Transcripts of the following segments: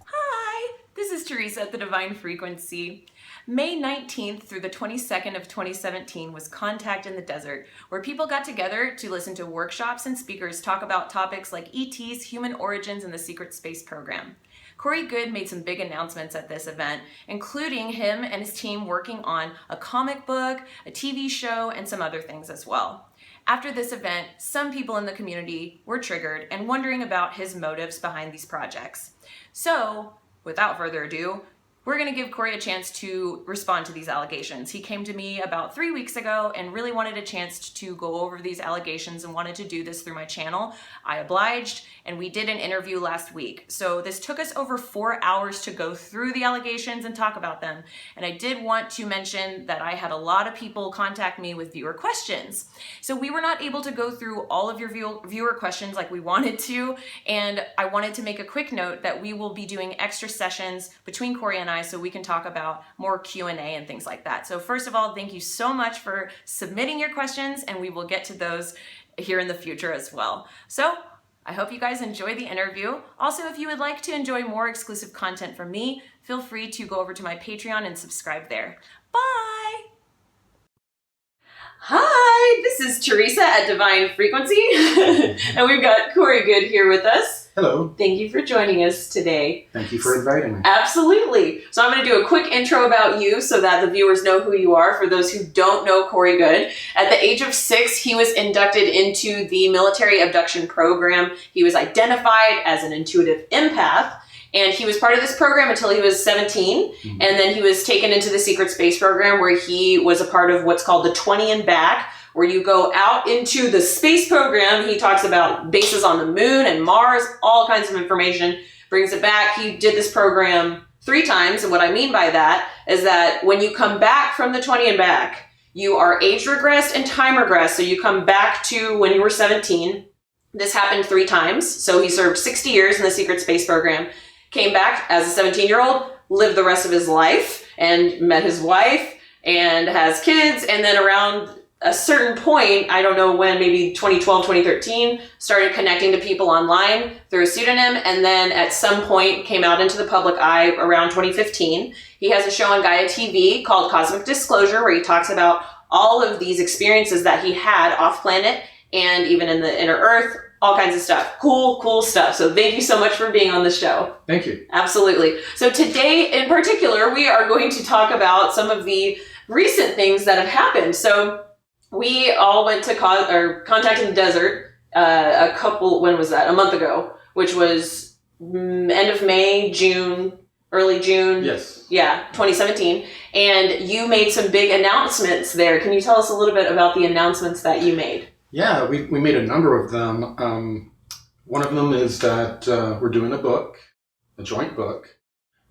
Hi, this is Teresa at the Divine Frequency. May 19th through the 22nd of 2017 was Contact in the Desert, where people got together to listen to workshops and speakers talk about topics like ETs, human origins, and the secret space program. Goode made some big announcements at this event, including him and his team working on a comic book, a TV show, and some other things as well. After this event, some people in the community were triggered and wondering about his motives behind these projects. So, without further ado, we're going to give Corey a chance to respond to these allegations. He came to me about 3 weeks ago and really wanted a chance to go over these allegations and wanted to do this through my channel. I obliged, and we did an interview last week. So this took us over 4 hours to go through the allegations and talk about them. And I did want to mention that I had a lot of people contact me with viewer questions. So we were not able to go through all of your viewer questions like we wanted to. And I wanted to make a quick note that we will be doing extra sessions between Corey and I so we can talk about more Q&A and things like that. So first of all, thank you so much for submitting your questions, and we will get to those here in the future as well. So I hope you guys enjoy the interview. Also, if you would like to enjoy more exclusive content from me, feel free to go over to my Patreon and subscribe there. Bye! Hi, this is Teresa at Divine Frequency, and we've got Corey Goode here with us. Hello. Thank you for joining us today. Thank you for inviting me. Absolutely. So I'm going to do a quick intro about you so that the viewers know who you are. For those who don't know Corey Goode, at the age of 6, he was inducted into the military abduction program. He was identified as an intuitive empath, and he was part of this program until he was 17. Mm-hmm. And then he was taken into the secret space program where he was a part of what's called the 20 and back, where you go out into the space program. He talks about bases on the moon and Mars, all kinds of information, brings it back. He did this program 3 times. And what I mean by that is that when you come back from the 20 and back, you are age regressed and time regressed. So you come back to when you were 17. This happened 3 times. So he served 60 years in the secret space program, came back as a 17-year-old, lived the rest of his life and met his wife and has kids. And then around a certain point, I don't know when, maybe 2012, 2013, started connecting to people online through a pseudonym, and then at some point came out into the public eye around 2015. He has a show on Gaia TV called Cosmic Disclosure, where he talks about all of these experiences that he had off planet and even in the inner earth, all kinds of stuff. Cool stuff. So thank you so much for being on the show. Thank you. Absolutely. So today in particular, we are going to talk about some of the recent things that have happened. So we all went to Contact in the Desert when was that? A month ago, which was end of May, June, early June. Yes. Yeah, 2017. And you made some big announcements there. Can you tell us a little bit about the announcements that you made? Yeah, we made a number of them. One of them is that we're doing a book, a joint book.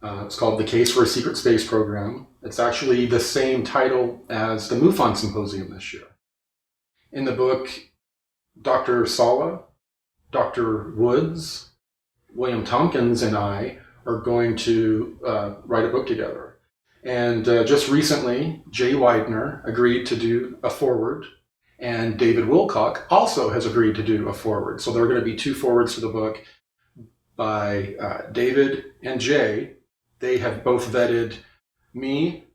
It's called The Case for a Secret Space Program. It's actually the same title as the MUFON Symposium this year. In the book, Dr. Sala, Dr. Woods, William Tompkins, and I are going to write a book together. And just recently, Jay Widener agreed to do a foreword, and David Wilcock also has agreed to do a foreword. So there are going to be 2 forewords to the book by David and Jay. They have both vetted me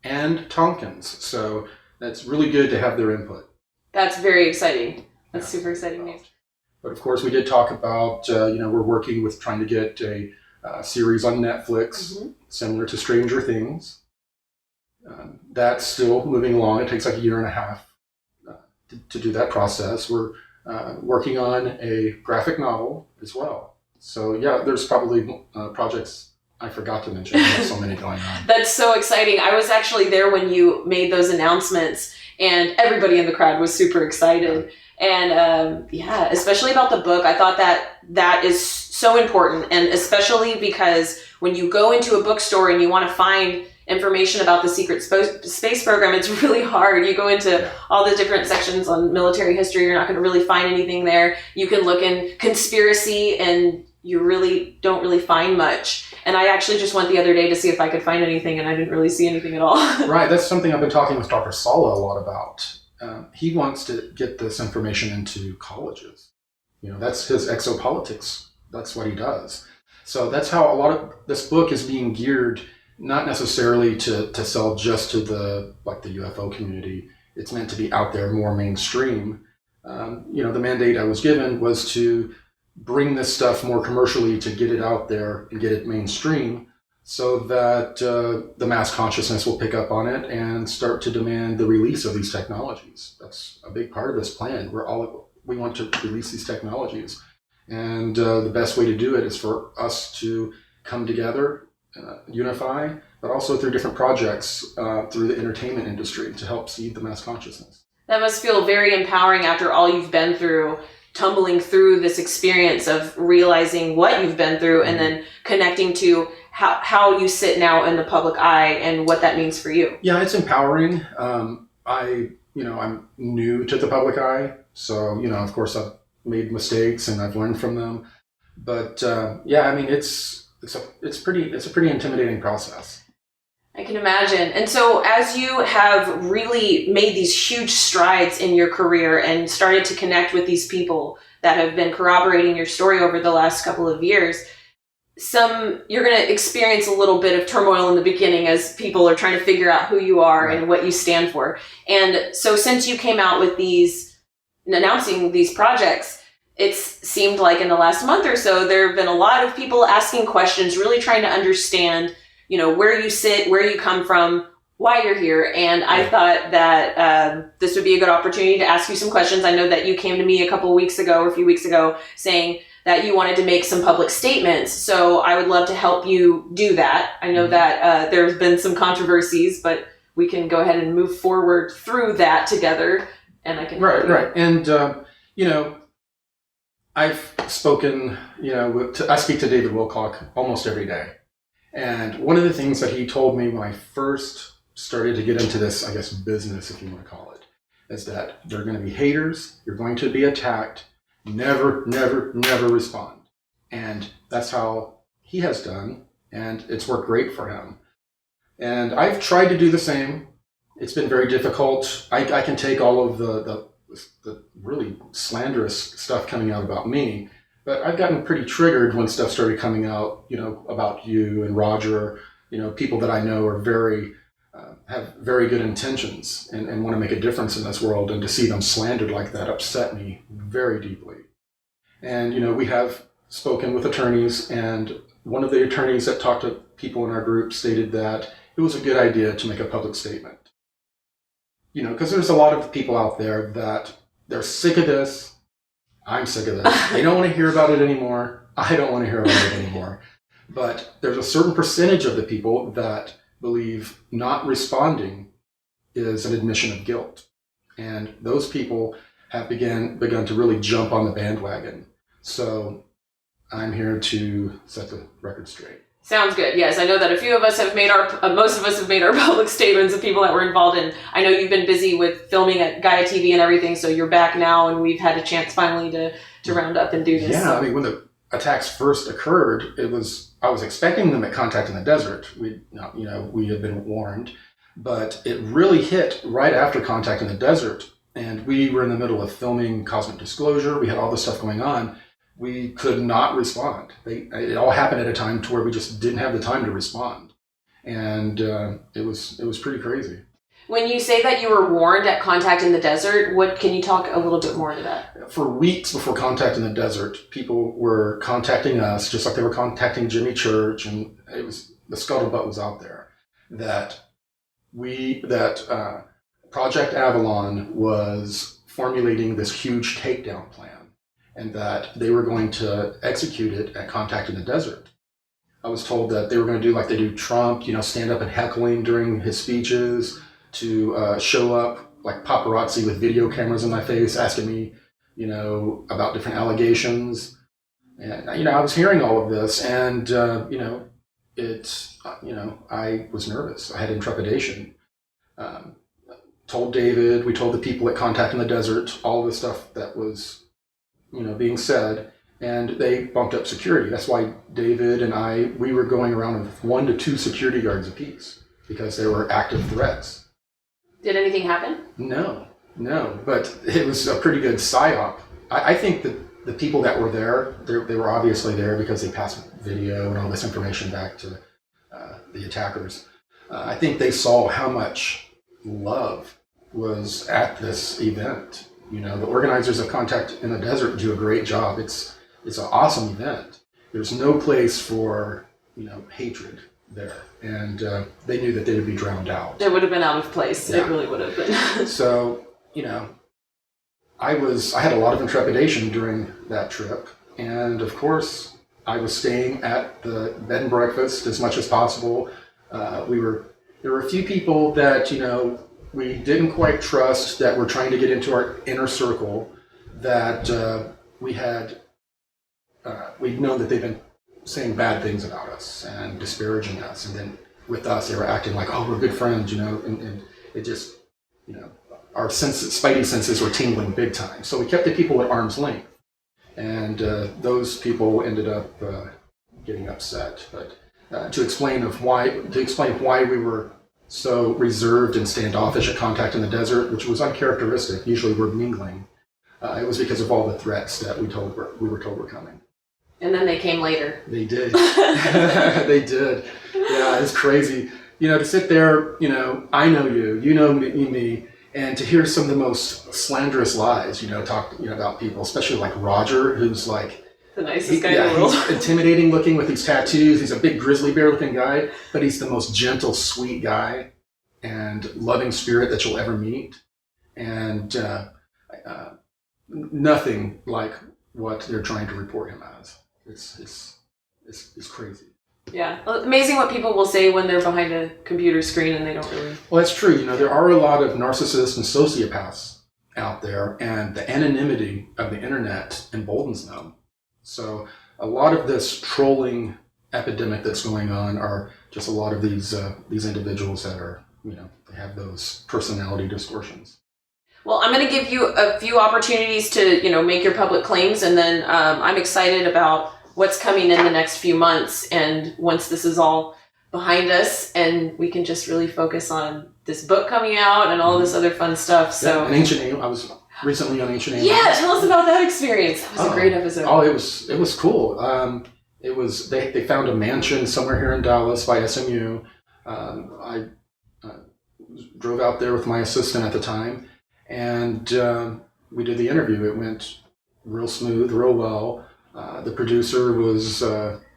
and Tompkins. So that's really good to have their input. That's very exciting. That's super exciting news. But of course, we did talk about, we're working with trying to get a series on Netflix, similar to Stranger Things. That's still moving along. It takes like 1.5 years to do that process. We're working on a graphic novel as well. So yeah, there's probably projects I forgot to mention. There's so many going on. That's so exciting. I was actually there when you made those announcements, and everybody in the crowd was super excited. Yeah. And especially about the book, I thought that is so important. And especially because when you go into a bookstore and you want to find information about the secret space program, it's really hard. You go into all the different sections on military history, you're not going to really find anything there. You can look in conspiracy and you really don't really find much. And I actually just went the other day to see if I could find anything, and I didn't really see anything at all. Right, that's something I've been talking with Dr. Sala a lot about. He wants to get this information into colleges. That's his exopolitics. That's what he does. So that's how a lot of this book is being geared, not necessarily to sell just to the UFO community. It's meant to be out there more mainstream. The mandate I was given was to bring this stuff more commercially, to get it out there and get it mainstream, so that the mass consciousness will pick up on it and start to demand the release of these technologies. That's a big part of this plan. We want to release these technologies. And the best way to do it is for us to come together, unify, but also through different projects through the entertainment industry to help seed the mass consciousness. That must feel very empowering after all you've been through, tumbling through this experience of realizing what you've been through and then connecting to how you sit now in the public eye and what that means for you. Yeah, it's empowering. I'm new to the public eye, so, of course I've made mistakes and I've learned from them. But it's a pretty intimidating process. I can imagine. And so as you have really made these huge strides in your career and started to connect with these people that have been corroborating your story over the last couple of years, you're going to experience a little bit of turmoil in the beginning as people are trying to figure out who you are and what you stand for. And so since you came out with announcing these projects, it's seemed like in the last month or so, there have been a lot of people asking questions, really trying to understand, where you sit, where you come from, why you're here. And I thought that this would be a good opportunity to ask you some questions. I know that you came to me a few weeks ago saying that you wanted to make some public statements. So I would love to help you do that. I know that there's been some controversies, but we can go ahead and move forward through that together. And I can right. And I've spoken. I speak to David Wilcock almost every day, and one of the things that he told me when I first started to get into this, I guess, business, if you want to call it, is that there are going to be haters. You're going to be attacked. Never respond. And that's how he has done, and it's worked great for him. And I've tried to do the same. It's been very difficult. I can take all of the really slanderous stuff coming out about me, but I've gotten pretty triggered when stuff started coming out, about you and Roger, people that I know are have very good intentions and want to make a difference in this world, and to see them slandered like that upset me very deeply. And, we have spoken with attorneys, and one of the attorneys that talked to people in our group stated that it was a good idea to make a public statement. Because there's a lot of people out there that they're sick of this. I'm sick of this. They don't want to hear about it anymore. I don't want to hear about it anymore. But there's a certain percentage of the people that believe not responding is an admission of guilt. And those people have begun to really jump on the bandwagon. So I'm here to set the record straight. Sounds good. Yes, I know that most of us have made our public statements of people that were involved in. I know you've been busy with filming at Gaia TV and everything, so you're back now, and we've had a chance finally to round up and do this. Yeah, I mean, when the attacks first occurred, I was expecting them at Contact in the Desert. We had been warned, but it really hit right after Contact in the Desert, and we were in the middle of filming Cosmic Disclosure. We had all this stuff going on. We could not respond. It all happened at a time to where we just didn't have the time to respond, and it was pretty crazy. When you say that you were warned at Contact in the Desert, can you talk a little bit more to that? For weeks before Contact in the Desert, people were contacting us, just like they were contacting Jimmy Church, and the scuttlebutt was out there that Project Avalon was formulating this huge takedown plan, and that they were going to execute it at Contact in the Desert. I was told that they were going to do like they do Trump, stand up and heckling during his speeches, to show up like paparazzi with video cameras in my face, asking me, about different allegations. And, I was hearing all of this, and, I was nervous. I had intrepidation. Told David, we told the people at Contact in the Desert, all the stuff that was, being said, and they bumped up security. That's why David and we were going around with 1 to 2 security guards apiece, because there were active threats. Did anything happen? No, but it was a pretty good psyop. I think that the people that were there, they were obviously there because they passed video and all this information back to the attackers. I think they saw how much love was at this event. You know, the organizers of Contact in the Desert do a great job. It's an awesome event. There's no place for, you know, hatred there. And they knew that they would be drowned out. It would have been out of place. Yeah. It really would have been. So, you know, I had a lot of intrepidation during that trip. And of course, I was staying at the bed and breakfast as much as possible. There were a few people that, you know, we didn't quite trust that were trying to get into our inner circle, that we'd known that they've been saying bad things about us and disparaging us. And then with us, they were acting like, oh, we're good friends, you know, and it just, you know, our spidey senses were tingling big time. So we kept the people at arm's length. And those people ended up getting upset. But to explain why we were so reserved and standoffish at Contact in the Desert, which was uncharacteristic. Usually we're mingling. It was because of all the threats that we were told were coming. And then they came later. They did. They did. Yeah, it's crazy. You know, to sit there, you know, I know you, you know me, and to hear some of the most slanderous lies, you know, talk, you know, about people, especially like Roger, who's like the nicest guy in the world. He's intimidating looking with these tattoos. He's a big grizzly bear looking guy, but he's the most gentle, sweet guy and loving spirit that you'll ever meet. And nothing like what they're trying to report him as. It's crazy. Yeah, amazing what people will say when they're behind a computer screen and they don't really. Well, that's true. You know, there are a lot of narcissists and sociopaths out there, and the anonymity of the internet emboldens them. So a lot of this trolling epidemic that's going on are just a lot of these individuals that are, you know, they have those personality distortions. Well, I'm going to give you a few opportunities to, you know, make your public claims, and then I'm excited about what's coming in the next few months. And once this is all behind us, and we can just really focus on this book coming out and all this other fun stuff. So, yeah, and Ancient Aliens. I was recently on Ancient Aliens. Yeah, tell us about that experience. That was a great episode. Oh, it was cool. It was they found a mansion somewhere here in Dallas by SMU. I drove out there with my assistant at the time, and we did the interview. It went real smooth, real well. The producer was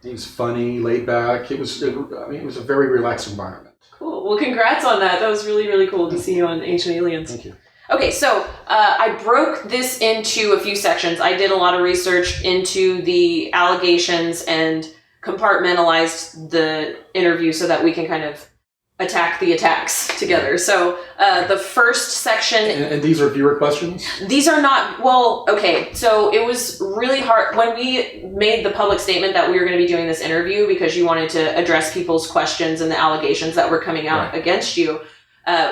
he was funny, laid back. It was a very relaxed environment. Cool. Well, congrats on that. That was really, really cool to see you on Ancient Aliens. Thank you. Okay, so I broke this into a few sections. I did a lot of research into the allegations and compartmentalized the interview so that we can kind of attack the attacks together. So the first section... And these are viewer questions? These are not... Well, okay, so it was really hard when we made the public statement that we were going to be doing this interview because you wanted to address people's questions and the allegations that were coming out against you.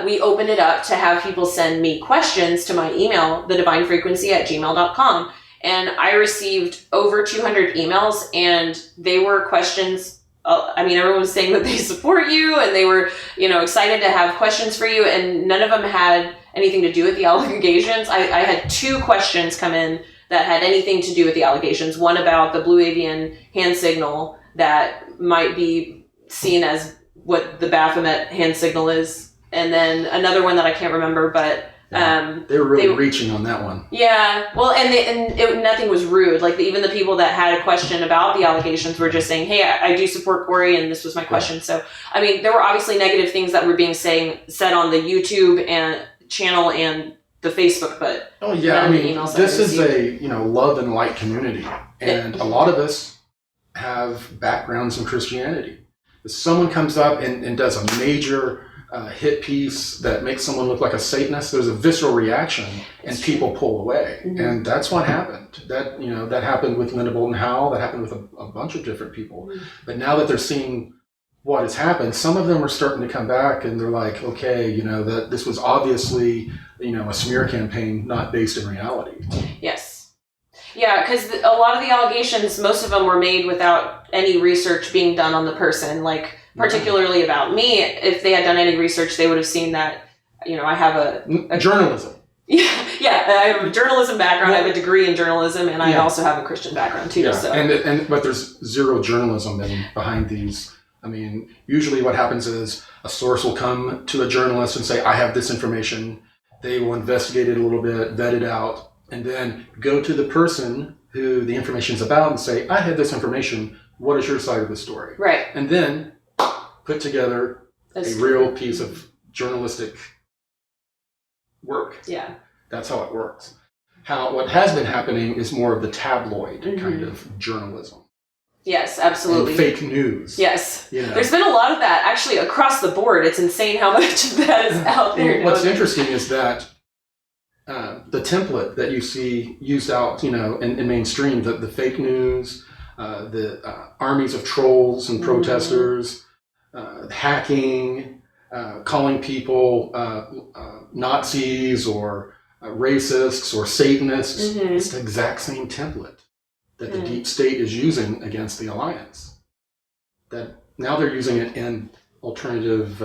We opened it up to have people send me questions to my email, thedivinefrequency@gmail.com. And I received over 200 emails, and they were questions. Everyone was saying that they support you, and they were, you know, excited to have questions for you, and none of them had anything to do with the allegations. I had 2 questions come in that had anything to do with the allegations. One about the Blue Avian hand signal that might be seen as what the Baphomet hand signal is. And then another one that I can't remember, but they were really reaching on that one. Yeah, well, nothing was rude. Like even the people that had a question about the allegations were just saying, "Hey, I do support Corey, and this was my question." So, I mean, there were obviously negative things that were being said on the YouTube and channel and the Facebook, but this is a love and light community, and a lot of us have backgrounds in Christianity. If someone comes up and does a major hit piece that makes someone look like a Satanist, there's a visceral reaction and people pull away. Mm-hmm. And that's what happened. That happened with Linda Bolton Howell, that happened with a bunch of different people. Mm-hmm. But now that they're seeing what has happened, some of them are starting to come back and they're like, okay, that this was obviously, a smear campaign not based in reality. Yes. Yeah, because a lot of the allegations, most of them were made without any research being done on the person, like particularly about me. If they had done any research, they would have seen that, I have a journalism. Yeah. I have a journalism background. I have a degree in journalism, and I also have a Christian background too. Yeah, So. but there's zero journalism behind these. I mean, usually what happens is a source will come to a journalist and say, I have this information. They will investigate it a little bit, vet it out, and then go to the person who the information is about and say, I have this information. What is your side of the story? Right. And then put together a real piece of journalistic work. Yeah. That's how it works. What has been happening is more of the tabloid kind of journalism. Yes, absolutely. And fake news. Yes. There's been a lot of that actually across the board. It's insane how much of that is out there. What's interesting is that the template that you see used out, in mainstream, the fake news, the armies of trolls and protesters, hacking, calling people Nazis or racists or Satanists. It's the exact same template that the deep state is using against the alliance. That now they're using it in alternative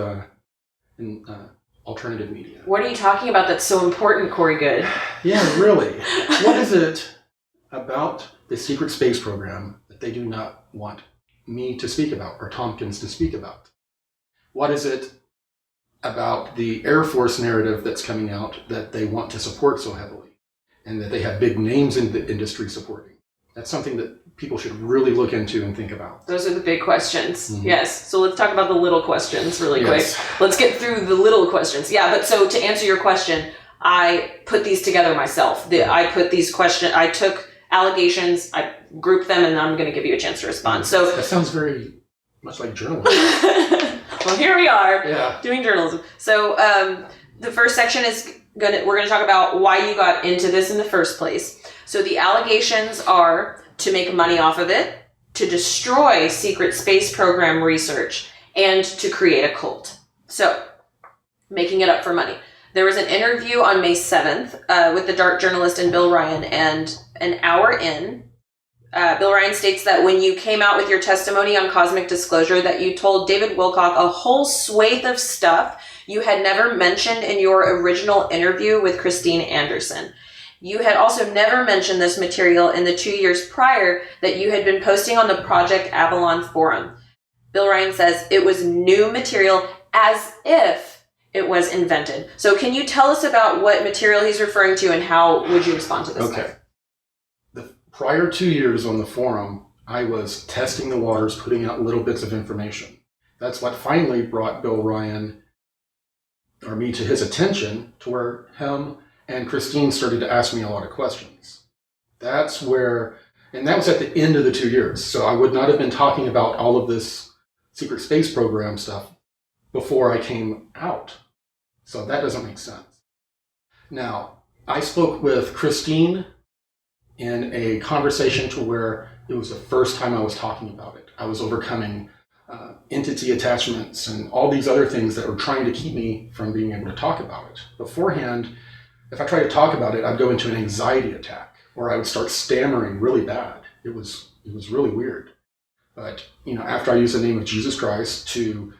media. What are you talking about that's so important, Corey Goode? Yeah, really. What is it about the secret space program that they do not want me to speak about or Tompkins to speak about? What is it about the Air Force narrative that's coming out that they want to support so heavily and that they have big names in the industry supporting? That's something that people should really look into and think about. Those are the big questions. Yes. So let's talk about the little questions really quick. Let's get through the little questions. Yeah, but so to answer your question, I put these together myself. I took allegations, I grouped them, and I'm going to give you a chance to respond. So that sounds very much like journalism. Well, here we are doing journalism. So the first section is we're going to talk about why you got into this in the first place. So the allegations are to make money off of it, to destroy secret space program research, and to create a cult. So making it up for money. There was an interview on May 7th with the dark journalist and Bill Ryan, and an hour in, Bill Ryan states that when you came out with your testimony on cosmic disclosure, that you told David Wilcock a whole swathe of stuff you had never mentioned in your original interview with Christine Anderson. You had also never mentioned this material in the 2 years prior that you had been posting on the Project Avalon forum. Bill Ryan says it was new material as if it was invented. So can you tell us about what material he's referring to and how would you respond to this? Okay. The prior 2 years on the forum, I was testing the waters, putting out little bits of information. That's what finally brought Bill Ryan, or me, to his attention, to where him and Christine started to ask me a lot of questions. That's where, and that was at the end of the 2 years. So I would not have been talking about all of this secret space program stuff before I came out. So that doesn't make sense. Now, I spoke with Christine in a conversation to where it was the first time I was talking about it. I was overcoming entity attachments and all these other things that were trying to keep me from being able to talk about it. Beforehand, if I tried to talk about it, I'd go into an anxiety attack, or I would start stammering really bad. It was really weird. But after I used the name of Jesus Christ to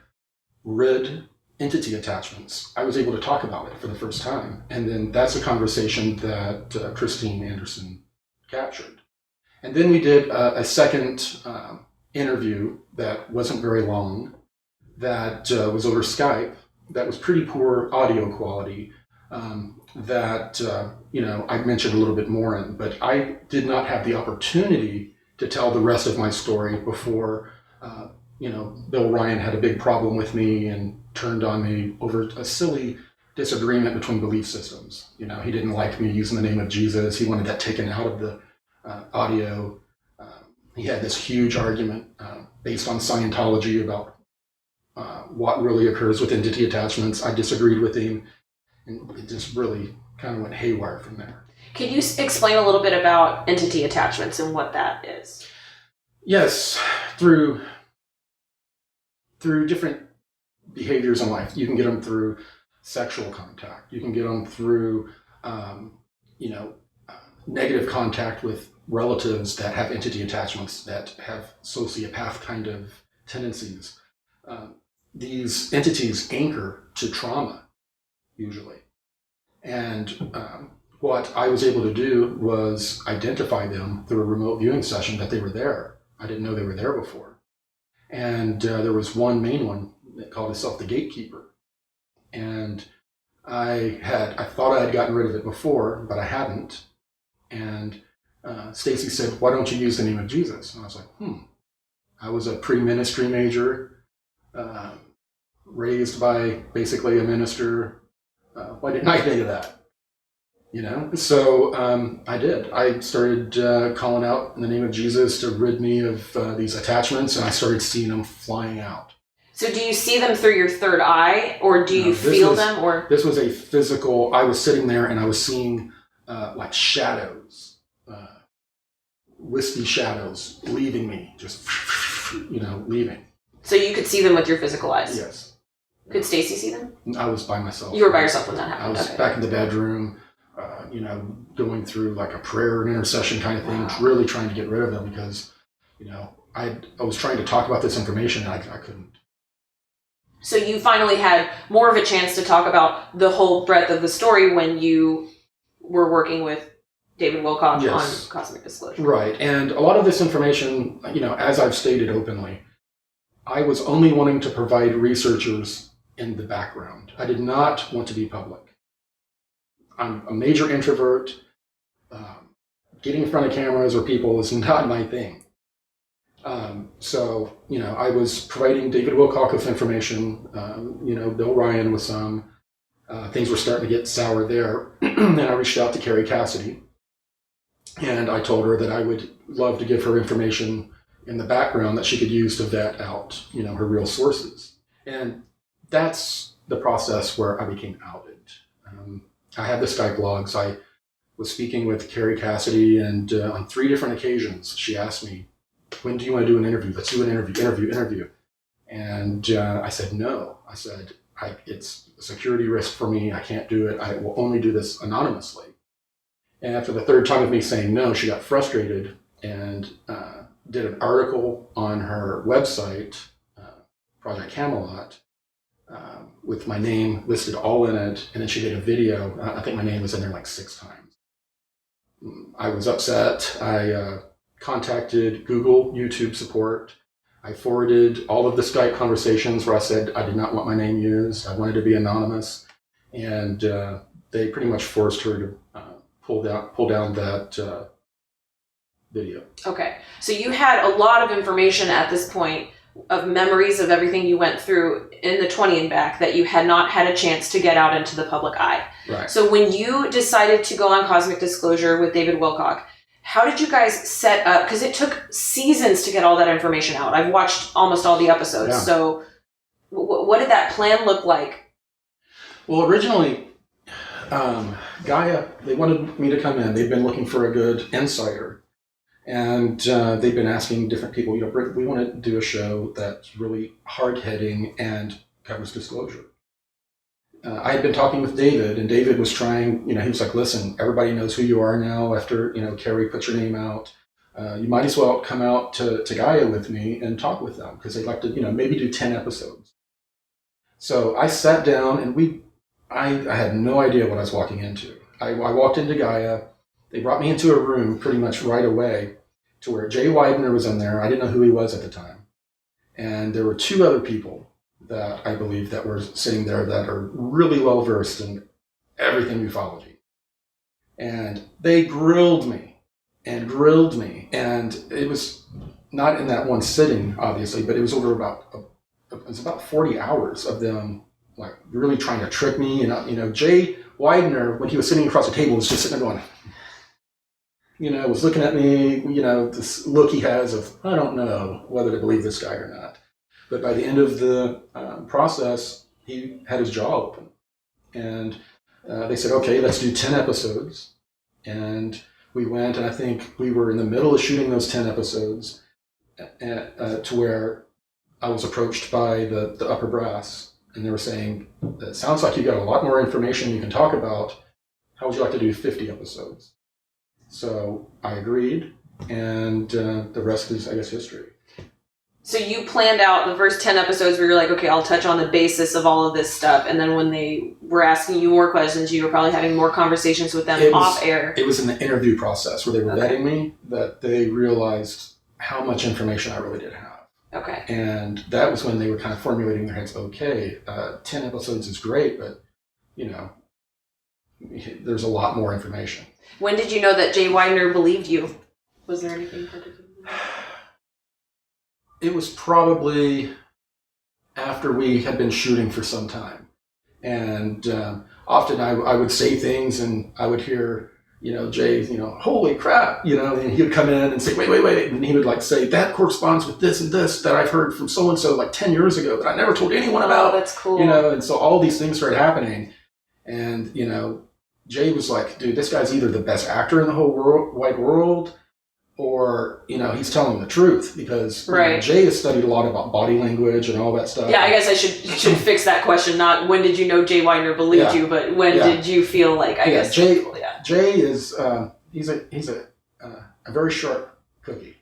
rid entity attachments, I was able to talk about it for the first time. And then that's a conversation that Christine Anderson captured. And then we did a second interview that wasn't very long, that was over Skype, that was pretty poor audio quality, that I mentioned a little bit more in, but I did not have the opportunity to tell the rest of my story before Bill Ryan had a big problem with me and turned on me over a silly disagreement between belief systems. He didn't like me using the name of Jesus. He wanted that taken out of the audio. He had this huge argument based on Scientology about what really occurs with entity attachments. I disagreed with him, and it just really kind of went haywire from there. Can you explain a little bit about entity attachments and what that is? Yes, through different behaviors in life. You can get them through sexual contact. You can get them through, negative contact with relatives that have entity attachments, that have sociopath kind of tendencies. These entities anchor to trauma, usually. And what I was able to do was identify them through a remote viewing session that they were there. I didn't know they were there before. And there was one main one that called itself the Gatekeeper. And I thought I had gotten rid of it before, but I hadn't. And Stacy said, "Why don't you use the name of Jesus?" And I was like, I was a pre-ministry major, raised by basically a minister. Why didn't I think of that? So I did. I started calling out in the name of Jesus to rid me of these attachments, and I started seeing them flying out. So do you see them through your third eye, or do you feel them? Or this was a physical. I was sitting there and I was seeing like shadows, wispy shadows leaving me, just leaving. So you could see them with your physical eyes? Yes. Could Stacy see them? I was by myself. You were by yourself when that happened. I was back in the bedroom, going through like a prayer and intercession kind of thing, really trying to get rid of them because, I was trying to talk about this information and I couldn't. So you finally had more of a chance to talk about the whole breadth of the story when you were working with David Wilcock on Cosmic Disclosure. Right. And a lot of this information, as I've stated openly, I was only wanting to provide researchers in the background. I did not want to be public. I'm a major introvert. Getting in front of cameras or people is not my thing. So I was providing David Wilcock with information, Bill Ryan with some. Things were starting to get sour there. And I reached out to Carrie Cassidy. And I told her that I would love to give her information in the background that she could use to vet out, her real sources. And that's the process where I became outed. I had the Skype logs. I was speaking with Carrie Cassidy, and on 3 different occasions, she asked me, "When do you want to do an interview? Let's do an interview. And I said, no. I said, it's a security risk for me. I can't do it. I will only do this anonymously. And after the 3rd time of me saying no, she got frustrated and did an article on her website, Project Camelot, with my name listed all in it. And then she did a video. I think my name was in there like 6 times. I was upset. I contacted Google YouTube support. I forwarded all of the Skype conversations where I said I did not want my name used. I wanted to be anonymous. And they pretty much forced her to pull down that video. Okay. So you had a lot of information at this point of memories of everything you went through in the 20 and back that you had not had a chance to get out into the public eye. Right. So when you decided to go on Cosmic Disclosure with David Wilcock, how did you guys set up? Because it took seasons to get all that information out. I've watched almost all the episodes. Yeah. So what did that plan look like? Well, originally, Gaia, they wanted me to come in. They've been looking for a good insider. And they've been asking different people, we want to do a show that's really hard-hitting and covers disclosure. I had been talking with David, and David was trying, he was like, listen, everybody knows who you are now after, Carrie put your name out. You might as well come out to Gaia with me and talk with them, because they'd like to, maybe do 10 episodes. So I sat down, and I had no idea what I was walking into. I walked into Gaia. They brought me into a room pretty much right away to where Jay Widener was in there. I didn't know who he was at the time. And there were 2 other people that I believe that were sitting there that are really well versed in everything ufology. And they grilled me. And it was not in that one sitting, obviously, but it was over about 40 hours of them like really trying to trick me. And Jay Widener, when he was sitting across the table, was just sitting there going, was looking at me, this look he has of, I don't know whether to believe this guy or not. But by the end of the process, he had his jaw open. And they said, okay, let's do 10 episodes. And we went, and I think we were in the middle of shooting those 10 episodes to where I was approached by the upper brass. And they were saying, it sounds like you got a lot more information you can talk about. How would you like to do 50 episodes? So I agreed, and the rest is, I guess, history. So you planned out the first 10 episodes where you're like, okay, I'll touch on the basis of all of this stuff. And then when they were asking you more questions, you were probably having more conversations with them off air. It was in the interview process where they were vetting me that they realized how much information I really did have. Okay. And that was when they were kind of formulating their heads, 10 episodes is great, but, there's a lot more information. When did you know that Jay Weidner believed you? Was there anything particular? It was probably after we had been shooting for some time. And often I would say things and I would hear, Jay, holy crap, and he would come in and say, wait. And he would say, that corresponds with this and this that I've heard from so-and-so 10 years ago that I never told anyone about. Oh, that's cool. And so all these things started happening. And, Jay was like, dude, this guy's either the best actor in the whole wide world or, he's telling the truth because Jay has studied a lot about body language and all that stuff. Yeah, I guess I should fix that question. Not when did you know Jay Weidner believed you, but when did you feel like, I guess. Jay is, he's a very sharp cookie,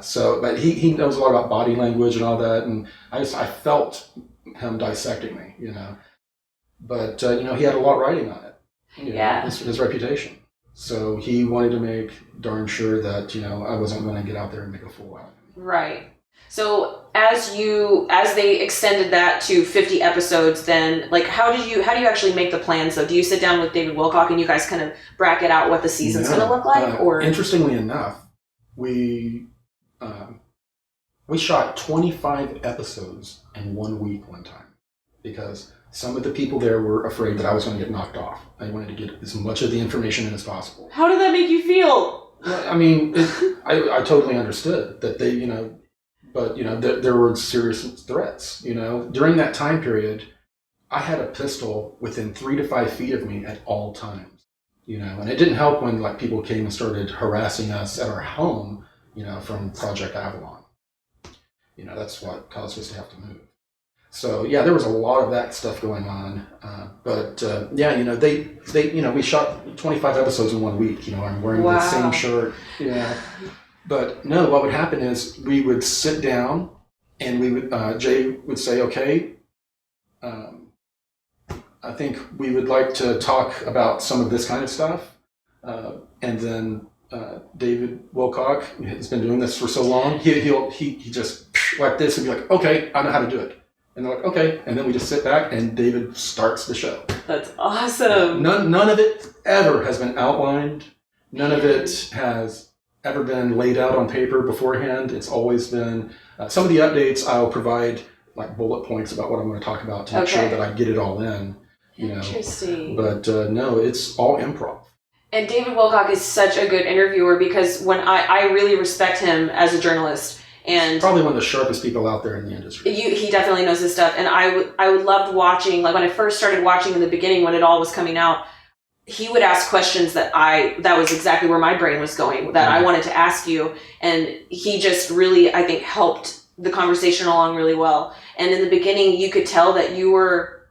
so, but he knows a lot about body language and all that. And I felt him dissecting me, but, he had a lot riding on it, his reputation. So he wanted to make darn sure that, I wasn't going to get out there and make a fool out of him. Right. So as they extended that to 50 episodes, then how do you actually make the plans though? Do you sit down with David Wilcock and you guys kind of bracket out what the season's going to look like? Or interestingly enough, we shot 25 episodes in 1 week one time because some of the people there were afraid that I was going to get knocked off. I wanted to get as much of the information in as possible. How did that make you feel? Well, I mean, I totally understood that they, but, there were serious threats, During that time period, I had a pistol within 3 to 5 feet of me at all times, And it didn't help when, people came and started harassing us at our home, from Project Avalon. That's what caused us to have to move. So there was a lot of that stuff going on, we shot 25 episodes in 1 week. I'm wearing the same shirt, But no, what would happen is we would sit down, and we would Jay would say, "Okay, I think we would like to talk about some of this kind of stuff," and then David Wilcock has been doing this for so long. He just like this and be like, "Okay, I know how to do it." And they're like, okay. And then we just sit back and David starts the show. That's awesome. None of it ever has been outlined. None of it has ever been laid out on paper beforehand. It's always been, some of the updates I'll provide bullet points about what I'm going to talk about to make sure that I get it all in. Interesting. But no, it's all improv. And David Wilcock is such a good interviewer because when I really respect him as a journalist. And probably one of the sharpest people out there in the industry. He definitely knows his stuff. And I would loved watching, when I first started watching in the beginning when it all was coming out, he would ask questions that was exactly where my brain was going, that I wanted to ask you. And he just really, I think, helped the conversation along really well. And in the beginning, you could tell that you were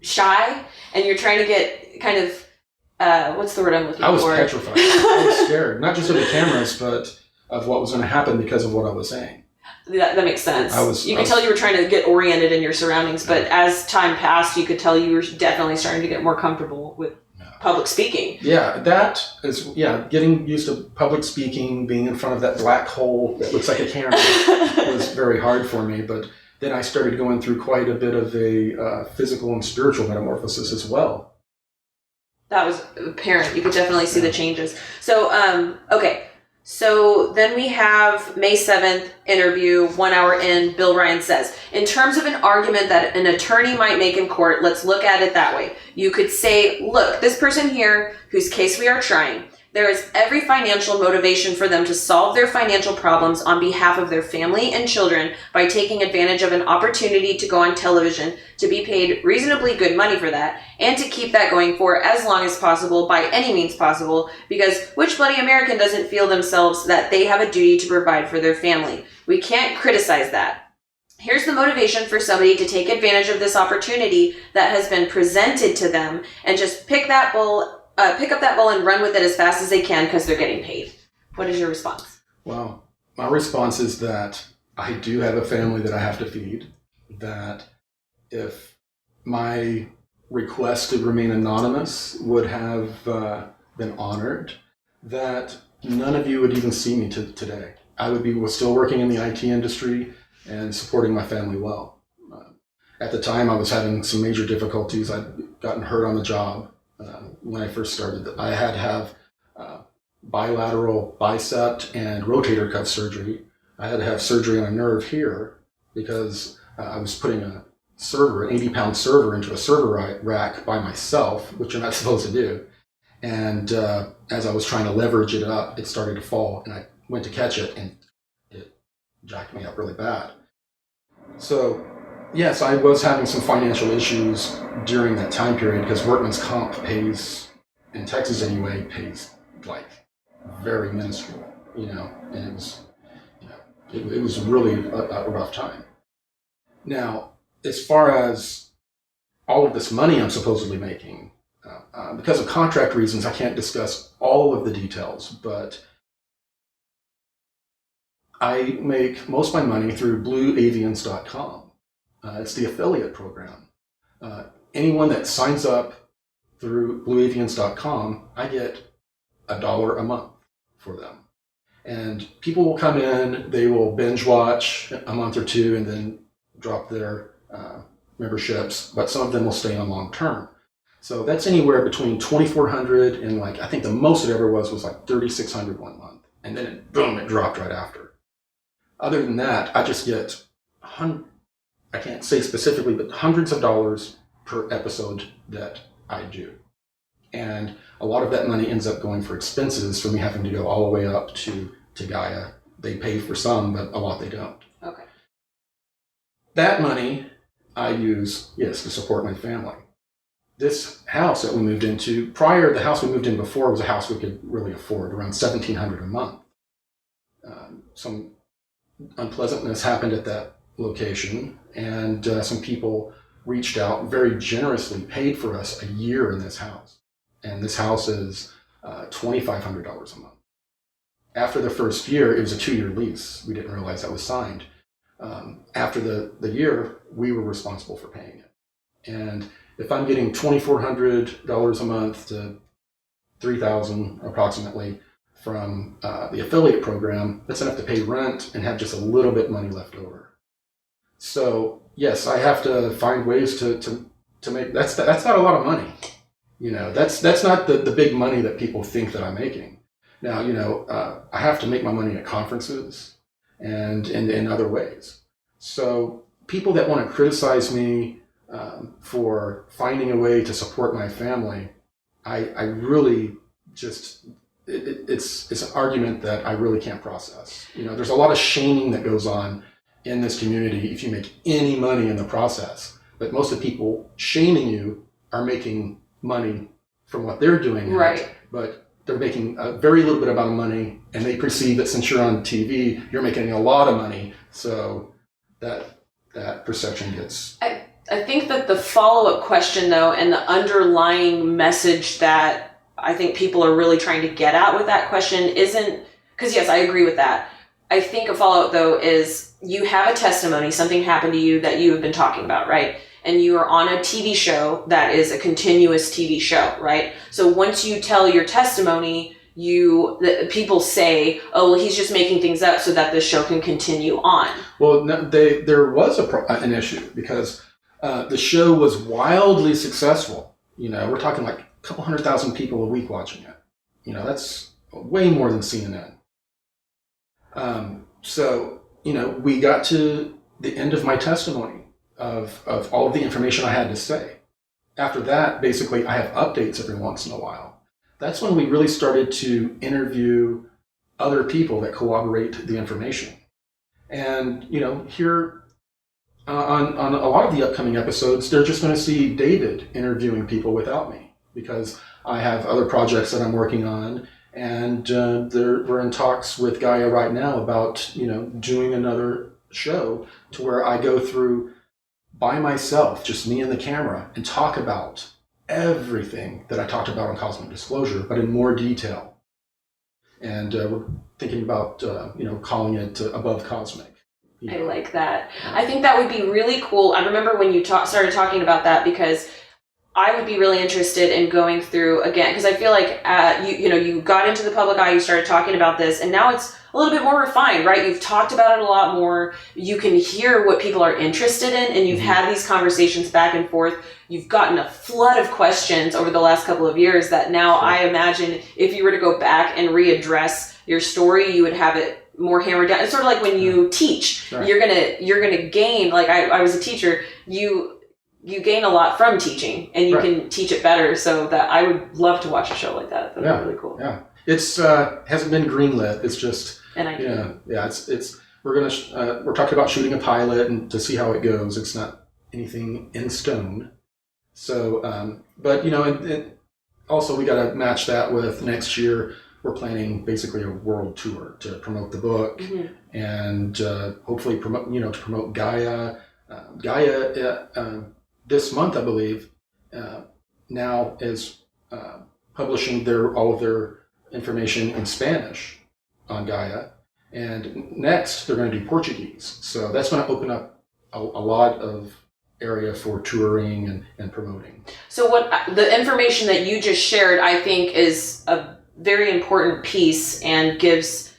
shy and you're trying to get kind of, what's the word I'm looking for? I was petrified. I was scared, not just of the cameras, but of what was going to happen because of what I was saying. That makes sense. You could tell you were trying to get oriented in your surroundings, but as time passed, you could tell you were definitely starting to get more comfortable with public speaking. Yeah, that is, getting used to public speaking, being in front of that black hole that looks like a camera was very hard for me, but then I started going through quite a bit of a physical and spiritual metamorphosis as well. That was apparent. You could definitely see the changes. So, okay. So then we have May 7th interview, 1 hour in, Bill Ryan says, in terms of an argument that an attorney might make in court, let's look at it that way. You could say, look, this person here, whose case we are trying, there is every financial motivation for them to solve their financial problems on behalf of their family and children by taking advantage of an opportunity to go on television, to be paid reasonably good money for that, and to keep that going for as long as possible by any means possible, because which bloody American doesn't feel themselves that they have a duty to provide for their family? We can't criticize that. Here's the motivation for somebody to take advantage of this opportunity that has been presented to them and just pick up that ball and run with it as fast as they can because they're getting paid. What is your response? Well, my response is that I do have a family that I have to feed, that if my request to remain anonymous would have been honored, that none of you would even see me today. I was still working in the IT industry and supporting my family well. At the time, I was having some major difficulties. I'd gotten hurt on the job when I first started. I had to have bilateral bicep and rotator cuff surgery. I had to have surgery on a nerve here because I was putting an 80-pound server into a server rack by myself, which you're not supposed to do. And as I was trying to leverage it up, it started to fall, and I went to catch it, and it jacked me up really bad. So, yes, I was having some financial issues during that time period because workman's comp pays, in Texas anyway, pays like very minuscule, and it was, it was really a rough time. Now, as far as all of this money I'm supposedly making, because of contract reasons, I can't discuss all of the details, but I make most of my money through blueavians.com. It's the affiliate program. Anyone that signs up through blueavians.com, I get $1 a month for them. And people will come in, they will binge watch a month or two and then drop their memberships, but some of them will stay on long term. So that's anywhere between $2,400 and I think the most it ever was like $3,600 one month. And then it dropped right after. Other than that, I just get, I can't say specifically, but hundreds of dollars per episode that I do. And a lot of that money ends up going for expenses for me having to go all the way up to Gaia. They pay for some, but a lot they don't. Okay. That money I use, yes, to support my family. This house that we moved into, the house we moved in before was a house we could really afford, around $1,700 a month. Some unpleasantness happened at that location, and some people reached out, very generously paid for us a year in this house. And this house is $2,500 a month. After the first year, it was a 2-year lease. We didn't realize that was signed. After the year, we were responsible for paying it. And if I'm getting $2,400 a month to $3,000 approximately from the affiliate program, that's enough to pay rent and have just a little bit money left over. So yes, I have to find ways to make, that's not a lot of money. That's not the big money that people think that I'm making. Now, I have to make my money at conferences and in other ways. So people that want to criticize me for finding a way to support my family, I really just, it's an argument that I really can't process. There's a lot of shaming that goes on in this community if you make any money in the process. But most of the people shaming you are making money from what they're doing. Right. But they're making a very little bit amount of money, and they perceive that since you're on TV, you're making a lot of money. So that perception gets... I think that the follow-up question, though, and the underlying message that I think people are really trying to get at with that question isn't... Because, yes, I agree with that. I think a follow-up, though, is you have a testimony, something happened to you that you have been talking about, right? And you are on a TV show that is a continuous TV show, right? So once you tell your testimony, people say, oh, well, he's just making things up so that the show can continue on. Well, no, there was an issue because the show was wildly successful. We're talking like a couple 100,000 people a week watching it. That's way more than CNN. So, we got to the end of my testimony of all of the information I had to say. After that, basically, I have updates every once in a while. That's when we really started to interview other people that corroborate the information. And, here on a lot of the upcoming episodes, they're just going to see David interviewing people without me because I have other projects that I'm working on. And we're in talks with Gaia right now about, doing another show to where I go through by myself, just me and the camera, and talk about everything that I talked about on Cosmic Disclosure, but in more detail. And we're thinking about, calling it Above Cosmic. I like that. I think that would be really cool. I remember when you started talking about that, because I would be really interested in going through again, because I feel like you got into the public eye, you started talking about this, and now it's a little bit more refined, right? You've talked about it a lot more. You can hear what people are interested in, and you've had these conversations back and forth. You've gotten a flood of questions over the last couple of years that now I imagine if you were to go back and readdress your story, you would have it more hammered down. It's sort of like when you teach, you're gonna gain. Like I was a teacher. You gain a lot from teaching, and you can teach it better. So that I would love to watch a show like that. That would be really cool. Yeah, it's hasn't been greenlit. It's just it's we're talking about shooting a pilot and to see how it goes. It's not anything in stone. So, but and also we got to match that with next year. We're planning basically a world tour to promote the book and hopefully promote Gaia. Gaia this month, I believe, now is publishing all of their information in Spanish on Gaia, and next they're going to do Portuguese. So that's going to open up a lot of area for touring and promoting. So what the information that you just shared, I think, is a very important piece and gives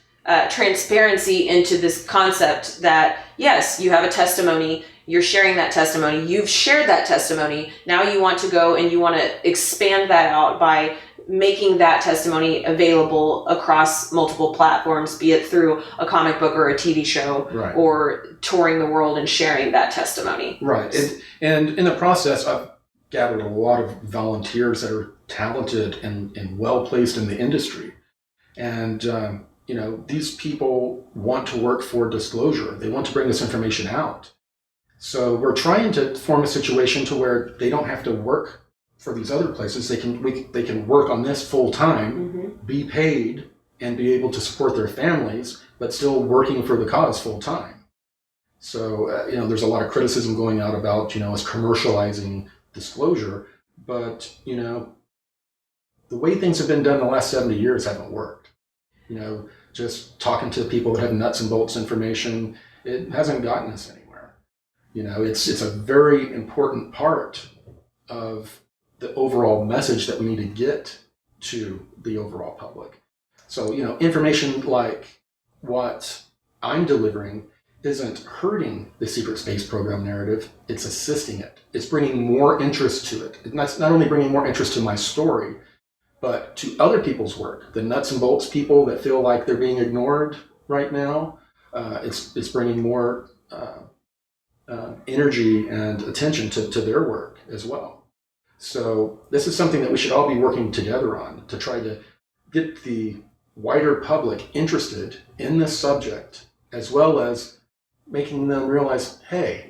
transparency into this concept that, yes, you have a testimony, you're sharing that testimony, you've shared that testimony, now you want to go and you want to expand that out by making that testimony available across multiple platforms, be it through a comic book or a TV show, or touring the world and sharing that testimony. Right. And in the process, I've gathered a lot of volunteers that are talented and well-placed in the industry. And, these people want to work for Disclosure. They want to bring this information out. So we're trying to form a situation to where they don't have to work for these other places. They can work on this full time, be paid, and be able to support their families, but still working for the cause full time. So, there's a lot of criticism going out about, us commercializing Disclosure, but, the way things have been done the last 70 years haven't worked. Just talking to people that have nuts and bolts information, it hasn't gotten us anywhere. It's a very important part of the overall message that we need to get to the overall public. So, information like what I'm delivering isn't hurting the secret space program narrative, it's assisting it. It's bringing more interest to it. And that's not only bringing more interest to my story, but to other people's work, the nuts and bolts people that feel like they're being ignored right now. It's bringing more energy and attention to their work as well. So this is something that we should all be working together on to try to get the wider public interested in this subject, as well as making them realize, hey,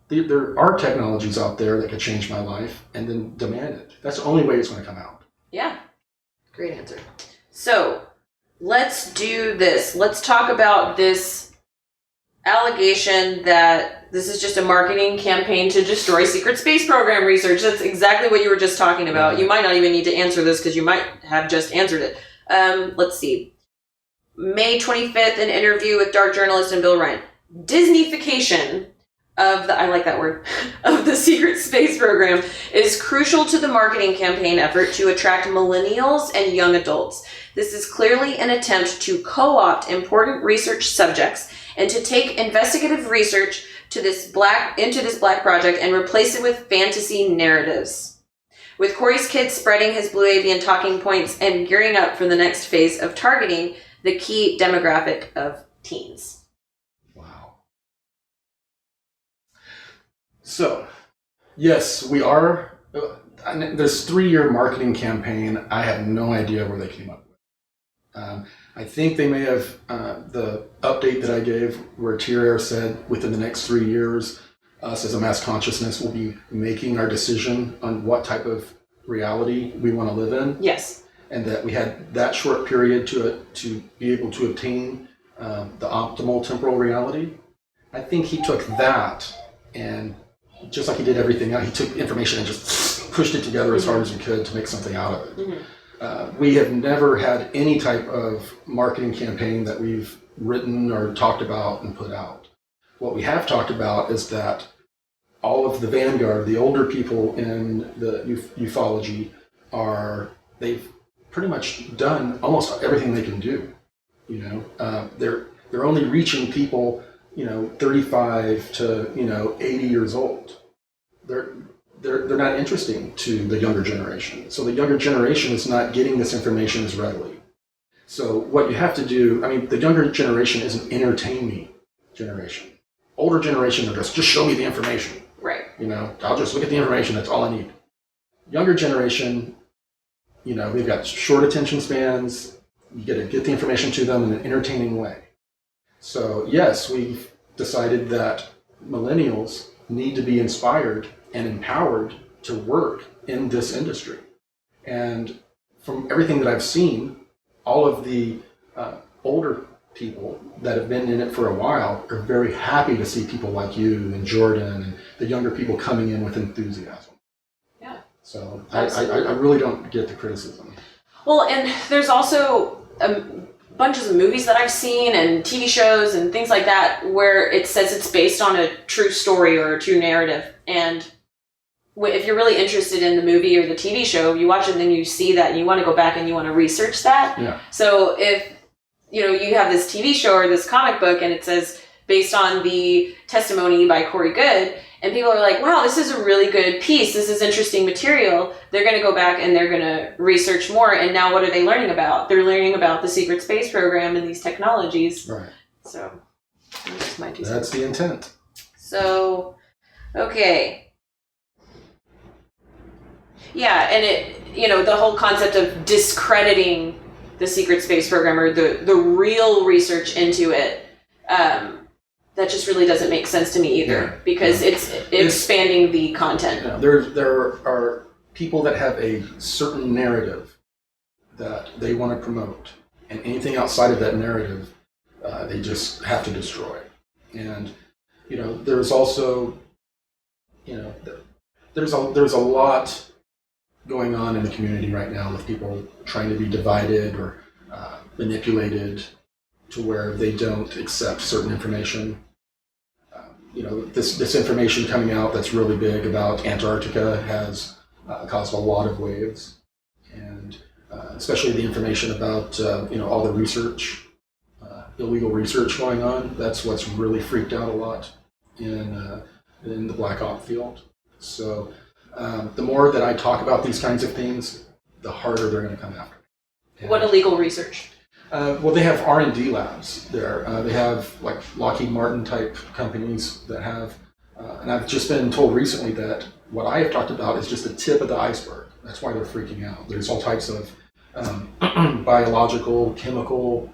there are technologies out there that could change my life, and then demand it. That's the only way it's going to come out. Yeah, great answer. So let's do this. Let's talk about this allegation that this is just a marketing campaign to destroy secret space program research. That's exactly what you were just talking about. You might not even need to answer this because you might have just answered it. Let's see. May 25th, an interview with dark journalist and Bill Ryan. Disneyfication of I like that word, of the secret space program is crucial to the marketing campaign effort to attract millennials and young adults. This is clearly an attempt to co-opt important research subjects and to take investigative research into this black project and replace it with fantasy narratives. With Corey's Kids spreading his blue avian talking points and gearing up for the next phase of targeting the key demographic of teens. So, yes, we are. This 3-year marketing campaign, I have no idea where they came up with. I think they may have, the update that I gave where Tier said within the next 3 years, us as a mass consciousness will be making our decision on what type of reality we want to live in. Yes. And that we had that short period to be able to obtain the optimal temporal reality. I think he took that and just like he did everything else, he took information and just pushed it together as hard as he could to make something out of it. We have never had any type of marketing campaign that we've written or talked about and put out. What we have talked about is that all of the vanguard, the older people in the ufology, they've pretty much done almost everything they can do. They're only reaching people, 35 to 80 years old. They're not interesting to the younger generation. So the younger generation is not getting this information as readily. So what you have to do, the younger generation is an entertain me generation. Older generation are just show me the information. Right. I'll just look at the information. That's all I need. Younger generation, we've got short attention spans. You got to get the information to them in an entertaining way. So yes, we've decided that millennials need to be inspired and empowered to work in this industry. And from everything that I've seen, all of the older people that have been in it for a while are very happy to see people like you and Jordan and the younger people coming in with enthusiasm. Yeah. So I really don't get the criticism. Well, and there's also bunches of movies that I've seen and TV shows and things like that where it says it's based on a true story or a true narrative. And if you're really interested in the movie or the TV show, you watch it and then you see that and you want to go back and you want to research that. Yeah. So if you have this TV show or this comic book and it says based on the testimony by Corey Goode, and people are like, wow, this is a really good piece. This is interesting material. They're going to go back and they're going to research more. And now what are they learning about? They're learning about the secret space program and these technologies. Right. So that's my 2 cents. That's the intent. So, okay. Yeah, and it, the whole concept of discrediting the secret space program or the real research into it, that just really doesn't make sense to me either, because it's expanding the content. Yeah, there are people that have a certain narrative that they want to promote, and anything outside of that narrative, they just have to destroy. And there's also, there's a lot going on in the community right now with people trying to be divided or manipulated to where they don't accept certain information. This information coming out that's really big about Antarctica has caused a lot of waves, and especially the information about all the research, illegal research going on. That's what's really freaked out a lot in the Black Op field. So the more that I talk about these kinds of things, the harder they're going to come after me. What illegal research? Well, they have R&D labs there. They have like Lockheed Martin type companies that have, and I've just been told recently that what I have talked about is just the tip of the iceberg. That's why they're freaking out. There's all types of biological, chemical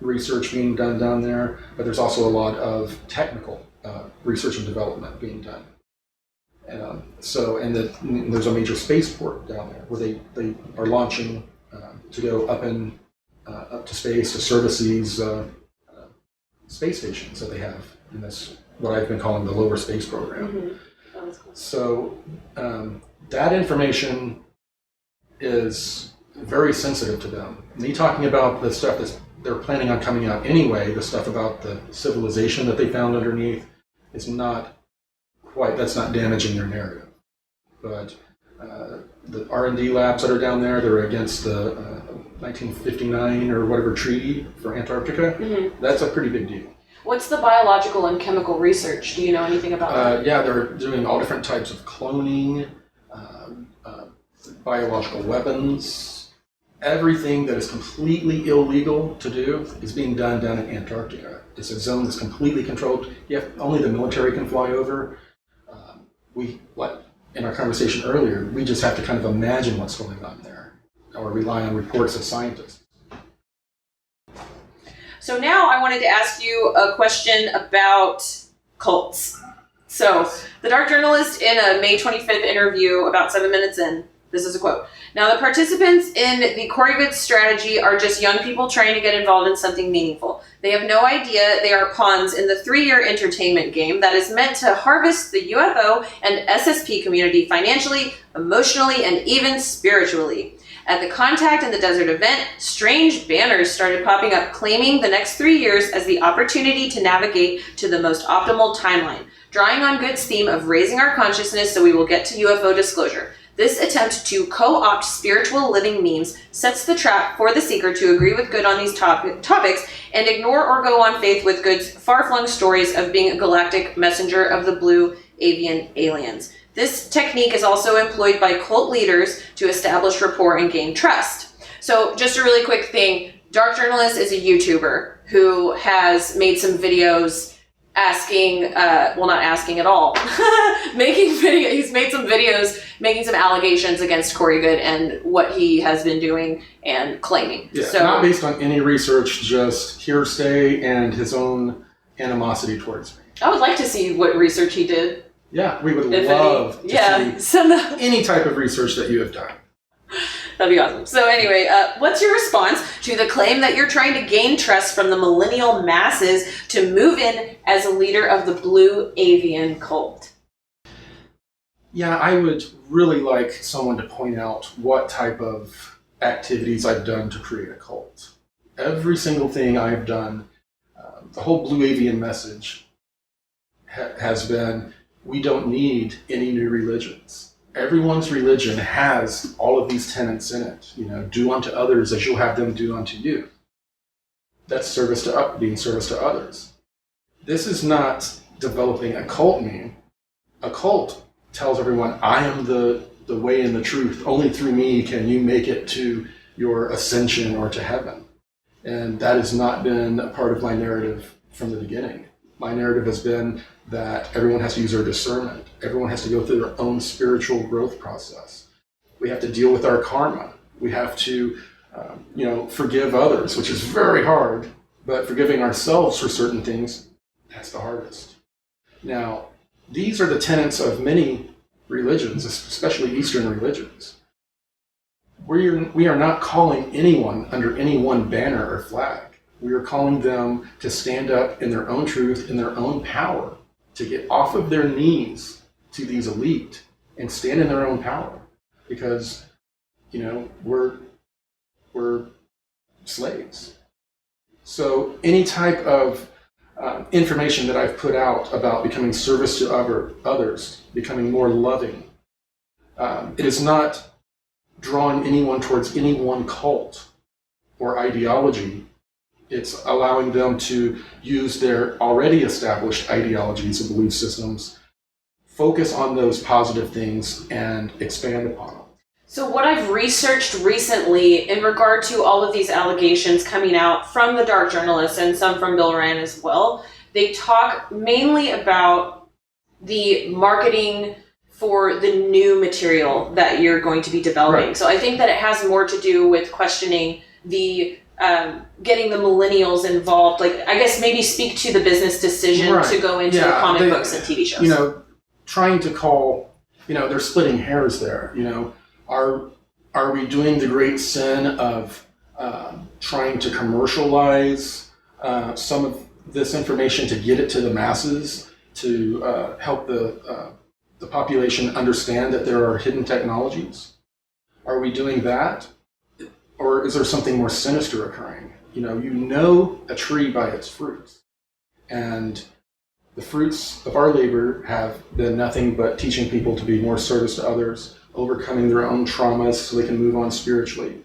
research being done down there, but there's also a lot of technical research and development being done. And there's a major spaceport down there where they are launching to go up to space to service these space stations that they have in this, what I've been calling the lower space program. Mm-hmm. That was cool. So that information is very sensitive to them. Me talking about the stuff that they're planning on coming out anyway, the stuff about the civilization that they found underneath, is not quite, that's not damaging their narrative. But the R&D labs that are down there, they're against the 1959 or whatever treaty for Antarctica. Mm-hmm. That's a pretty big deal. What's the biological and chemical research? Do you know anything about that? Yeah, they're doing all different types of cloning, biological weapons. Everything that is completely illegal to do is being done down in Antarctica. It's a zone that's completely controlled. Only the military can fly over. Like in our conversation earlier, we just have to kind of imagine what's going on there, or rely on reports of scientists. So now I wanted to ask you a question about cults. So the Dark Journalist, in a May 25th interview about 7 minutes in, this is a quote. Now, the participants in the Corey Goode strategy are just young people trying to get involved in something meaningful. They have no idea they are pawns in the 3-year entertainment game that is meant to harvest the UFO and SSP community financially, emotionally, and even spiritually. At the Contact in the Desert event, strange banners started popping up claiming the next 3 years as the opportunity to navigate to the most optimal timeline, drawing on Goode's theme of raising our consciousness so we will get to UFO disclosure. This attempt to co-opt spiritual living memes sets the trap for the seeker to agree with Goode on these topics and ignore or go on faith with Goode's far-flung stories of being a galactic messenger of the blue avian aliens. This technique is also employed by cult leaders to establish rapport and gain trust. So just a really quick thing, Dark Journalist is a YouTuber who has made some videos asking, well, not asking at all, he's made some videos making some allegations against Corey Goode and what he has been doing and claiming. Yeah, so, not based on any research, just hearsay and his own animosity towards me. I would like to see what research he did. Yeah, we would love to see any type of research that you have done. That'd be awesome. So anyway, what's your response to the claim that you're trying to gain trust from the millennial masses to move in as a leader of the blue avian cult? Yeah, I would really like someone to point out what type of activities I've done to create a cult. Every single thing I've done, the whole blue avian message has been, we don't need any new religions. Everyone's religion has all of these tenets in it. Do unto others as you'll have them do unto you. That's being service to others. This is not developing a cult meme. A cult tells everyone, I am the way and the truth. Only through me can you make it to your ascension or to heaven. And that has not been a part of my narrative from the beginning. My narrative has been that everyone has to use their discernment. Everyone has to go through their own spiritual growth process. We have to deal with our karma. We have to, forgive others, which is very hard, but forgiving ourselves for certain things, that's the hardest. Now, these are the tenets of many religions, especially Eastern religions. We are not calling anyone under any one banner or flag. We are calling them to stand up in their own truth, in their own power, to get off of their knees to these elite and stand in their own power. Because, we're slaves. So any type of information that I've put out about becoming service to others, becoming more loving, it is not drawing anyone towards any one cult or ideology. It's allowing them to use their already established ideologies and belief systems, focus on those positive things, and expand upon them. So what I've researched recently in regard to all of these allegations coming out from the Dark Journalist and some from Bill Ryan as well, they talk mainly about the marketing for the new material that you're going to be developing. Right. So I think that it has more to do with questioning the getting the millennials involved, I guess maybe speak to the business decision to go into the comic books and TV shows. Trying to call, they're splitting hairs there. Are we doing the great sin of trying to commercialize some of this information to get it to the masses, to help the population understand that there are hidden technologies? Are we doing that? Or is there something more sinister occurring? You know a tree by its fruits. And the fruits of our labor have been nothing but teaching people to be more service to others, overcoming their own traumas so they can move on spiritually.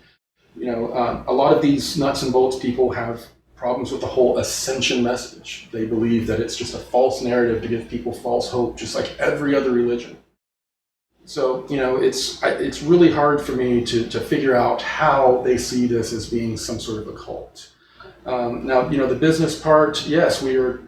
A lot of these nuts and bolts people have problems with the whole ascension message. They believe that it's just a false narrative to give people false hope, just like every other religion. So, it's really hard for me to figure out how they see this as being some sort of a cult. Now, the business part, yes, we are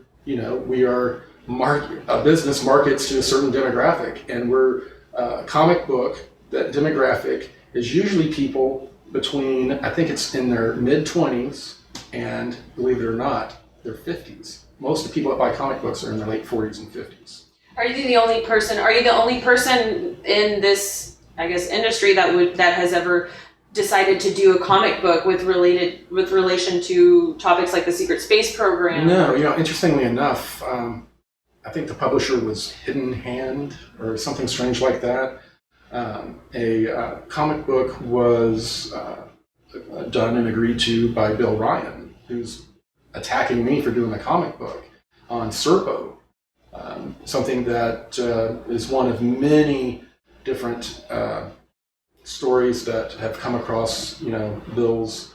a business markets to a certain demographic, and we're a comic book. That demographic is usually people between, I think it's in their mid-20s and, believe it or not, their 50s. Most of the people that buy comic books are in their late 40s and 50s. Are you the only person in this, I guess, industry that has ever decided to do a comic book with relation to topics like the secret space program? No, interestingly enough, I think the publisher was Hidden Hand or something strange like that. A comic book was done and agreed to by Bill Ryan, who's attacking me for doing a comic book on Serpo, something that is one of many different stories that have come across, Bill's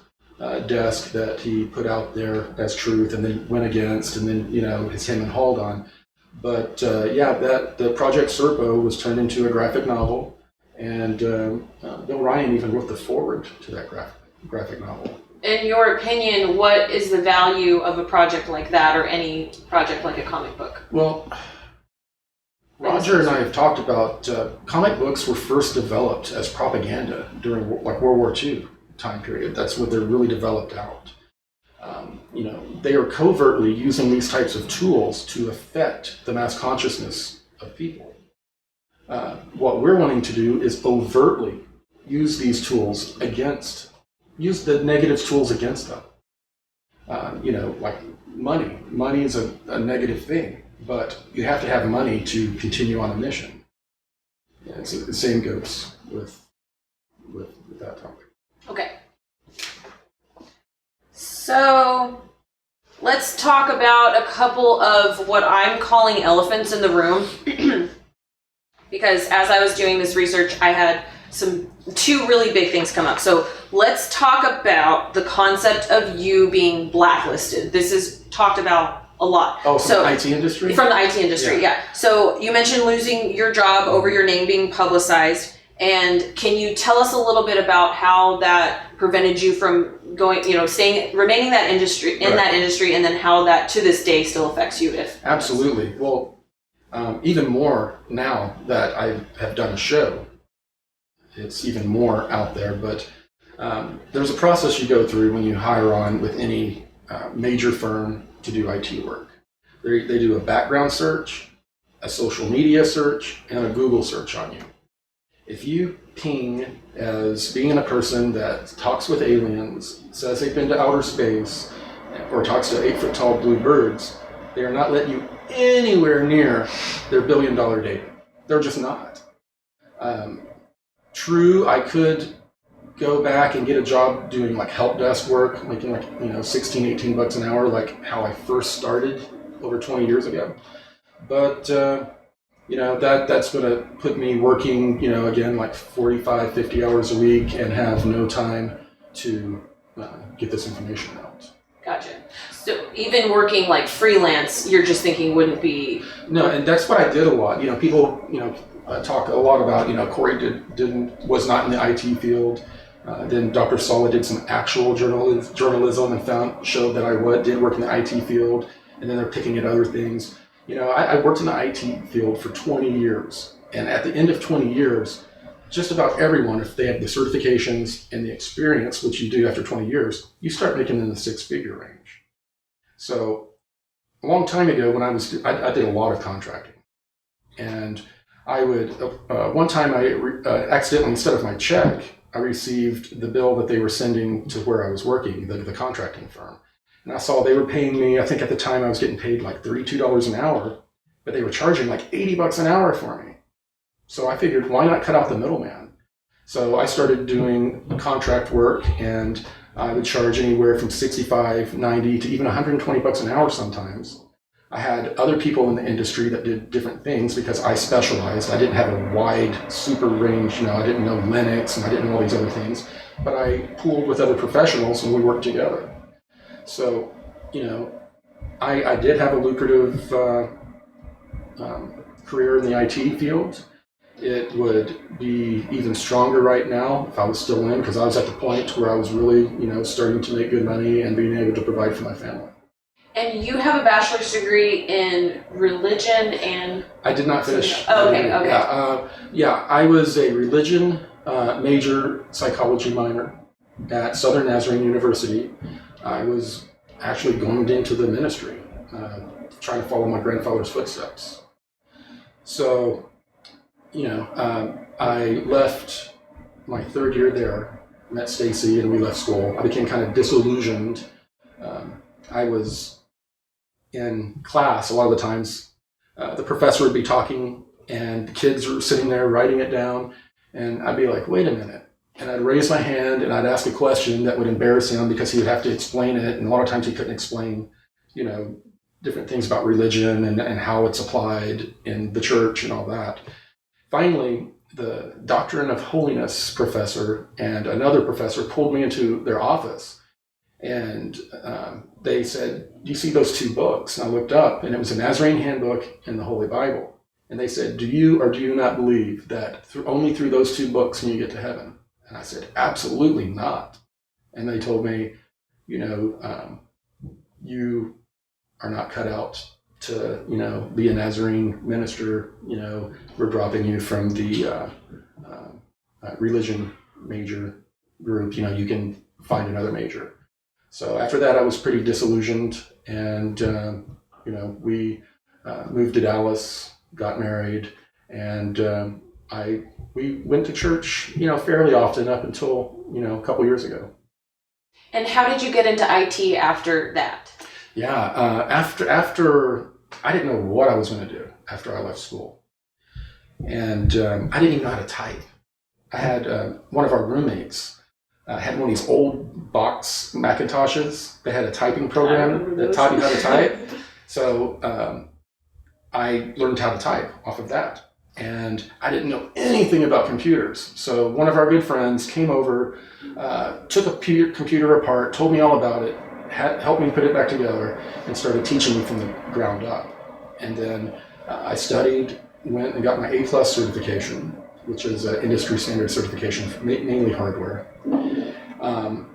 desk that he put out there as truth and then went against, and then, it's him and hauled on. But that the Project Serpo was turned into a graphic novel, and Bill Ryan even wrote the foreword to that graphic novel. In your opinion, what is the value of a project like that, or any project like a comic book? Well, Roger and I have talked about comic books were first developed as propaganda during like World War II time period. That's what they're really developed out. They are covertly using these types of tools to affect the mass consciousness of people. What we're wanting to do is overtly use these tools use the negative tools against them. Like money. Money is a negative thing, but you have to have money to continue on a mission. Yeah, the same goes with that topic. Okay. So let's talk about a couple of what I'm calling elephants in the room. Because as I was doing this research, I had two really big things come up. So let's talk about the concept of you being blacklisted. This is talked about a lot. Oh, from the IT industry? From the IT industry, yeah. So you mentioned losing your job over your name being publicized. And can you tell us a little bit about how that prevented you from remaining that industry, and then how that to this day still affects you? Absolutely. Well, even more now that I have done a show, it's even more out there. But there's a process you go through when you hire on with any major firm to do IT work. They do a background search, a social media search, and a Google search on you. If you ping as being a person that talks with aliens, says they've been to outer space, or talks to 8-foot-tall blue birds, they are not letting you anywhere near their billion-dollar data. They're just not. True, I could go back and get a job doing like help desk work, making like, $16-18 an hour, like how I first started over 20 years ago. But that's going to put me working, again, like 45, 50 hours a week and have no time to get this information out. Gotcha. So even working like freelance, you're just thinking wouldn't be... No, and that's what I did a lot. People, talk a lot about, Corey was not in the IT field. Then Dr. Sala did some actual journalism and showed that I did work in the IT field, and then they're picking at other things. I worked in the IT field for 20 years, and at the end of 20 years, just about everyone, if they have the certifications and the experience, which you do after 20 years, you start making in the six-figure range. So a long time ago when I did a lot of contracting, and I would, one time I accidentally, instead of my check, I received the bill that they were sending to where I was working, the contracting firm. And I saw they were paying me, I think at the time I was getting paid like $32 an hour, but they were charging like $80 an hour for me. So I figured, why not cut out the middleman? So I started doing contract work, and I would charge anywhere from $65, $90 to even $120 an hour sometimes. I had other people in the industry that did different things because I specialized. I didn't have a wide, super range, I didn't know Linux and I didn't know all these other things, but I pooled with other professionals and we worked together. So, I did have a lucrative career in the IT field. It would be even stronger right now if I was still in, because I was at the point where I was really, starting to make good money and being able to provide for my family. And you have a bachelor's degree in religion and... I did not finish. Oh, okay. I was a religion major, psychology minor at Southern Nazarene University. I was actually going into the ministry, trying to follow my grandfather's footsteps. So, I left my third year there, met Stacy, and we left school. I became kind of disillusioned. I was in class a lot of the times. The professor would be talking, and the kids were sitting there writing it down, And I'd be like, wait a minute. And I'd raise my hand and I'd ask a question that would embarrass him because he would have to explain it. And a lot of times he couldn't explain, different things about religion and how it's applied in the church and all that. Finally, the Doctrine of Holiness professor and another professor pulled me into their office. And they said, do you see those two books? And I looked up, and it was a Nazarene Handbook and the Holy Bible. And they said, do you or do you not believe that only through those two books can you get to heaven? And I said, absolutely not. And they told me, you are not cut out to, be a Nazarene minister. We're dropping you from the religion major group. You can find another major. So after that, I was pretty disillusioned, and we moved to Dallas, got married, and we went to church, fairly often up until a couple years ago. And how did you get into IT after that? Yeah, after I didn't know what I was going to do after I left school, and I didn't even know how to type. I had one of our roommates. Had one of these old box Macintoshes. They had a typing program that taught you how to type. So I learned how to type off of that. And I didn't know anything about computers. So one of our good friends came over, took a computer apart, told me all about it, helped me put it back together, and started teaching me from the ground up. And then I studied, went and got my A+ certification, which is an industry standard certification, mainly hardware.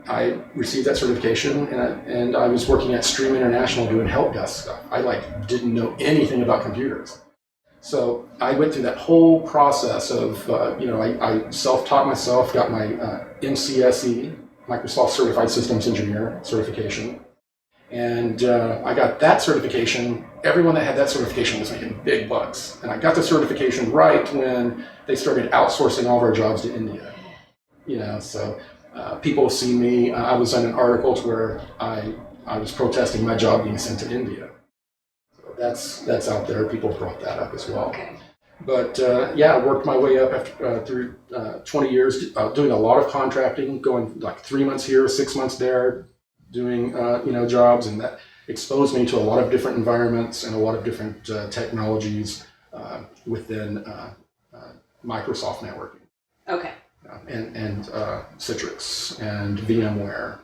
I received that certification, and I was working at Stream International doing help desk stuff. I didn't know anything about computers. So I went through that whole process of, I self-taught myself, got my MCSE, Microsoft Certified Systems Engineer certification. And I got that certification. Everyone that had that certification was making big bucks. And I got the certification right when they started outsourcing all of our jobs to India. So people see me. I was in an article where I was protesting my job being sent to India. So that's out there. People brought that up as well. Okay. But I worked my way up after, through 20 years, doing a lot of contracting, going 3 months here, 6 months there, doing jobs, and that exposed me to a lot of different environments and a lot of different technologies within Microsoft networking. Okay. And Citrix and VMware.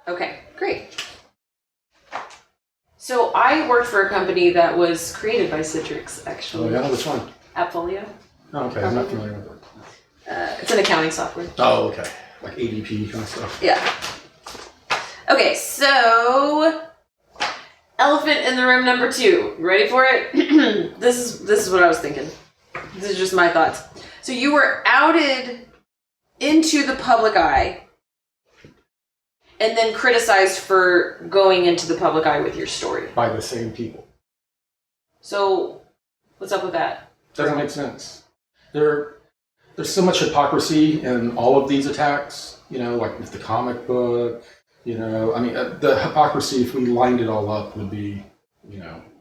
Okay, great. So I worked for a company that was created by Citrix, actually. Oh yeah, which one? Appfolio. Oh, okay, I'm not familiar with it. It's an accounting software. Oh, okay. Like ADP kind of stuff. Yeah. Okay, so elephant in the room number 2. Ready for it? This is what I was thinking. This is just my thoughts. So you were outed into the public eye and then criticized for going into the public eye with your story. By the same people. So what's up with that? Doesn't make sense. There's so much hypocrisy in all of these attacks, like with the comic book, the hypocrisy, if we lined it all up, would be,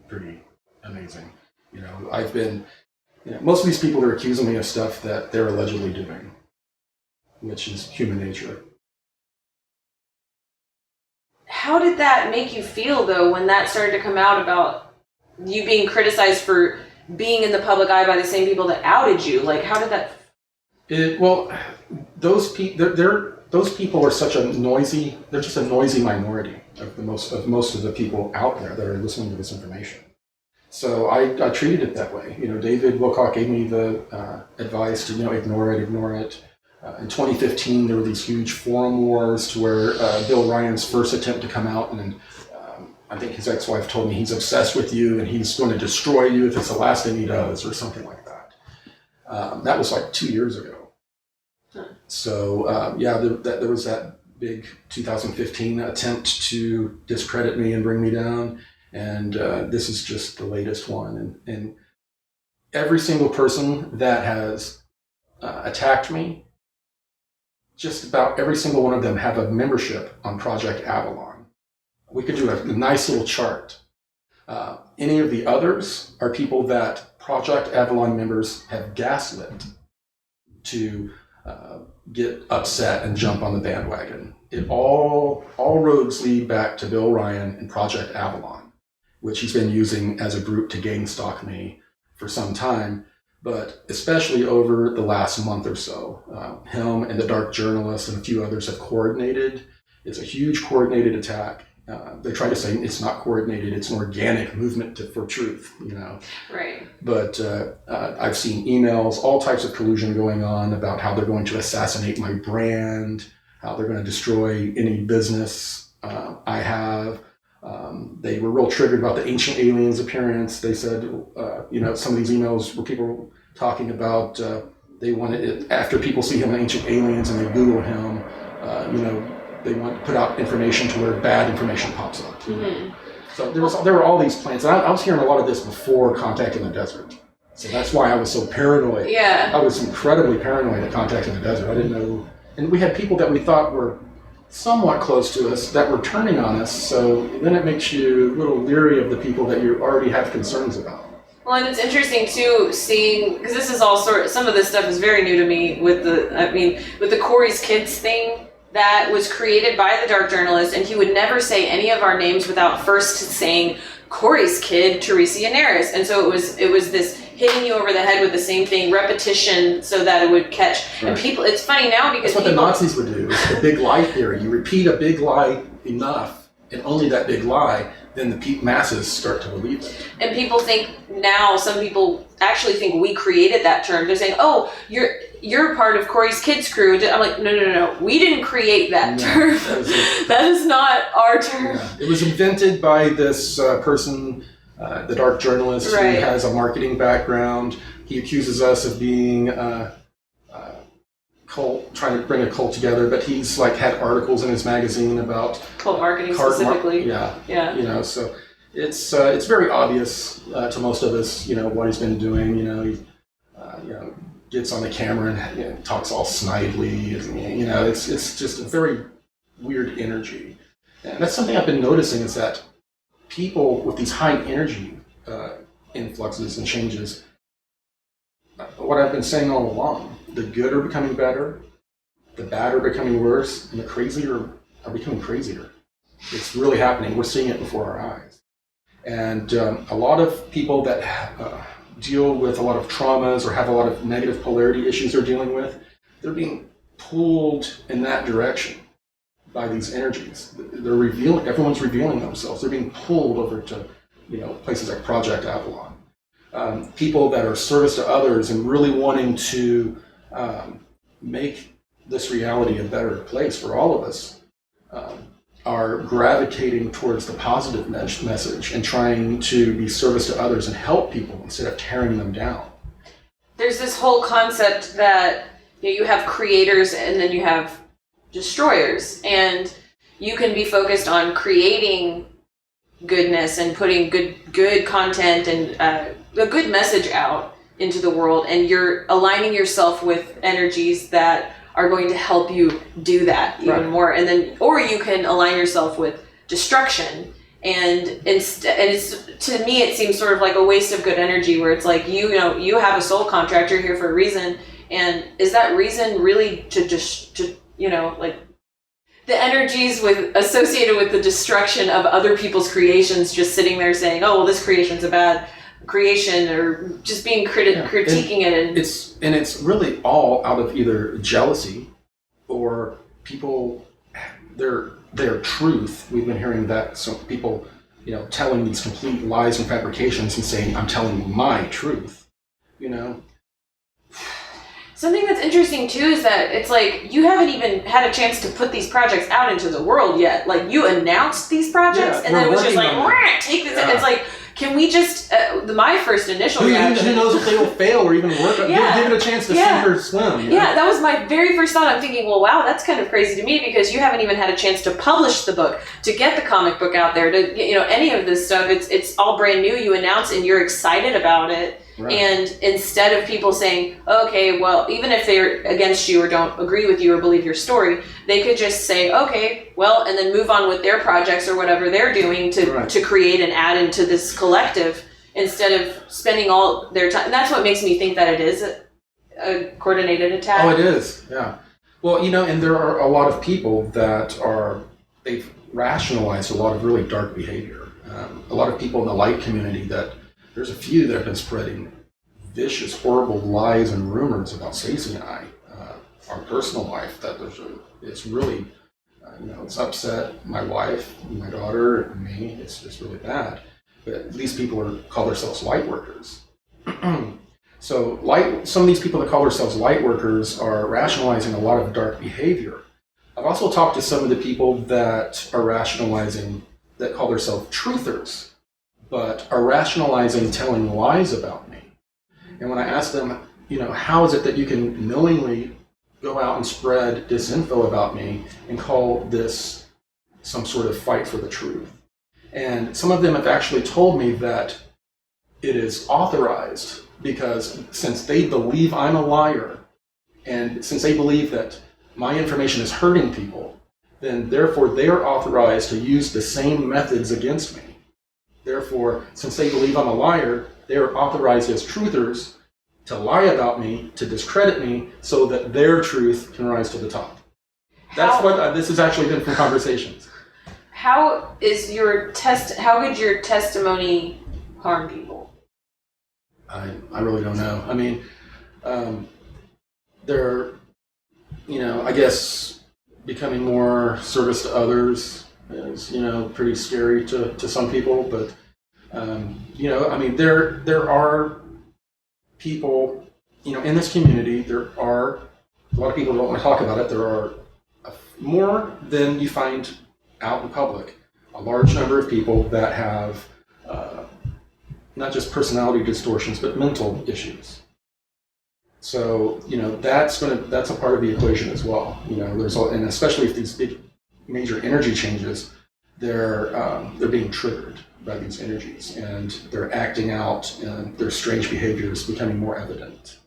pretty amazing. I've been, most of these people are accusing me of stuff that they're allegedly doing, which is human nature. How did that make you feel, though, when that started to come out about you being criticized for being in the public eye by the same people that outed you? How did that... Those people are such a noisy, they're just a noisy minority of most of the people out there that are listening to this information. So I treated it that way. David Wilcock gave me the advice to, ignore it. In 2015, there were these huge forum wars to where Bill Ryan's first attempt to come out, and I think his ex-wife told me he's obsessed with you and he's going to destroy you if it's the last thing he does, or something like that. That was 2 years ago. So there was that big 2015 attempt to discredit me and bring me down, and this is just the latest one. And every single person that has attacked me, just about every single one of them have a membership on Project Avalon. We could do a nice little chart. Any of the others are people that Project Avalon members have gaslit to get upset and jump on the bandwagon. It all roads lead back to Bill Ryan and Project Avalon, which he's been using as a group to gang stalk me for some time, but especially over the last month or so. Him and the Dark Journalist and a few others have coordinated. It's a huge coordinated attack. They try to say it's not coordinated, it's an organic movement for truth, Right. But I've seen emails, all types of collusion going on about how they're going to assassinate my brand, how they're going to destroy any business I have. They were real triggered about the Ancient Aliens appearance. They said, some of these emails were people talking about, they wanted it, after people see him in Ancient Aliens and they Google him, they want to put out information to where bad information pops up. Mm-hmm. So there were all these plans. And I was hearing a lot of this before Contacting the Desert. So that's why I was so paranoid. Yeah. I was incredibly paranoid at Contacting the Desert. I didn't know. And we had people that we thought were somewhat close to us that were turning on us. So then it makes you a little leery of the people that you already have concerns about. Well, and it's interesting too, seeing, because this is all some of this stuff is very new to me with the Corey's Kids thing. That was created by the Dark Journalist, and he would never say any of our names without first saying Corey's kid, Teresa Yanaros. And so it was this hitting you over the head with the same thing, repetition, so that it would catch. Right. And people, it's funny now because that's what the Nazis would do. It's the big lie theory. You repeat a big lie enough, and only that big lie, then the masses start to believe it. And people think now, some people actually think we created that term. They're saying, "Oh, you're part of Corey's Kids crew." I'm like, no. We didn't create that term. That is not our term. Yeah. It was invented by this person, the Dark Journalist, right, who has a marketing background. He accuses us of being cult, trying to bring a cult together, but he's had articles in his magazine about cult marketing specifically. Yeah. So it's very obvious to most of us, what he's been doing. He gets on the camera and talks all snidely. It's just a very weird energy, and that's something I've been noticing is that people with these high energy influxes and changes. What I've been saying all along. The good are becoming better, the bad are becoming worse, and the crazy are becoming crazier. It's really happening. We're seeing it before our eyes. And a lot of people that deal with a lot of traumas or have a lot of negative polarity issues they're dealing with, they're being pulled in that direction by these energies. Everyone's revealing themselves. They're being pulled over to places like Project Avalon. People that are service to others and really wanting to make this reality a better place for all of us are gravitating towards the positive message and trying to be service to others and help people instead of tearing them down. There's this whole concept that you have creators and then you have destroyers, and you can be focused on creating goodness and putting good content and a good message out into the world, and you're aligning yourself with energies that are going to help you do that even more. And then, or you can align yourself with destruction, and it's to me it seems sort of like a waste of good energy, where it's like you have a soul contract, you're here for a reason, and is that reason really to the energies associated with the destruction of other people's creations, just sitting there saying, oh well, this creation's a bad creation, or just being critiquing it, and it's really all out of either jealousy or people their truth. We've been hearing that some people telling these complete lies and fabrications and saying, I'm telling you my truth. Something that's interesting too is that it's like you haven't even had a chance to put these projects out into the world yet. Like, you announced these projects and then it was just like, take this. Yeah. It's like, can we just, my first initial reaction. Who knows if they will fail or even work? Give it a chance to sink or swim. Yeah, that was my very first thought. I'm thinking, well, wow, that's kind of crazy to me, because you haven't even had a chance to publish the book, to get the comic book out there, to, any of this stuff. It's all brand new. You announce and you're excited about it. Right. And instead of people saying, okay, well, even if they're against you or don't agree with you or believe your story, they could just say, okay, well, and then move on with their projects or whatever they're doing to create and add into this collective, instead of spending all their time. And that's what makes me think that it is a coordinated attack? Oh, it is, yeah. Well, and there are a lot of people that they've rationalized a lot of really dark behavior. A lot of people in the light community there's a few that have been spreading vicious, horrible lies and rumors about Stacy and I, our personal life, that it's really, it's upset my wife, my daughter, and me. It's really bad. But these people call themselves light workers. So some of these people that call themselves light workers are rationalizing a lot of dark behavior. I've also talked to some of the people that are rationalizing, that call themselves truthers, but are rationalizing telling lies about me. And when I ask them, how is it that you can knowingly go out and spread disinfo about me and call this some sort of fight for the truth? And some of them have actually told me that it is authorized because since they believe I'm a liar, and since they believe that my information is hurting people, then therefore they are authorized to use the same methods against me. Therefore, since they believe I'm a liar, they are authorized as truthers to lie about me, to discredit me, so that their truth can rise to the top. That's what this has actually been from conversations. How could your testimony harm people? I really don't know. I mean, they're, I guess becoming more service to others is, pretty scary to some people. But, there are people, in this community, there are a lot of people who don't want to talk about it. There are more than you find out in public. A large number of people that have not just personality distortions, but mental issues. So, that's a part of the equation as well. And especially if these big major energy changes, they're being triggered by these energies, and they're acting out, and their strange behaviors becoming more evident.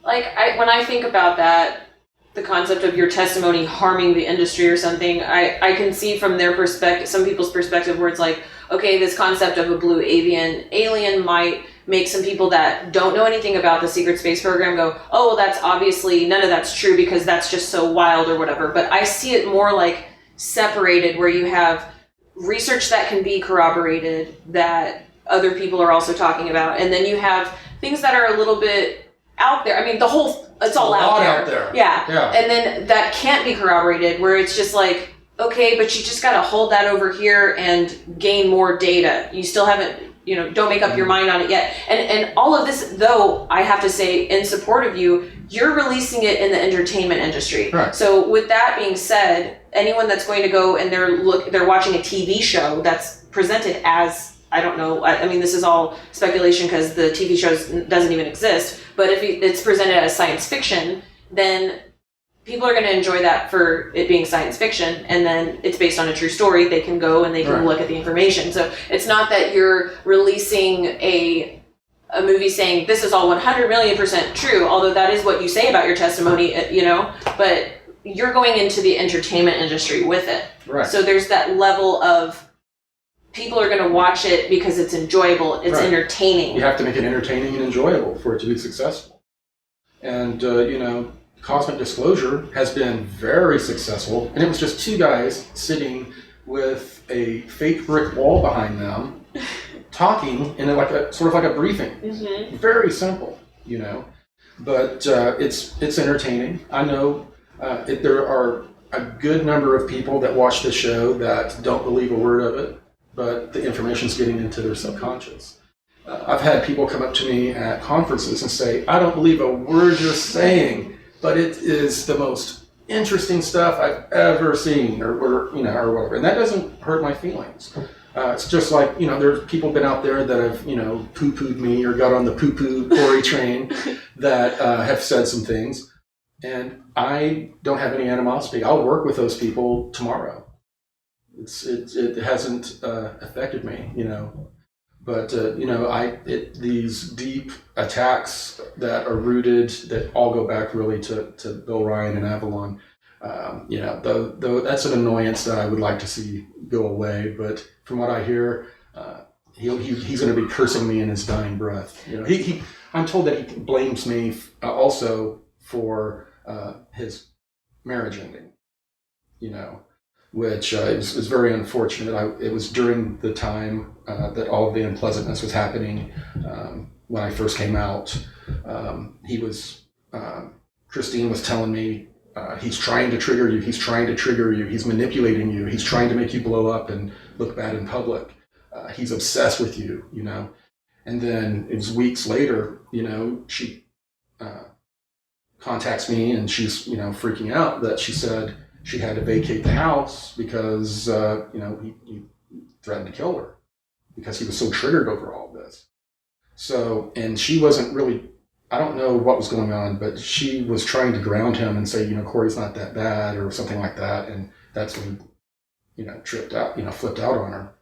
When I think about that, the concept of your testimony harming the industry or something, I can see from their perspective, some people's perspective, where it's like, okay, this concept of a blue alien might make some people that don't know anything about the secret space program go, oh, well, that's obviously, none of that's true because that's just so wild or whatever. But I see it more like separated, where you have research that can be corroborated that other people are also talking about. And then you have things that are a little bit out there. I mean, it's all out there. Yeah. And then that can't be corroborated, where it's just like, okay, but you just got to hold that over here and gain more data. You still haven't, don't make up your mind on it yet. And all of this, though, I have to say, in support of you, you're releasing it in the entertainment industry. Right. So with that being said, anyone that's going to go and they're watching a TV show that's presented as, I don't know, I mean, this is all speculation because the TV show doesn't even exist, but if it's presented as science fiction, then people are going to enjoy that for it being science fiction, and then it's based on a true story. They can go and they can look at the information. So it's not that you're releasing a movie saying this is all 100 million% true, although that is what you say about your testimony, but you're going into the entertainment industry with it. Right. So there's that level of people are going to watch it because it's enjoyable, it's entertaining. You have to make it entertaining and enjoyable for it to be successful. And, Cosmic Disclosure has been very successful, and it was just two guys sitting with a fake brick wall behind them, talking in sort of like a briefing. Mm-hmm. Very simple, but it's entertaining. I know there are a good number of people that watch the show that don't believe a word of it, but the information's getting into their subconscious. I've had people come up to me at conferences and say, I don't believe a word you're saying, but it is the most interesting stuff I've ever seen, or whatever. And that doesn't hurt my feelings. It's just like, there's people been out there that have, poo-pooed me or got on the poo-poo Corey train that have said some things. And I don't have any animosity. I'll work with those people tomorrow. It hasn't affected me, But, these deep attacks that are rooted, that all go back really to Bill Ryan and Avalon, though that's an annoyance that I would like to see go away. But from what I hear, he's going to be cursing me in his dying breath. I'm told that he blames me also for his marriage ending, you know, which is very unfortunate. It was during the time that all of the unpleasantness was happening. When I first came out, Christine was telling me, he's trying to trigger you, he's trying to trigger you, he's manipulating you, he's trying to make you blow up and look bad in public. He's obsessed with you, you know. And then it was weeks later, you know, she contacts me and she's, you know, freaking out that she said she had to vacate the house because, you know, he threatened to kill her because he was so triggered over all this. So, and she wasn't really, I don't know what was going on, but she was trying to ground him and say, you know, Corey's not that bad or something like that. And that's when, you know, flipped out on her.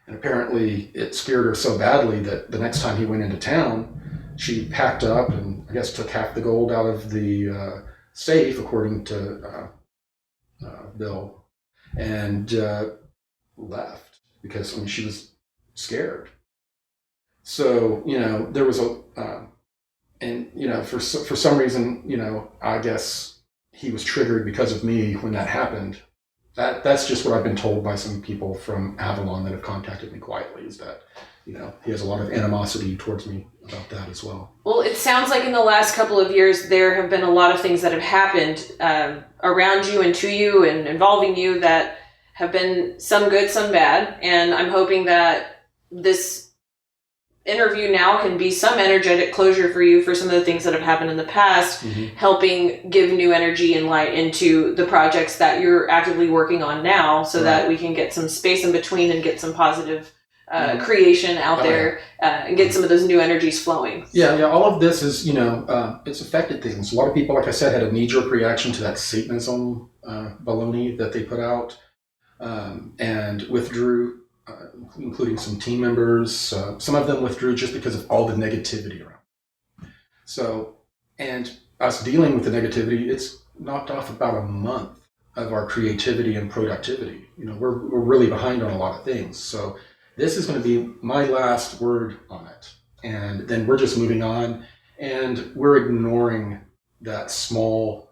And apparently it scared her so badly that the next time he went into town, she packed up and I guess took half the gold out of the safe, according to Bill, and left because, I mean, she was scared. So, you know, there was and, you know, for some reason, you know, I guess he was triggered because of me when that happened. That's just what I've been told by some people from Avalon that have contacted me quietly, is that, you know, he has a lot of animosity towards me about that as well. Well, it sounds like in the last couple of years, there have been a lot of things that have happened around you and to you and involving you that have been some good, some bad. And I'm hoping that this interview now can be some energetic closure for you for some of the things that have happened in the past, helping give new energy and light into the projects that you're actively working on now, so that we can get some space in between and get some positive creation out there and get some of those new energies flowing. Yeah, all of this is, you know, it's affected things. A lot of people, like I said, had a knee-jerk reaction to that Satanism baloney that they put out and withdrew, including some team members. Some of them withdrew just because of all the negativity around. So, and us dealing with the negativity, it's knocked off about a month of our creativity and productivity. You know, we're really behind on a lot of things. So this is going to be my last word on it. And then we're just moving on, and we're ignoring that small,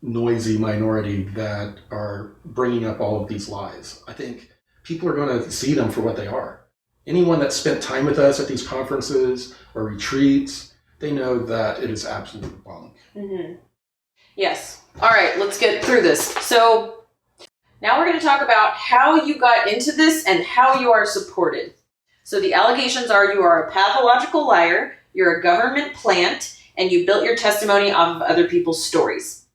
noisy minority that are bringing up all of these lies. I think people are going to see them for what they are. Anyone that spent time with us at these conferences or retreats, they know that it is absolute bunk. Yes. All right, let's get through this. So now we're going to talk about how you got into this and how you are supported. So the allegations are you are a pathological liar, you're a government plant, and you built your testimony off of other people's stories.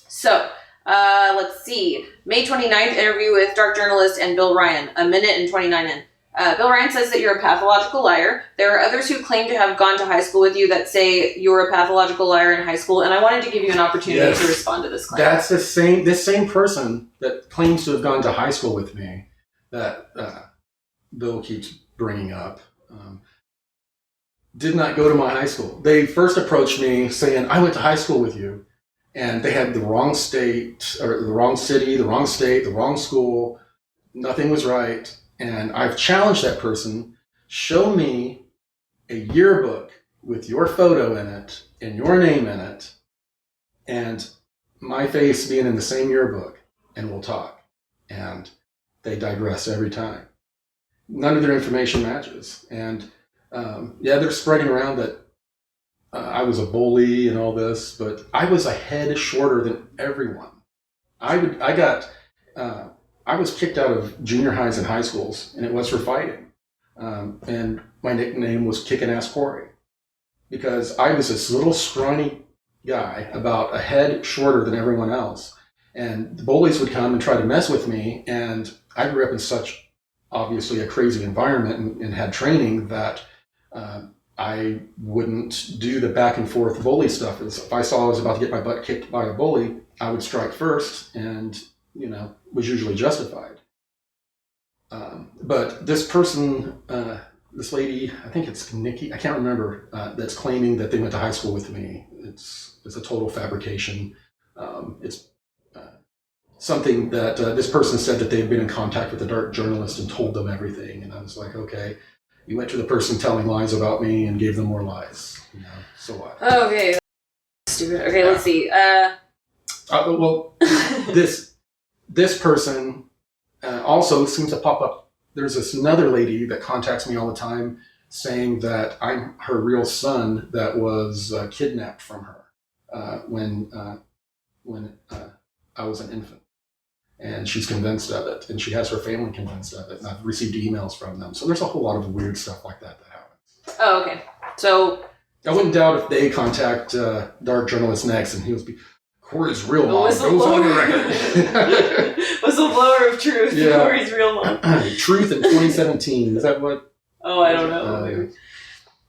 So, let's see. May 29th interview with dark journalist and Bill Ryan, a minute and 29 in. Bill Ryan says that you're a pathological liar. There are others who claim to have gone to high school with you that say you're a pathological liar in high school, and I wanted to give you an opportunity to respond to this claim. That's this same person that claims to have gone to high school with me that Bill keeps bringing up. Did not go to my high school. They first approached me saying, I went to high school with you. And they had the wrong state, or the wrong city, the wrong state, the wrong school. Nothing was right. And I've challenged that person, show me a yearbook with your photo in it and your name in it and my face being in the same yearbook, and we'll talk. And they digress every time. None of their information matches. And they're spreading around that I was a bully and all this, but I was a head shorter than everyone. I was kicked out of junior highs and high schools, and it was for fighting. And my nickname was Kickin' Ass Corey, because I was this little scrawny guy, about a head shorter than everyone else. And the bullies would come and try to mess with me, and I grew up in such, obviously, a crazy environment and had training that I wouldn't do the back and forth bully stuff. If I saw I was about to get my butt kicked by a bully, I would strike first, and, you know, was usually justified. But this person, this lady, I think it's Nikki, I can't remember, that's claiming that they went to high school with me. It's a total fabrication. It's something that this person said that they had been in contact with a dark journalist and told them everything. And I was like, okay. You went to the person telling lies about me and gave them more lies. So what? Okay. Stupid. Okay, let's see. Well, this person also seems to pop up. There's this another lady that contacts me all the time saying that I'm her real son that was kidnapped from her when I was an infant. And she's convinced of it, and she has her family convinced of it, and I've received emails from them. So there's a whole lot of weird stuff like that happens. Oh, okay. So I wouldn't doubt if they contact Dark Journalist next, and he'll be, Corey's real mom goes on the record. Whistleblower of truth. Yeah. Corey's real mom. Truth in 2017. Is that what? Oh, I don't know.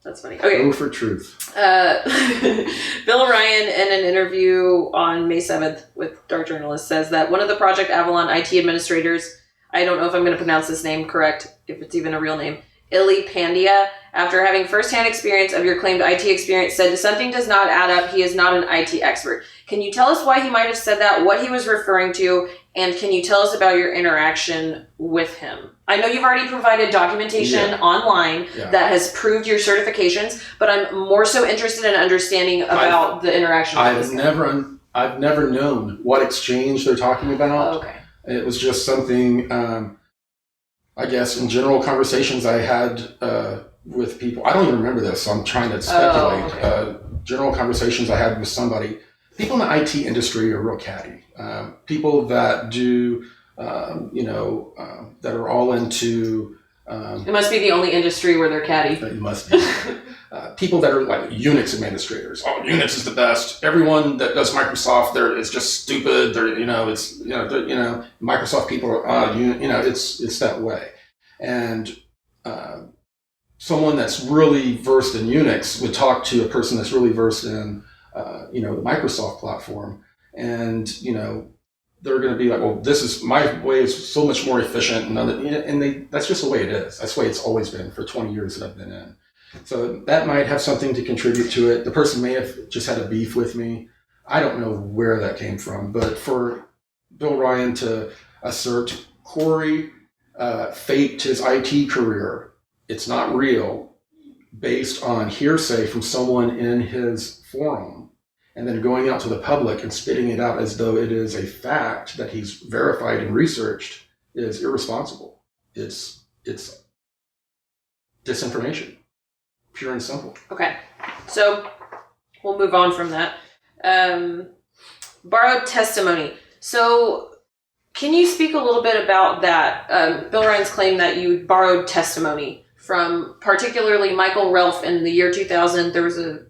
That's funny. Okay. Go for truth. Bill Ryan, in an interview on May 7th with Dark Journalist, says that one of the Project Avalon IT administrators, I don't know if I'm going to pronounce this name correct, if it's even a real name, Ili Pandya, after having firsthand experience of your claimed IT experience, said something does not add up. He is not an IT expert. Can you tell us why he might have said that, what he was referring to, and can you tell us about your interaction with him? I know you've already provided documentation online that has proved your certifications, but I'm more so interested in understanding about the interaction with this guy. I've never known what exchange they're talking about. Oh, okay. It was just something, I guess, in general conversations I had with people. I don't even remember this, so I'm trying to speculate. Oh, okay. General conversations I had with somebody. People in the IT industry are real catty. People that do, that are all into... it must be the only industry where they're catty. It must be. People that are like Unix administrators. Oh, Unix is the best. Everyone that does Microsoft is just stupid. Microsoft people are, it's that way. And someone that's really versed in Unix would talk to a person that's really versed in, the Microsoft platform. And, they're going to be like, well, this is my way is so much more efficient. That's just the way it is. That's the way it's always been for 20 years that I've been in. So that might have something to contribute to it. The person may have just had a beef with me. I don't know where that came from. But for Bill Ryan to assert Corey faked his IT career, it's not real, based on hearsay from someone in his forum, and then going out to the public and spitting it out as though it is a fact that he's verified and researched, is irresponsible. It's disinformation, pure and simple. Okay, so we'll move on from that. Borrowed testimony. So can you speak a little bit about that? Bill Ryan's claim that you borrowed testimony from particularly Michael Relf in the year 2000. There was a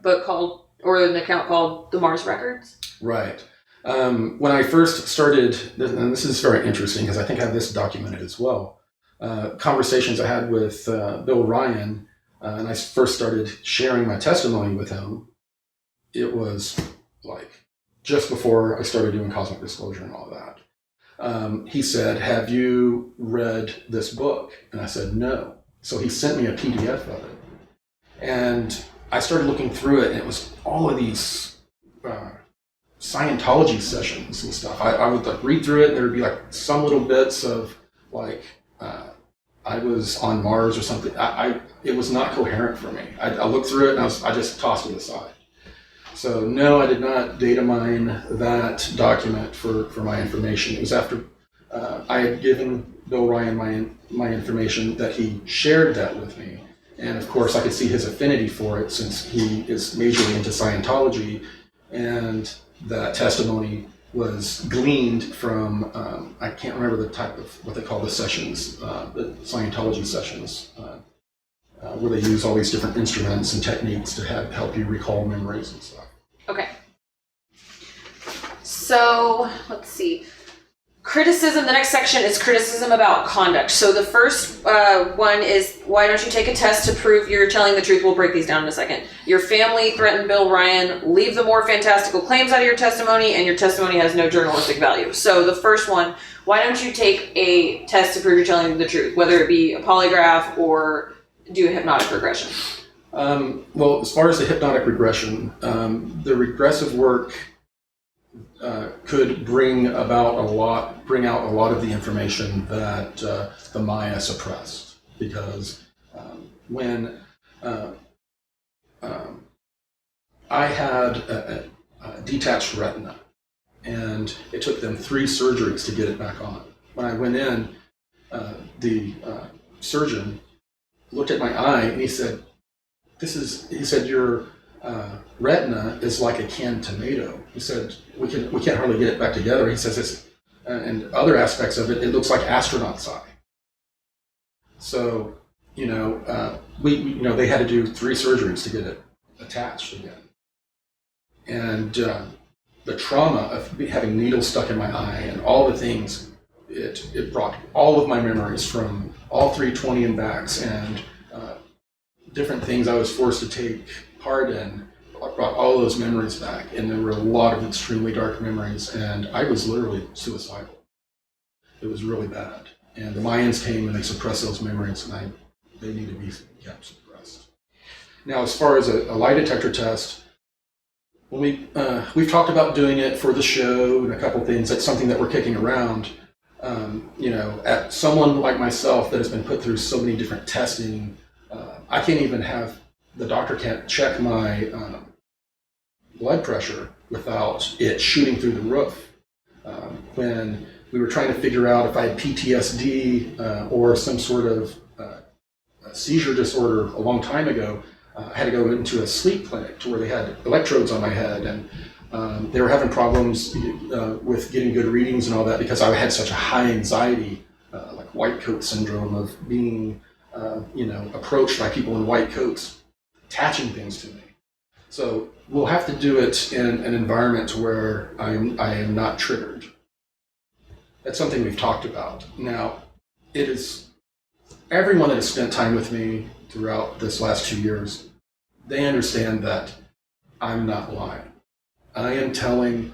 book called, or an account called The Mars Records. Right. When I first started, and this is very interesting because I think I have this documented as well, conversations I had with Bill Ryan, and I first started sharing my testimony with him, it was like just before I started doing Cosmic Disclosure and all that. He said, have you read this book? And I said, no. So he sent me a PDF of it. And I started looking through it, and it was all of these Scientology sessions and stuff. I would read through it, and there would be like some little bits of like I was on Mars or something. It was not coherent for me. I looked through it, and I just tossed it aside. So no, I did not data mine that document for my information. It was after I had given Bill Ryan my information that he shared that with me. And of course, I could see his affinity for it since he is majorly into Scientology, and that testimony was gleaned from, I can't remember the type of what they call the sessions, the Scientology sessions, where they use all these different instruments and techniques to help you recall memories and stuff. Okay. So, let's see. Criticism, the next section is criticism about conduct. So the first one is, why don't you take a test to prove you're telling the truth? We'll break these down in a second. Your family threatened Bill Ryan. Leave the more fantastical claims out of your testimony, and your testimony has no journalistic value. So the first one, why don't you take a test to prove you're telling the truth, whether it be a polygraph or do a hypnotic regression? Well, as far as the hypnotic regression, the regressive work could bring out a lot of the information that the Maya suppressed, because when I had a detached retina, and it took them 3 surgeries to get it back on. When I went in, the surgeon looked at my eye and he said, your retina is like a canned tomato. He said, we can't hardly get it back together. He says, and other aspects of it, it looks like astronaut's eye. So, they had to do 3 surgeries to get it attached again. And the trauma of having needles stuck in my eye and all the things, it brought all of my memories from all 320 and backs and different things I was forced to take part in. I brought all those memories back, and there were a lot of extremely dark memories, and I was literally suicidal. It was really bad. And the Mayans came and they suppressed those memories, and they need to be kept suppressed. Now, as far as a lie detector test, when we've talked about doing it for the show and a couple things. That's something that we're kicking around. At someone like myself that has been put through so many different testing, I can't even the doctor can't check my blood pressure without it shooting through the roof. When we were trying to figure out if I had PTSD or some sort of seizure disorder a long time ago, I had to go into a sleep clinic to where they had electrodes on my head, and they were having problems with getting good readings and all that because I had such a high anxiety, like white coat syndrome of being, approached by people in white coats, attaching things to me. So we'll have to do it in an environment where I am not triggered. That's something we've talked about. Now, it is everyone that has spent time with me throughout this last 2 years, they understand that I'm not lying. I am telling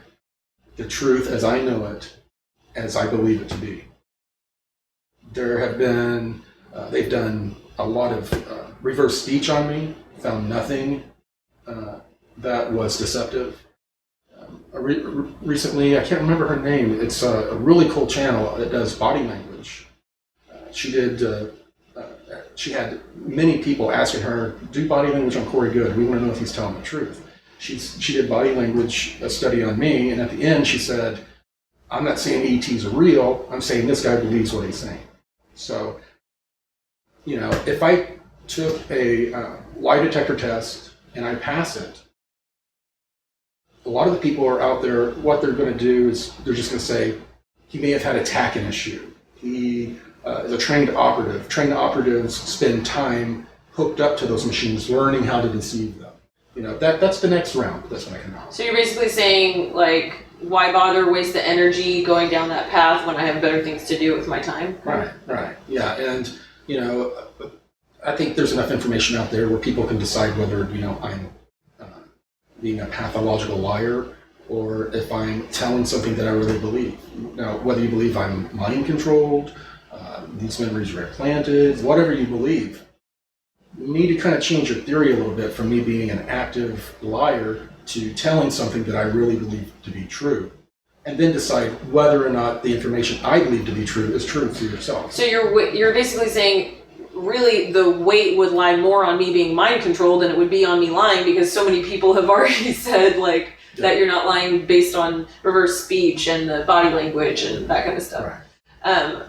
the truth as I know it, as I believe it to be. There have been, they've done a lot of reverse speech on me, found nothing that was deceptive. Recently, I can't remember her name, it's a really cool channel that does body language. She had many people asking her, do body language on Corey Goode. We want to know if he's telling the truth. She did body language, a study on me, and at the end she said, I'm not saying ETs are real, I'm saying this guy believes what he's saying. So, if I took a lie detector test and I pass it, a lot of the people are out there, what they're going to do is they're just going to say, he may have had a tacking issue. He is a trained operative. Trained operatives spend time hooked up to those machines, learning how to deceive them. That's the next round that's going to come out. So you're basically saying, why bother waste the energy going down that path when I have better things to do with my time? Right. Yeah, and, I think there's enough information out there where people can decide whether, I'm being a pathological liar or if I'm telling something that I really believe. Now, whether you believe I'm mind-controlled, these memories are implanted, whatever you believe, you need to kind of change your theory a little bit from me being an active liar to telling something that I really believe to be true, and then decide whether or not the information I believe to be true is true for yourself. So you're basically saying, really, the weight would lie more on me being mind-controlled than it would be on me lying, because so many people have already said, that you're not lying based on reverse speech and the body language and that kind of stuff. Right.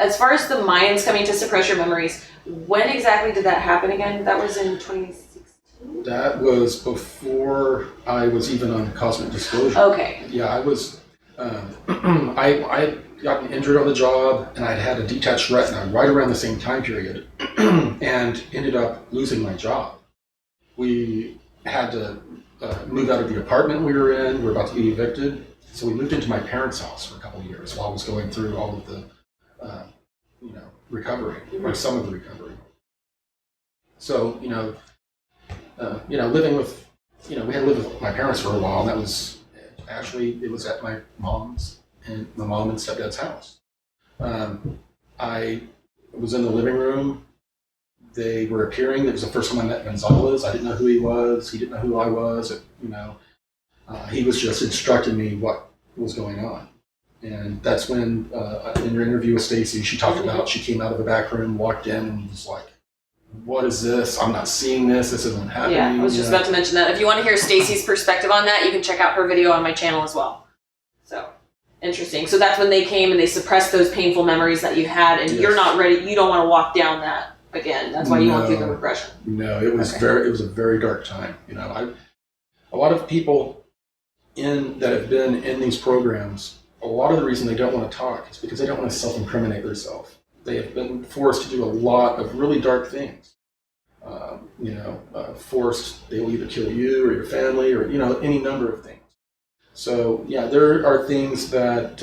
As far as the Mayans coming to suppress your memories, when exactly did that happen again? That was in 2016? That was before I was even on Cosmic Disclosure. Okay. Yeah, I was, I had gotten injured on the job, and I'd had a detached retina right around the same time period, and ended up losing my job. We had to move out of the apartment we were in. We were about to be evicted. So we moved into my parents' house for a couple of years while I was going through all of the, recovery, or some of the recovery. So, living with, we had to live with my parents for a while, and that was, actually, it was at my mom's, and my mom and stepdad's house. I was in the living room. They were appearing. It was the first time I met Gonzalez. I didn't know who he was. He didn't know who I was. He was just instructing me what was going on. And that's when, in your interview with Stacy, she talked about, she came out of the back room, walked in, and was like, what is this? I'm not seeing this. This isn't happening. Yeah, I was just about to mention that. If you want to hear Stacy's perspective on that, you can check out her video on my channel as well. So, interesting. So that's when they came and they suppressed those painful memories that you had, and you're not ready. You don't want to walk down that again. That's why you went through the regression. No, it was it was a very dark time. A lot of people that have been in these programs, a lot of the reason they don't want to talk is because they don't want to self-incriminate themselves. They have been forced to do a lot of really dark things. Forced, they will either kill you or your family or, any number of things. So, yeah, there are things that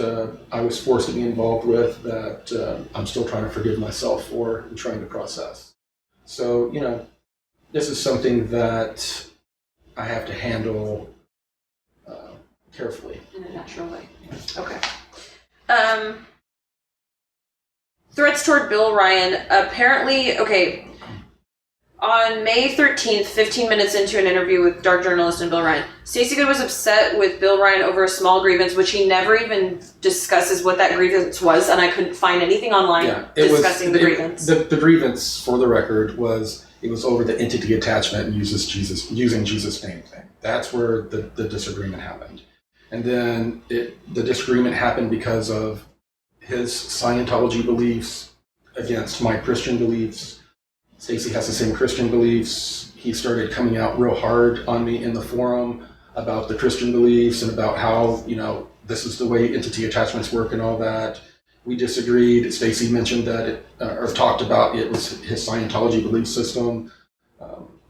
I was forced to be involved with that I'm still trying to forgive myself for and trying to process. So, this is something that I have to handle carefully. In a natural way. Okay. Threats toward Bill Ryan. Apparently, on May 13th, 15 minutes into an interview with dark journalist and Bill Ryan, Stacy Goode was upset with Bill Ryan over a small grievance, which he never even discusses what that grievance was, and I couldn't find anything online discussing the grievance. The grievance, for the record, it was over the entity attachment and using Jesus' name thing. That's where the disagreement happened. And then the disagreement happened because of his Scientology beliefs against my Christian beliefs. Stacy has the same Christian beliefs. He started coming out real hard on me in the forum about the Christian beliefs and about how, this is the way entity attachments work and all that. We disagreed. Stacy mentioned that or talked about it was his Scientology belief system.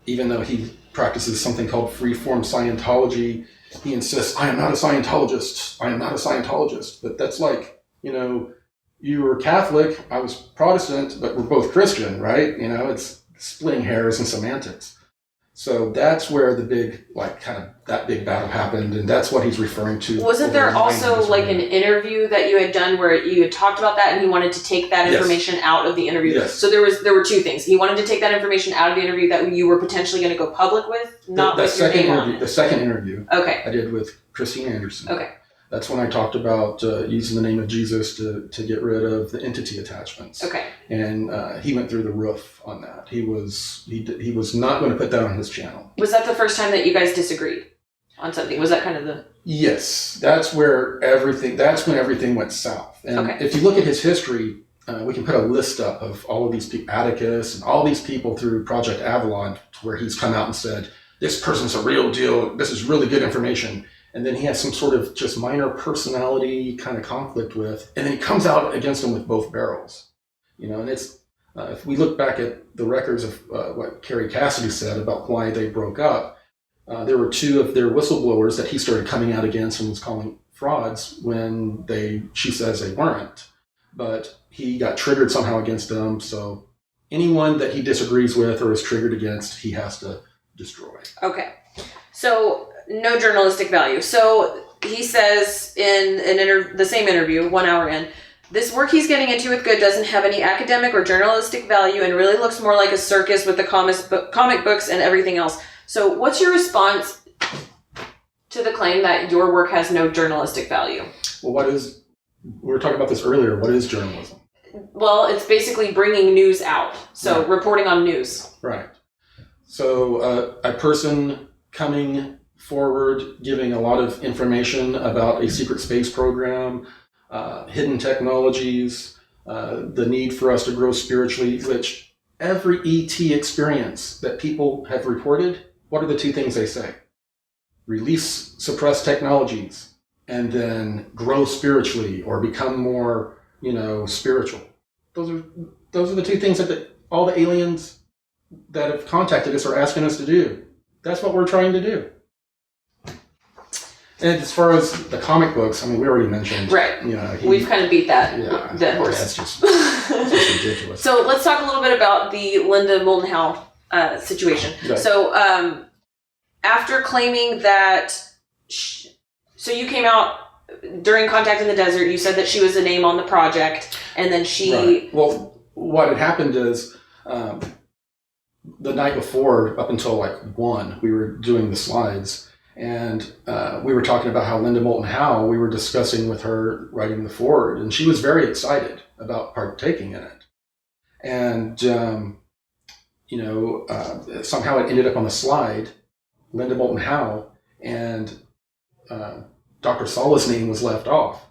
Even though he practices something called freeform Scientology, he insists, I am not a Scientologist. I am not a Scientologist. But that's like, you were Catholic, I was Protestant, but we're both Christian, right? It's splitting hairs and semantics. So that's where the big, that big battle happened, and that's what he's referring to. Wasn't there also an interview that you had done where you had talked about that and he wanted to take that information out of the interview? Yes. So there were two things. He wanted to take that information out of the interview that you were potentially going to go public with, not with your name on it. The second interview I did with Christine Anderson. Okay. That's when I talked about using the name of Jesus to get rid of the entity attachments. Okay. And he went through the roof on that. He was not going to put that on his channel. Was that the first time that you guys disagreed on something? Was that kind of the... Yes. That's when everything went south. And if you look at his history, we can put a list up of all of these people, Atticus and all these people through Project Avalon, where he's come out and said, this person's a real deal. This is really good information. And then he has some sort of just minor personality kind of conflict with, and then he comes out against him with both barrels. And it's, if we look back at the records of what Carrie Cassidy said about why they broke up, there were two of their whistleblowers that he started coming out against and was calling frauds when she says they weren't. But he got triggered somehow against them, so anyone that he disagrees with or is triggered against, he has to destroy. Okay. So... no journalistic value. So he says in the same interview, 1 hour in, this work he's getting into with Goode doesn't have any academic or journalistic value and really looks more like a circus with the comic books and everything else. So what's your response to the claim that your work has no journalistic value? Well, we were talking about this earlier. What is journalism? Well, it's basically bringing news out. So reporting on news. Right. So a person coming forward, giving a lot of information about a secret space program, hidden technologies, the need for us to grow spiritually, which every ET experience that people have reported, what are the two things they say? Release suppressed technologies and then grow spiritually or become more, spiritual. Those are the two things that all the aliens that have contacted us are asking us to do. That's what we're trying to do. And as far as the comic books, we already mentioned. Right. We've kind of beat that horse. That's just ridiculous. So let's talk a little bit about the Linda Moulton Howe situation. Right. So after claiming that, so you came out during Contact in the Desert, you said that she was a name on the project, and then she... Right. Well, what had happened is the night before, up until 1, we were doing the slides, and we were talking about how Linda Moulton Howe, we were discussing with her writing the foreword, and she was very excited about partaking in it. And somehow it ended up on the slide, Linda Moulton Howe, and Dr. Sala's name was left off.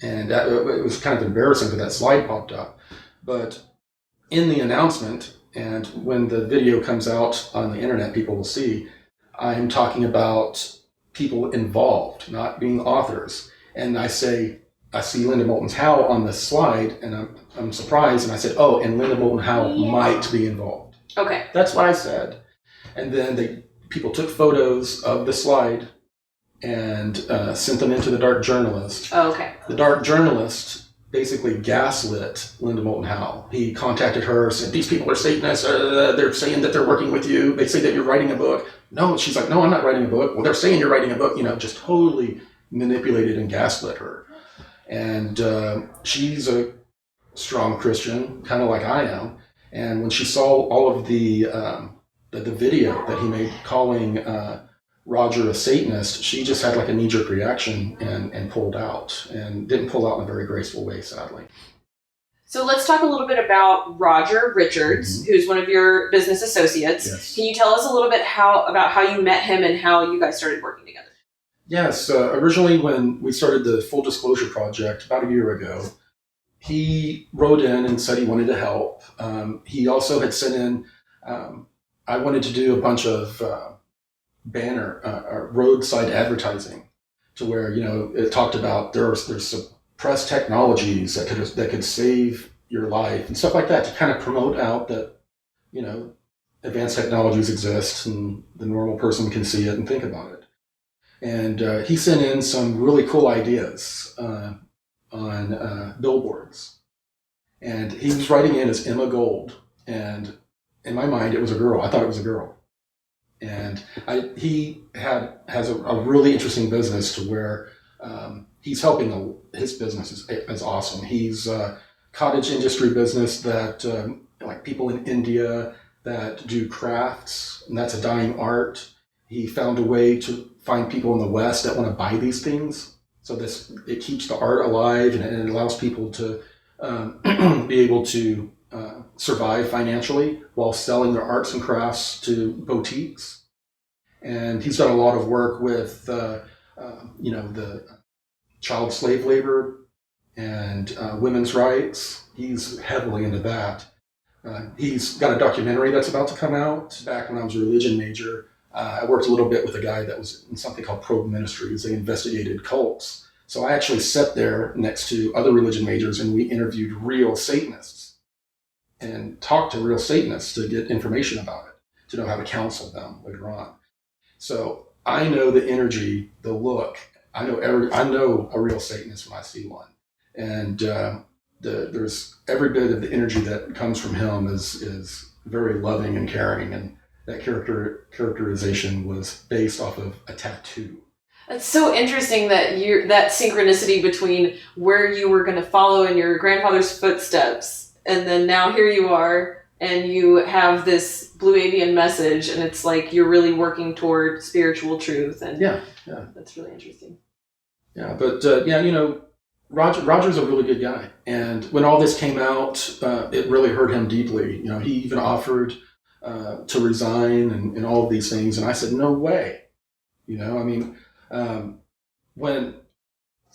And it was kind of embarrassing that slide popped up. But in the announcement, and when the video comes out on the internet, people will see, I'm talking about people involved, not being authors. And I say, I see Linda Moulton Howe on the slide, and I'm surprised, and I said, oh, and Linda Moulton Howe might be involved. Okay. That's what I said. And then people took photos of the slide and sent them into the Dark Journalist. Oh, okay. The Dark Journalist basically gaslit Linda Moulton Howe. He contacted her, said, these people are Satanists, they're saying that they're working with you, they say that you're writing a book. No, she's like, no, I'm not writing a book. Well, they're saying you're writing a book, just totally manipulated and gaslit her. And she's a strong Christian, kind of like I am. And when she saw all of the video that he made calling Roger a Satanist, she just had like a knee-jerk reaction and pulled out, and didn't pull out in a very graceful way, sadly. So let's talk a little bit about Roger Richards, who's one of your business associates. Yes. Can you tell us a little bit about how you met him and how you guys started working together? Yes. Originally, when we started the Full Disclosure Project about a year ago, he wrote in and said he wanted to help. He also had sent in, I wanted to do a bunch of roadside advertising, to where it talked about there's suppressed technologies that could save your life and stuff like that, to kind of promote out that advanced technologies exist and the normal person can see it and think about it. And he sent in some really cool ideas on billboards, and he was writing in as Emma Gold, and in my mind it was a girl. I thought it was a girl. And he has a really interesting business, to where he's helping his business is awesome. He's a cottage industry business that like people in India that do crafts, and that's a dying art. He found a way to find people in the West that want to buy these things. So it keeps the art alive, and it allows people to be able to survive financially while selling their arts and crafts to boutiques. And he's done a lot of work with the child slave labor and women's rights. He's heavily into that. He's got a documentary that's about to come out. Back when I was a religion major, I worked a little bit with a guy that was in something called Probe Ministries. They investigated cults. So I actually sat there next to other religion majors, and we interviewed real Satanists and talked to real Satanists to get information about it, to know how to counsel them later on. So I know the energy, the look. I know a real Satanist when I see one. And there's every bit of the energy that comes from him is very loving and caring, and that characterization was based off of a tattoo. That's so interesting that that synchronicity between where you were going to follow in your grandfather's footsteps, and then now here you are, and you have this blue avian message, and it's like you're really working toward spiritual truth. And yeah, that's really interesting. Yeah, but Roger's a really good guy, and when all this came out, it really hurt him deeply. He even offered to resign and all of these things, and I said, no way. When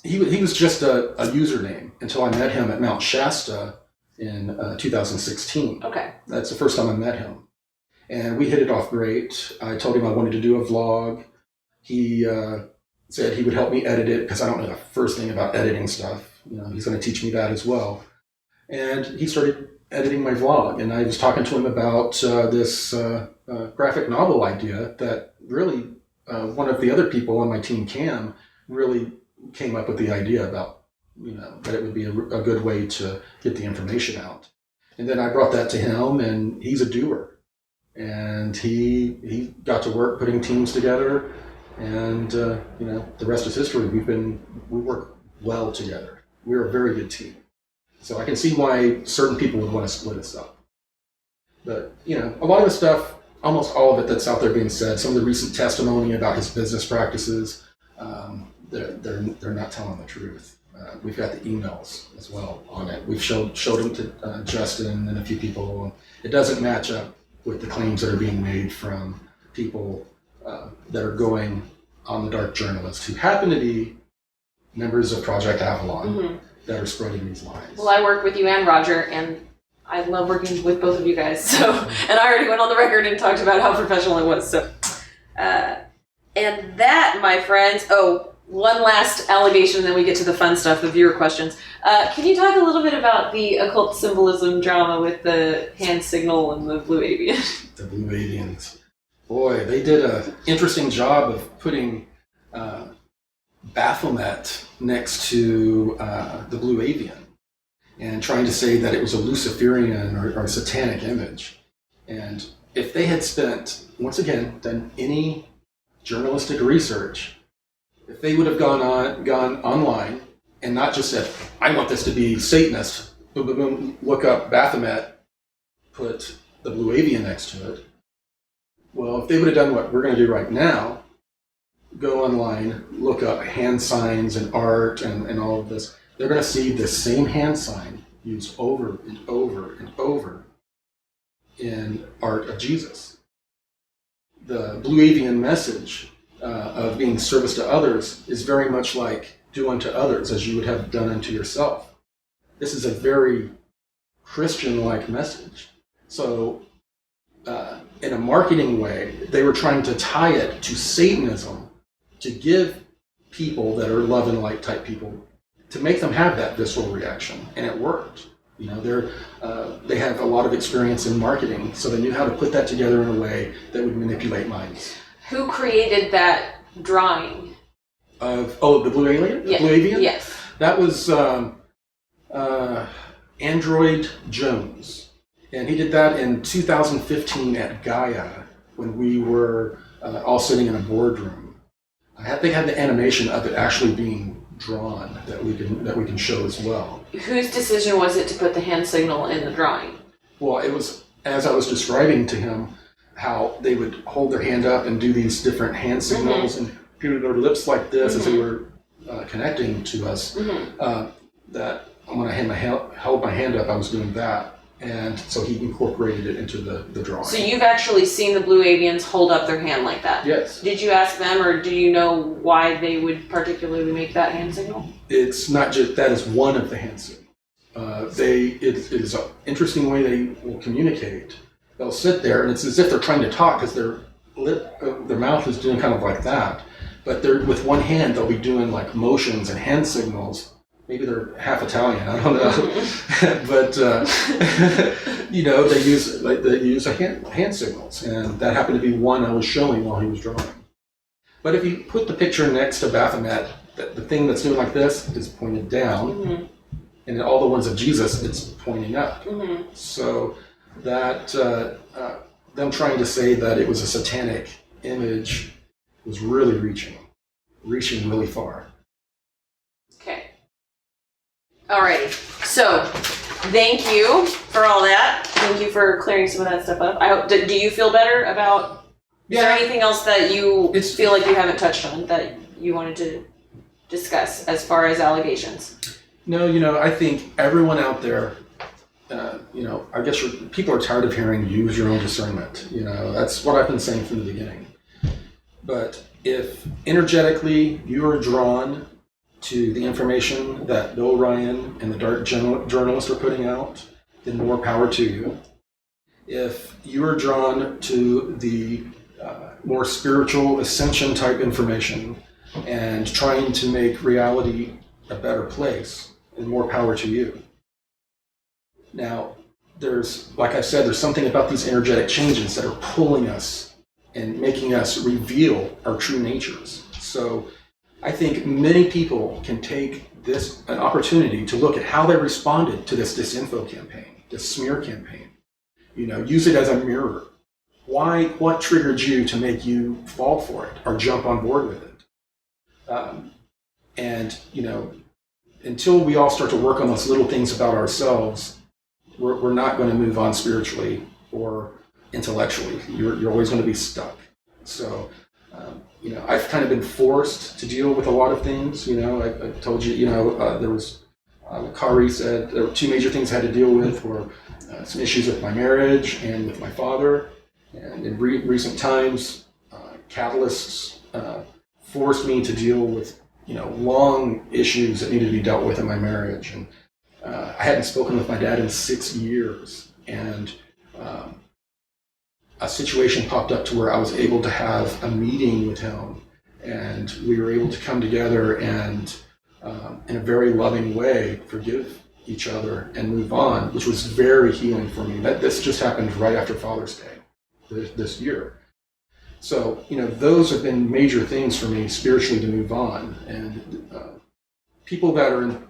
he was just a username until I met him at Mount Shasta in 2016. Okay. That's the first time I met him. And we hit it off great. I told him I wanted to do a vlog. He said he would help me edit it, because I don't know the first thing about editing stuff. He's going to teach me that as well. And he started editing my vlog, and I was talking to him about this graphic novel idea that really one of the other people on my team, Cam, really came up with the idea about, that it would be a good way to get the information out. And then I brought that to him, and he's a doer. And he got to work putting teams together, and the rest is history. We work well together. We're a very good team. So I can see why certain people would want to split us up. But a lot of the stuff, almost all of it that's out there being said, some of the recent testimony about his business practices, they're not telling the truth. We've got the emails as well on it. We've showed them to Justin and a few people. It doesn't match up with the claims that are being made from people that are going on the dark journalists who happen to be members of Project Avalon that are spreading these lies. Well, I work with you and Roger, and I love working with both of you guys. So, and I already went on the record and talked about how professional it was. So, and that, my friends. Oh, one last allegation, and then we get to the fun stuff, the viewer questions. Can you talk a little bit about the occult symbolism drama with the hand signal and the blue avian? The blue avians. Boy, they did an interesting job of putting Baphomet next to the blue avian and trying to say that it was a Luciferian or satanic image. And if they had spent, once again, done any journalistic research, if they would have gone online and not just said, I want this to be Satanist, boom, boom, boom, look up Baphomet, put the blue avian next to it. Well, if they would have done what we're going to do right now, go online, look up hand signs and art and all of this, they're going to see the same hand sign used over and over and over in art of Jesus. The blue avian message of being service to others is very much like do unto others as you would have done unto yourself. This is a very Christian-like message. So in a marketing way, they were trying to tie it to Satanism to give people that are love and light type people, to make them have that visceral reaction, and it worked. You know, they have a lot of experience in marketing, so they knew how to put that together in a way that would manipulate minds. Who created that drawing? The blue alien? Yeah. Blue avian? Yes. That was Android Jones. And he did that in 2015 at Gaia when we were all sitting in a boardroom. They had the animation of it actually being drawn that we can show as well. Whose decision was it to put the hand signal in the drawing? Well, it was, as I was describing to him, how they would hold their hand up and do these different hand signals and do their lips like this as they were connecting to us. That when I held my hand up, I was doing that. And so he incorporated it into the drawing. So you've actually seen the blue avians hold up their hand like that? Yes. Did you ask them, or do you know why they would particularly make that hand signal? It's not just, that is one of the hand signals. It is an interesting way they will communicate. They'll sit there, and it's as if they're trying to talk because their mouth is doing kind of like that. But they're with one hand, they'll be doing like motions and hand signals. Maybe they're half Italian, I don't know. But you know, they use a hand signals, and that happened to be one I was showing while he was drawing. But if you put the picture next to Baphomet, the thing that's doing like this is pointed down, and in all the ones of Jesus, it's pointing up. So that them trying to say that it was a satanic image was really reaching really far. Okay. Alrighty. So, thank you for all that. Thank you for clearing some of that stuff up. Do you feel better about? Is there anything else that you feel like you haven't touched on that you wanted to discuss as far as allegations? No, you know, I think everyone out there, you know, I guess people are tired of hearing use your own discernment. You know, that's what I've been saying from the beginning. But if energetically you are drawn to the information that Bill Ryan and the dark journalists are putting out, then more power to you. If you are drawn to the more spiritual ascension type information and trying to make reality a better place, then more power to you. Now, like I said, there's something about these energetic changes that are pulling us and making us reveal our true natures. So I think many people can take this an opportunity to look at how they responded to this disinfo campaign, this smear campaign. You know, use it as a mirror. What triggered you to make you fall for it or jump on board with it? And, you know, until we all start to work on those little things about ourselves, we're not going to move on spiritually or intellectually. You're always going to be stuck. So, you know, I've kind of been forced to deal with a lot of things. You know, I told you, you know, there was Like Kari said, there were two major things I had to deal with were some issues with my marriage and with my father. And in recent times, catalysts forced me to deal with long issues that needed to be dealt with in my marriage. And I hadn't spoken with my dad in 6 years. And a situation popped up to where I was able to have a meeting with him, and we were able to come together and in a very loving way forgive each other and move on, which was very healing for me. This just happened right after Father's Day this year. So those have been major things for me spiritually to move on. And people that are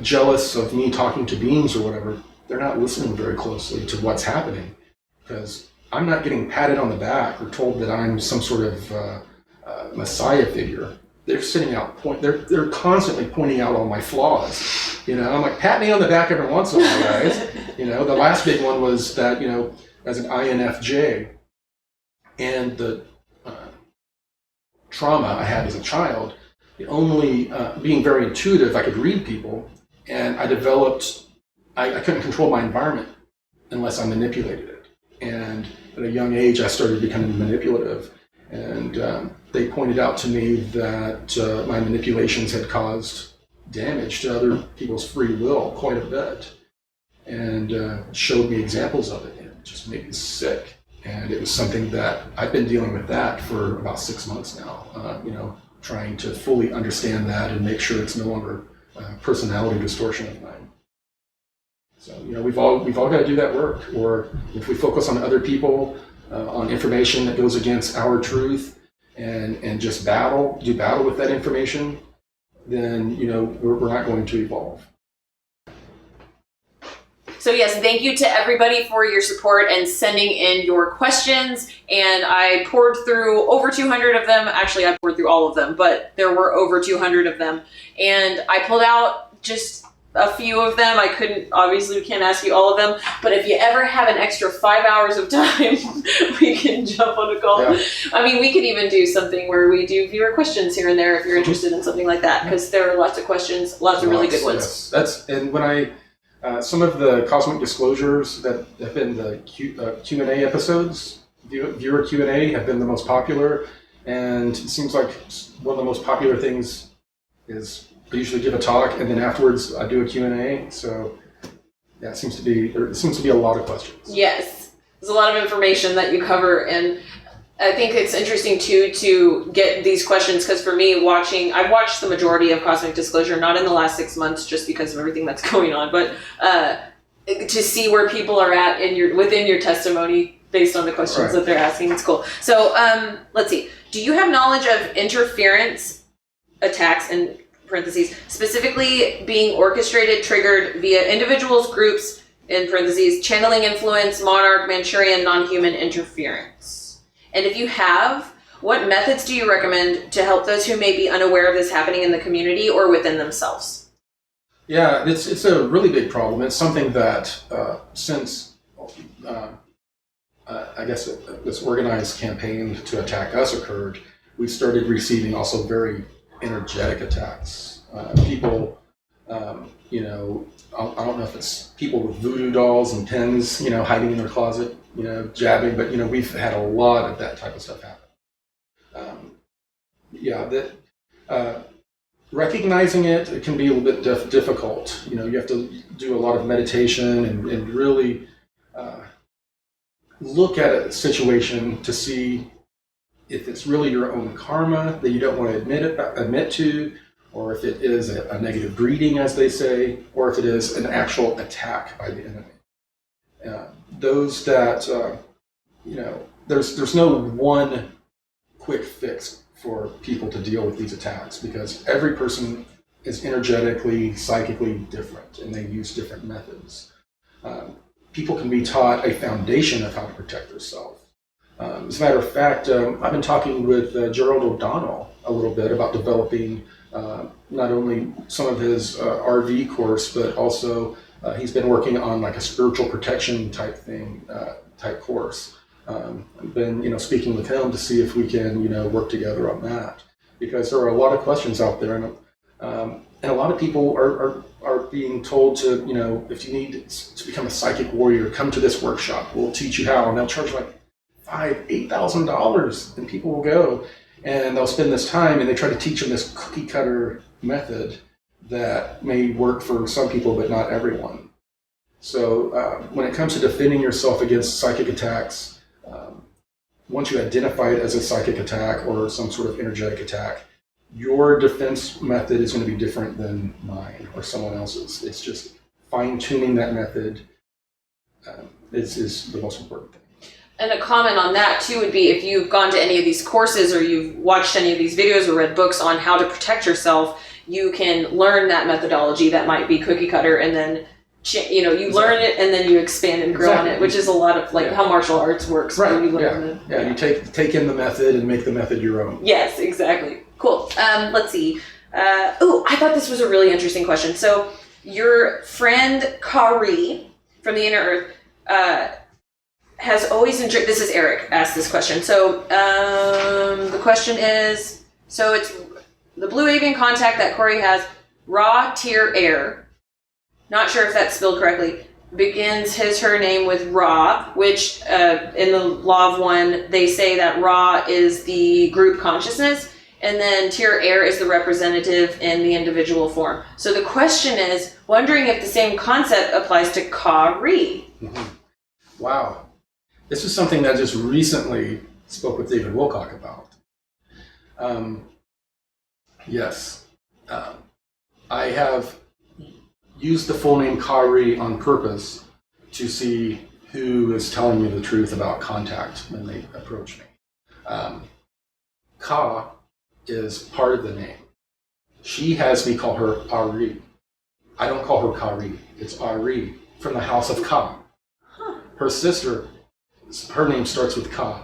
jealous of me talking to beings or whatever, they're not listening very closely to what's happening, because I'm not getting patted on the back or told that I'm some sort of messiah figure. They're sitting out they're constantly pointing out all my flaws. I'm like, pat me on the back every once in a while, guys. The last big one was that as an INFJ, and the trauma I had as a child, only being very intuitive, I could read people, and I developed. I couldn't control my environment unless I manipulated it. And at a young age, I started becoming manipulative. And they pointed out to me that my manipulations had caused damage to other people's free will quite a bit. And showed me examples of it. And it just made me sick. And it was something that I've been dealing with that for about 6 months now. Trying to fully understand that and make sure it's no longer personality distortion of mine. So we've all got to do that work. Or if we focus on other people, on information that goes against our truth, and just do battle with that information, then we're not going to evolve. So yes, thank you to everybody for your support and sending in your questions. And I poured through over 200 of them. Actually, I poured through all of them, but there were over 200 of them. And I pulled out just a few of them. Obviously we can't ask you all of them, but if you ever have an extra 5 hours of time, we can jump on a call. Yeah. I mean, we could even do something where we do viewer questions here and there if you're interested in something like that, because there are lots of questions, lots of really good ones. Yes. And when some of the cosmic disclosures that have been the Q&A episodes, viewer Q&A, have been the most popular. And it seems like one of the most popular things is I usually give a talk, and then afterwards I do a Q&A. So yeah, there seems to be a lot of questions. Yes, there's a lot of information that you cover, and I think it's interesting too to get these questions, because for me, I've watched the majority of Cosmic Disclosure, not in the last 6 months just because of everything that's going on, but to see where people are at within your testimony based on the questions that they're asking. It's cool. So let's see. Do you have knowledge of interference attacks, in parentheses, specifically being orchestrated, triggered via individuals, groups, in parentheses, channeling influence, monarch, Manchurian, non-human interference? And if you have, what methods do you recommend to help those who may be unaware of this happening in the community or within themselves? Yeah, it's a really big problem. It's something that since I guess this organized campaign to attack us occurred, we started receiving also very energetic attacks. People, I don't know if it's people with voodoo dolls and pens, hiding in their closet, jabbing, but we've had a lot of that type of stuff happen. Recognizing it can be a little bit difficult. You have to do a lot of meditation and really look at a situation to see if it's really your own karma that you don't want to admit to, or if it is a negative breeding, as they say, or if it is an actual attack by the enemy. Those that, there's no one quick fix for people to deal with these attacks, because every person is energetically, psychically different, and they use different methods. People can be taught a foundation of how to protect themselves. As a matter of fact, I've been talking with Gerald O'Donnell a little bit about developing not only some of his RV course, but also he's been working on like a spiritual protection type thing, type course. I've been, speaking with him to see if we can, work together on that, because there are a lot of questions out there, and And a lot of people are being told to, if you need to become a psychic warrior, come to this workshop. We'll teach you how. And they'll charge like $8,000. And people will go and they'll spend this time and they try to teach them this cookie cutter method that may work for some people, but not everyone. So when it comes to defending yourself against psychic attacks, once you identify it as a psychic attack or some sort of energetic attack, your defense method is going to be different than mine or someone else's. It's just fine-tuning that method is the most important thing. And a comment on that too would be if you've gone to any of these courses or you've watched any of these videos or read books on how to protect yourself, you can learn that methodology that might be cookie cutter, and then you learn it and then you expand and grow on it, which is a lot of how martial arts works. Right. Where you learn you take in the method and make the method your own. Yes, exactly. Cool. Let's see. I thought this was a really interesting question. So your friend Kari from the Inner Earth has always enjoyed. This is Eric asked this question. So the question is, so it's the blue avian contact that Corey has, Ra Tier Air. Not sure if that's spelled correctly. Begins her name with Ra, which in the Law of One, they say that Ra is the group consciousness, and then Tier Air is the representative in the individual form. So the question is, wondering if the same concept applies to Kari. Mm-hmm. Wow. This is something that I just recently spoke with David Wilcock about. Yes. I have used the full name Kari on purpose to see who is telling me the truth about contact when they approach me. Ka is part of the name. She has me call her Ari. I don't call her Kari. It's Ari from the house of Ka. Her sister, her name starts with Ka,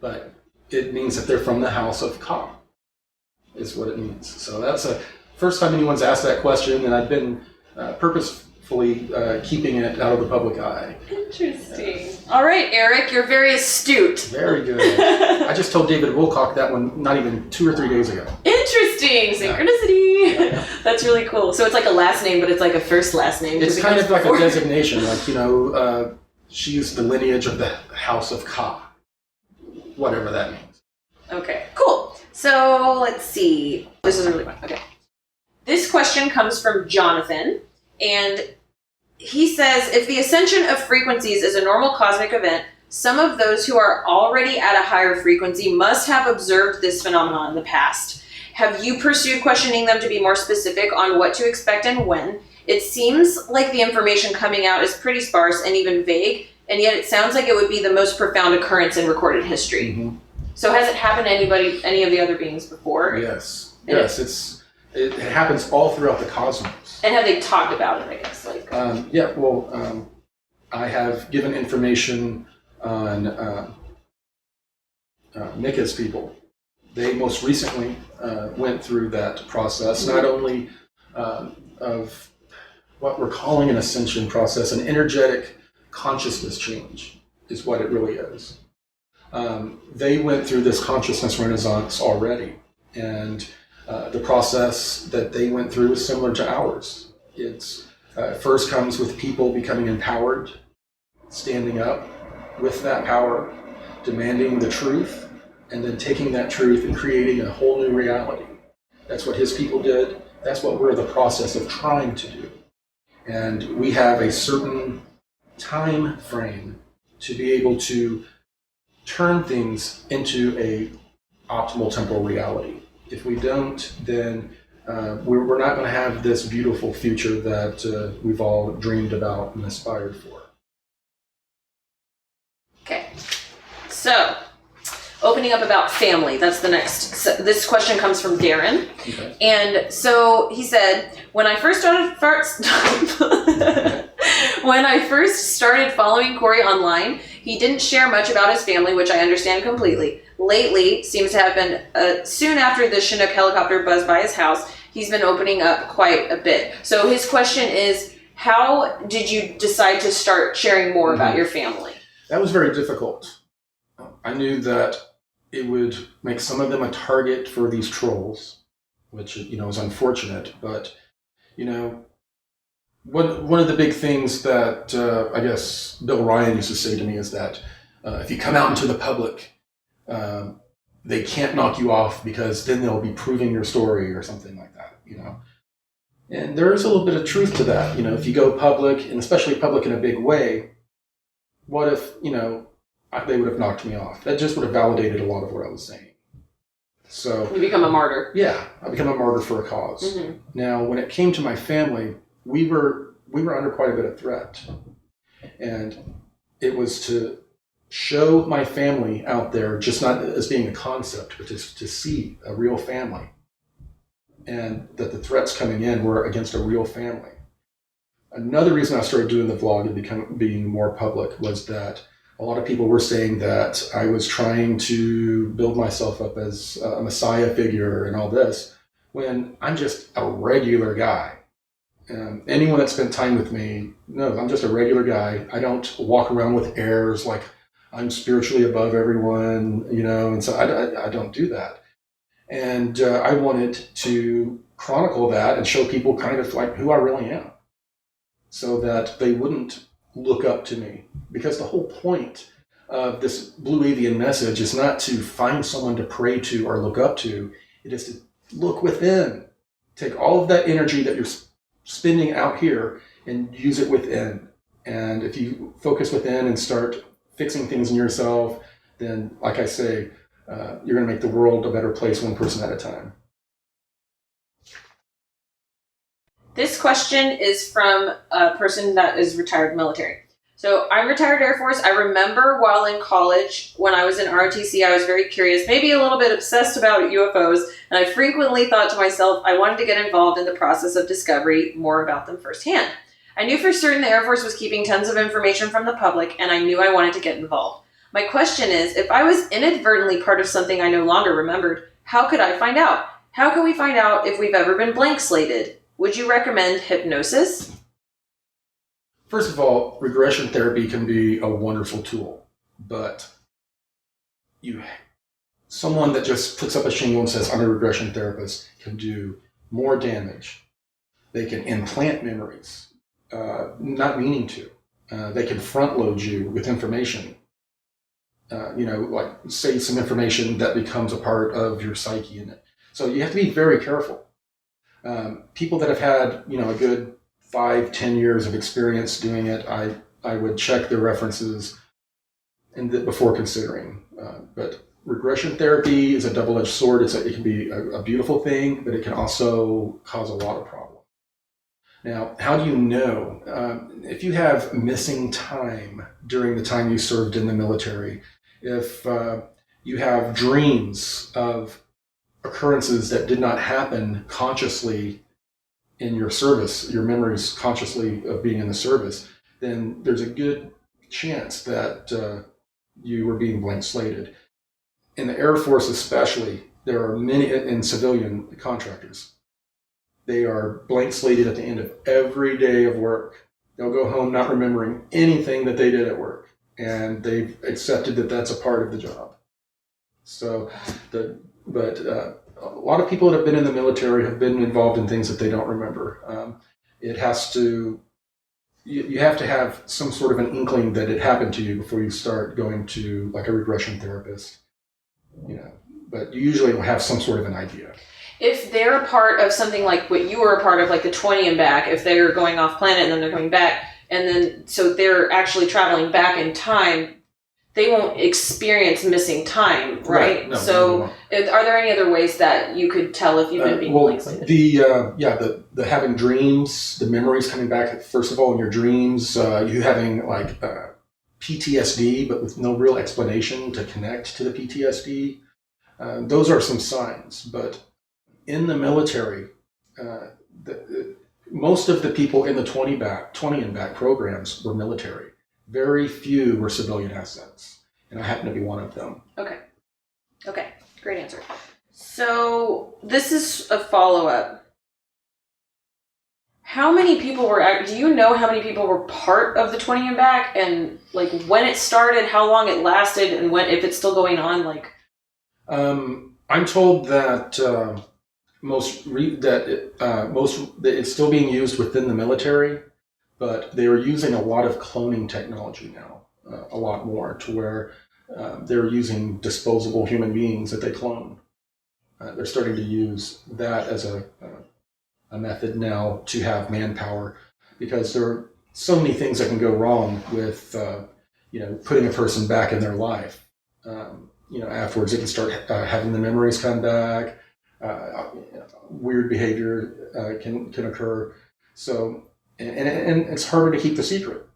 but it means that they're from the house of Ka, is what it means. So that's the first time anyone's asked that question, and I've been purposefully keeping it out of the public eye. Interesting. All right, Eric, you're very astute. Very good. I just told David Wilcock that one not even 2 or 3 days ago. Interesting. Synchronicity. Yeah. That's really cool. So it's like a last name, but it's like a first last name. It's kind of like a designation, like, she's the lineage of the house of Ka. Whatever that means. Okay, cool. So let's see. This is really fun. Okay. This question comes from Jonathan, and he says, if the ascension of frequencies is a normal cosmic event, some of those who are already at a higher frequency must have observed this phenomenon in the past. Have you pursued questioning them to be more specific on what to expect and when? It seems like the information coming out is pretty sparse and even vague, and yet it sounds like it would be the most profound occurrence in recorded history. Mm-hmm. So has it happened to any of the other beings before? Yes. It happens all throughout the cosmos. And have they talked about it, I guess? I have given information on Mika's people. They most recently went through that process, not only of what we're calling an ascension process, an energetic consciousness change is what it really is. They went through this consciousness renaissance already, and the process that they went through is similar to ours. It first comes with people becoming empowered, standing up with that power, demanding the truth, and then taking that truth and creating a whole new reality. That's what his people did. That's what we're in the process of trying to do. And we have a certain time frame to be able to turn things into a optimal temporal reality. If we don't, then we're not going to have this beautiful future that we've all dreamed about and aspired for. Okay, so opening up about family, that's the next. So this question comes from Darren. Okay. And so he said, when I first started following Corey online, he didn't share much about his family, which I understand completely. Lately, seems to have been soon after the Chinook helicopter buzzed by his house, he's been opening up quite a bit. So his question is, how did you decide to start sharing more about your family? That was very difficult. I knew that it would make some of them a target for these trolls, which is unfortunate. But You know, one of the big things that I guess Bill Ryan used to say to me is that if you come out into the public, they can't knock you off because then they'll be proving your story or something like that, you know. And there is a little bit of truth to that. You know, if you go public, and especially public in a big way, what if, you know, they would have knocked me off? That just would have validated a lot of what I was saying. So you become a martyr. Yeah, I become a martyr for a cause. Mm-hmm. Now, when it came to my family, we were under quite a bit of threat. And it was to show my family out there, just not as being a concept, but to see a real family. And that the threats coming in were against a real family. Another reason I started doing the vlog and being more public was that a lot of people were saying that I was trying to build myself up as a messiah figure and all this, when I'm just a regular guy. Anyone that spent time with me knows I'm just a regular guy. I don't walk around with airs like I'm spiritually above everyone, you know, and so I don't do that. And I wanted to chronicle that and show people kind of like who I really am, so that they wouldn't look up to me. Because the whole point of this Blue Avian message is not to find someone to pray to or look up to. It is to look within. Take all of that energy that you're spending out here and use it within. And if you focus within and start fixing things in yourself, then, like I say, you're going to make the world a better place one person at a time. This question is from a person that is retired military. So I'm retired Air Force. I remember while in college, when I was in ROTC, I was very curious, maybe a little bit obsessed about UFOs, and I frequently thought to myself, I wanted to get involved in the process of discovery, more about them firsthand. I knew for certain the Air Force was keeping tons of information from the public, and I knew I wanted to get involved. My question is, if I was inadvertently part of something I no longer remembered, how could I find out? How can we find out if we've ever been blank slated? Would you recommend hypnosis? First of all, regression therapy can be a wonderful tool, but someone that just puts up a shingle and says, I'm a regression therapist, can do more damage. They can implant memories, not meaning to. They can front load you with information. Like say some information that becomes a part of your psyche in it. So you have to be very careful. People that have had, a good 5-10 years of experience doing it, I would check their references before considering. But regression therapy is a double-edged sword. It can be a beautiful thing, but it can also cause a lot of problems. Now, how do you know? If you have missing time during the time you served in the military, if you have dreams of occurrences that did not happen consciously in your service, your memories consciously of being in the service, then there's a good chance that you were being blank slated. In the Air Force especially, there are many, in civilian contractors, they are blank slated at the end of every day of work. They'll go home not remembering anything that they did at work, and they've accepted that that's a part of the job. So, but a lot of people that have been in the military have been involved in things that they don't remember. You have to have some sort of an inkling that it happened to you before you start going to like a regression therapist. But you usually will have some sort of an idea. If they're a part of something like what you were a part of, like the 20 and back, if they're going off planet and then they're coming back, and then so they're actually traveling back in time, they won't experience missing time, right? No, so are there any other ways that you could tell if you've been being blank slated? The having dreams, the memories coming back, first of all, in your dreams, you having like PTSD, but with no real explanation to connect to the PTSD. Those are some signs, but in the military, most of the people in the 20 and back programs were military. Very few were civilian assets, and I happen to be one of them. Okay, great answer. So this is a follow-up. How many people do you know how many people were part of the 20 and back, and like when it started, how long it lasted, and if it's still going on? I'm told that it's still being used within the military, but they are using a lot of cloning technology now, a lot more, to where they're using disposable human beings that they clone. They're starting to use that as a method now to have manpower, because there are so many things that can go wrong with putting a person back in their life. Afterwards, it can start having the memories come back. Weird behavior can occur. So, and it's harder to keep the secret.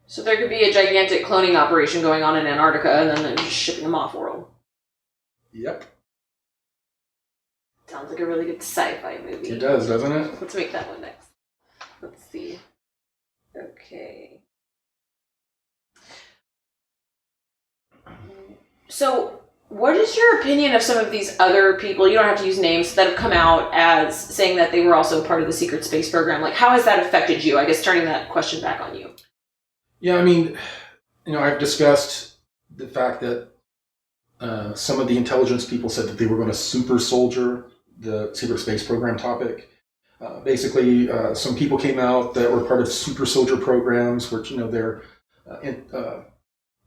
So there could be a gigantic cloning operation going on in Antarctica, and then they're just shipping them off world. Yep. Sounds like a really good sci-fi movie. It does, doesn't it? Let's make that one next. Let's see. Okay. So, what is your opinion of some of these other people, you don't have to use names, that have come out as saying that they were also part of the secret space program? Like, how has that affected you? I guess turning that question back on you. Yeah, I mean, I've discussed the fact that some of the intelligence people said that they were going to super soldier the secret space program topic. Basically, some people came out that were part of super soldier programs, which, they're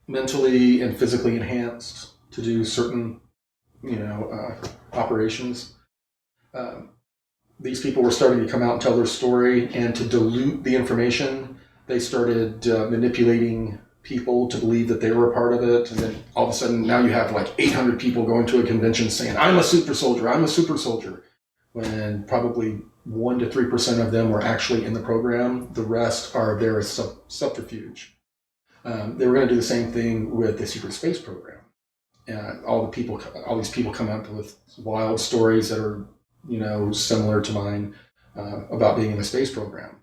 mentally and physically enhanced to do certain, operations. These people were starting to come out and tell their story, and to dilute the information, they started manipulating people to believe that they were a part of it. And then all of a sudden, now you have like 800 people going to a convention saying, I'm a super soldier, when probably 1 to 3% of them were actually in the program. The rest are there as subterfuge. They were going to do the same thing with the secret space program. All these people come up with wild stories that are, similar to mine about being in the space program.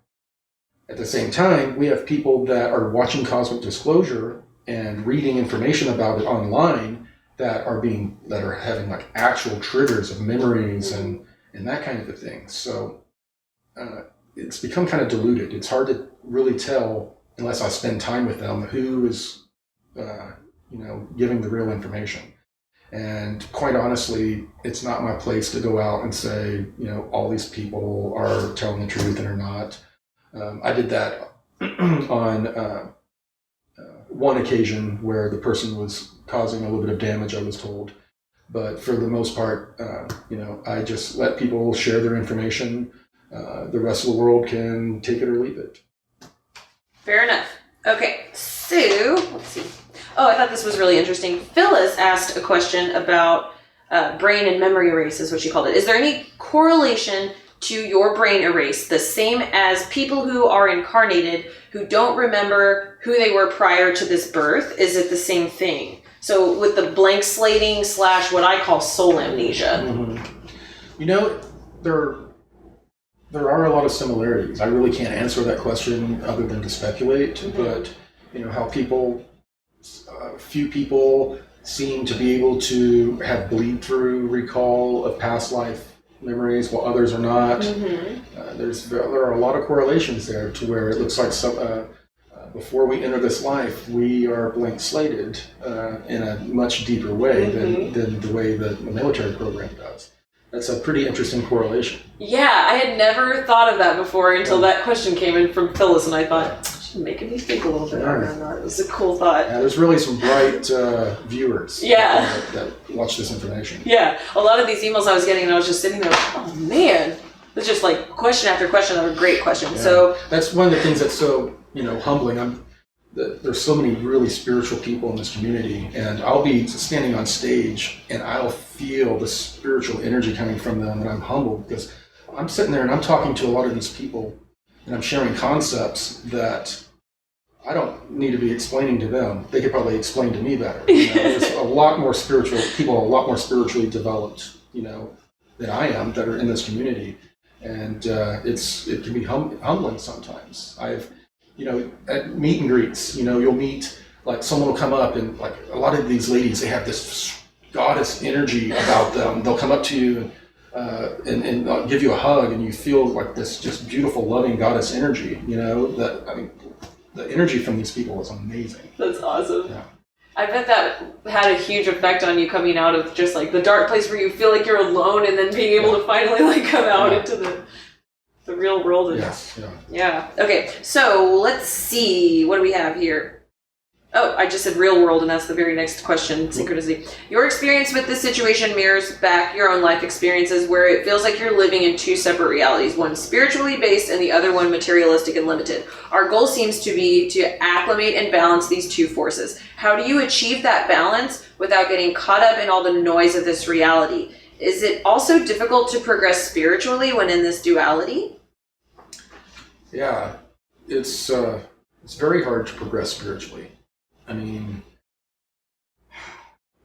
At the same time, we have people that are watching Cosmic Disclosure and reading information about it online that are having like actual triggers of memories and that kind of a thing. So it's become kind of diluted. It's hard to really tell, unless I spend time with them, who is giving the real information. And quite honestly, it's not my place to go out and say, all these people are telling the truth and are not. I did that on one occasion where the person was causing a little bit of damage, I was told. But for the most part, I just let people share their information. The rest of the world can take it or leave it. Fair enough. Okay, so let's see. Oh, I thought this was really interesting. Phyllis asked a question about brain and memory erase, is what she called it. Is there any correlation to your brain erase, the same as people who are incarnated who don't remember who they were prior to this birth? Is it the same thing? So with the blank slating / what I call soul amnesia. Mm-hmm. There are a lot of similarities. I really can't answer that question other than to speculate, but how few people seem to be able to have bleed through recall of past life memories while others are not. Mm-hmm. There are a lot of correlations there to where it looks like before we enter this life, we are blank slated in a much deeper way than the way that the military program does. That's a pretty interesting correlation. Yeah, I had never thought of that before until that question came in from Phyllis, and I thought, she's making me think a little bit around that. It was a cool thought. Yeah, there's really some bright viewers that watch this information. Yeah, a lot of these emails I was getting, and I was just sitting there like, oh man, it's just like question after question that are great questions. Yeah. So that's one of the things that's so humbling. There's so many really spiritual people in this community, and I'll be standing on stage and I'll feel the spiritual energy coming from them, and I'm humbled because I'm sitting there and I'm talking to a lot of these people and I'm sharing concepts that I don't need to be explaining to them. They could probably explain to me better. There's a lot more spiritual people, a lot more spiritually developed, than I am, that are in this community, and it can be humbling sometimes. At meet and greets, you'll meet, like, someone will come up, and like a lot of these ladies, they have this goddess energy about them. They'll come up to you and they'll give you a hug, and you feel like this just beautiful, loving goddess energy. The energy from these people is amazing. That's awesome. Yeah. I bet that had a huge effect on you coming out of just like the dark place where you feel like you're alone, and then being able to finally like come out into the real world. And, yes. Yeah. yeah. Okay. So let's see. What do we have here? Oh, I just said real world, and that's the very next question, synchronicity. Your experience with this situation mirrors back your own life experiences where it feels like you're living in two separate realities, one spiritually based and the other one materialistic and limited. Our goal seems to be to acclimate and balance these two forces. How do you achieve that balance without getting caught up in all the noise of this reality? Is it also difficult to progress spiritually when in this duality? Yeah, it's very hard to progress spiritually. I mean,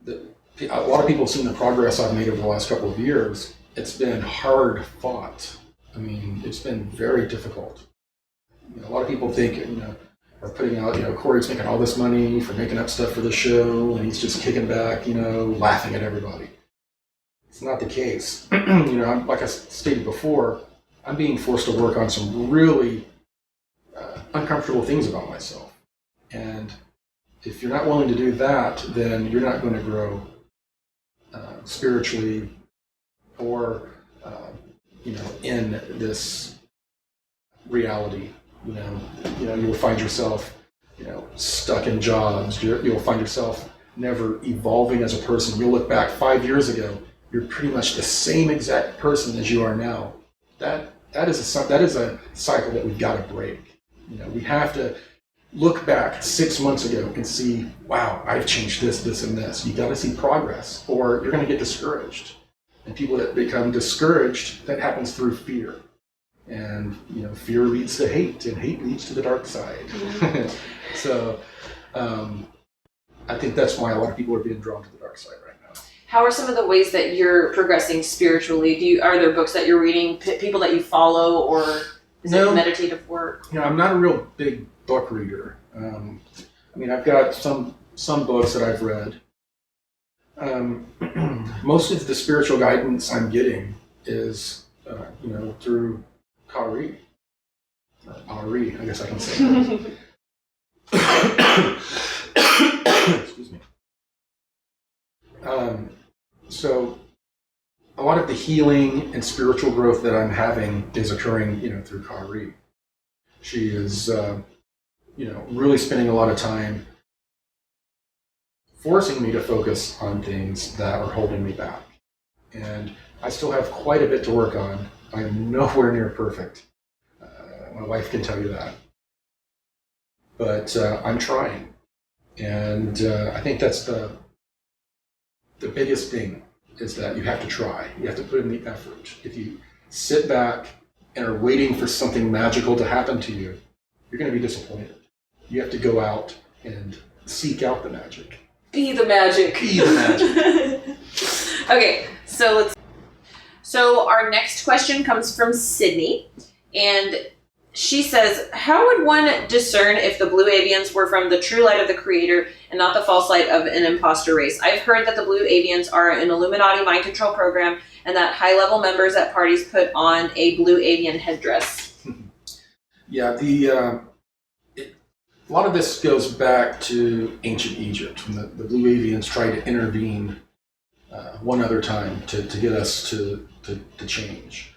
a lot of people have seen the progress I've made over the last couple of years. It's been hard fought. I mean, it's been very difficult. You know, a lot of people think, are putting out, Corey's making all this money for making up stuff for the show, and he's just kicking back, laughing at everybody. It's not the case. Like I stated before, I'm being forced to work on some really uncomfortable things about myself. And if you're not willing to do that, then you're not going to grow spiritually or, in this reality. You'll find yourself, stuck in jobs. You'll find yourself never evolving as a person. You'll look back 5 years ago, you're pretty much the same exact person as you are now. That is a cycle that we've got to break. We have to look back 6 months ago and see, wow, I've changed this, this, and this. You got to see progress, or you're going to get discouraged. And people that become discouraged, that happens through fear. And fear leads to hate, and hate leads to the dark side. Mm-hmm. So, I think that's why a lot of people are being drawn to the dark side right now. How are some of the ways that you're progressing spiritually? Are there books that you're reading, people that you follow, or is it meditative work? I'm not a real big book reader. I've got some books that I've read. Most of the spiritual guidance I'm getting is, through Kari. Ari, I guess I can say that. Excuse me. So a lot of the healing and spiritual growth that I'm having is occurring, through Kari. She is, really spending a lot of time forcing me to focus on things that are holding me back. And I still have quite a bit to work on. I am nowhere near perfect. My wife can tell you that. But I'm trying. And I think that's the biggest thing, is that you have to try. You have to put in the effort. If you sit back and are waiting for something magical to happen to you, you're going to be disappointed. You have to go out and seek out the magic. Be the magic. Be the magic. Okay, so our next question comes from Sydney, and she says, how would one discern if the blue avians were from the true light of the creator and not the false light of an imposter race? I've heard that the blue avians are an Illuminati mind control program and that high-level members at parties put on a blue avian headdress. Yeah, a lot of this goes back to ancient Egypt, when the blue avians tried to intervene one other time to get us to change.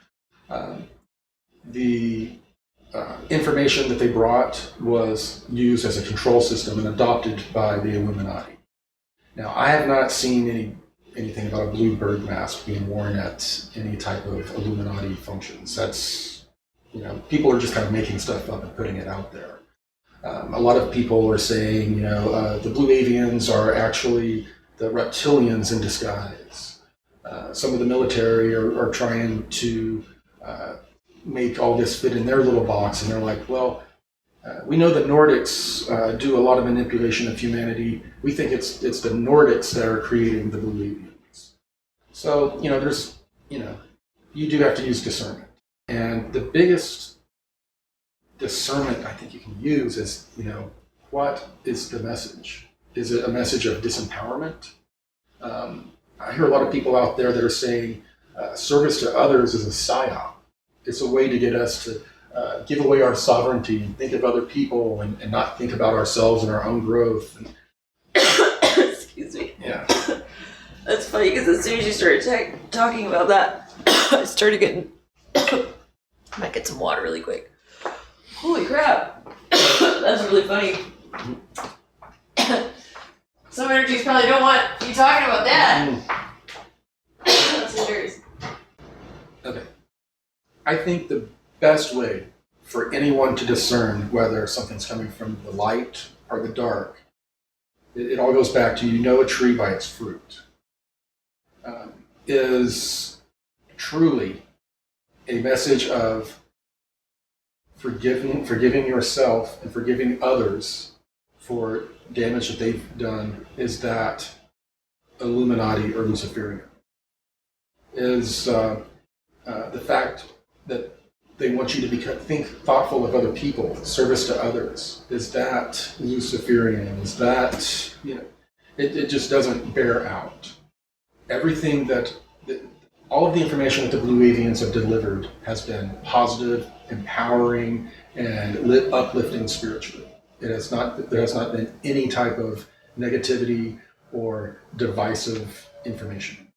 The information that they brought was used as a control system and adopted by the Illuminati. Now, I have not seen anything about a blue bird mask being worn at any type of Illuminati functions. That's, people are just kind of making stuff up and putting it out there. A lot of people are saying, the blue avians are actually the reptilians in disguise. Some of the military are trying to make all this fit in their little box, and they're like, well, we know the Nordics do a lot of manipulation of humanity. We think it's the Nordics that are creating the blue avians. So, there's, you do have to use discernment. And the biggest discernment I think you can use is, what is the message? Is it a message of disempowerment? I hear a lot of people out there that are saying service to others is a psyop. It's a way to get us to give away our sovereignty and think of other people and not think about ourselves and our own growth. And That's funny because as soon as you started talking about that, I started getting. I might get some water really quick. Holy crap! That's really funny. Some energies probably don't want you talking about that. That's hilarious. Okay. I think the best way for anyone to discern whether something's coming from the light or the dark, it all goes back to, you know a tree by its fruit, is truly a message of forgiving yourself and forgiving others for damage that they've done. Is that Illuminati or Luciferian? Is the fact that they want you to think thoughtful of other people, service to others? Is that Luciferian? Is that, it just doesn't bear out. Everything all of the information that the Blue Avians have delivered has been positive, empowering, and uplifting spiritually. There has not been any type of negativity or divisive information.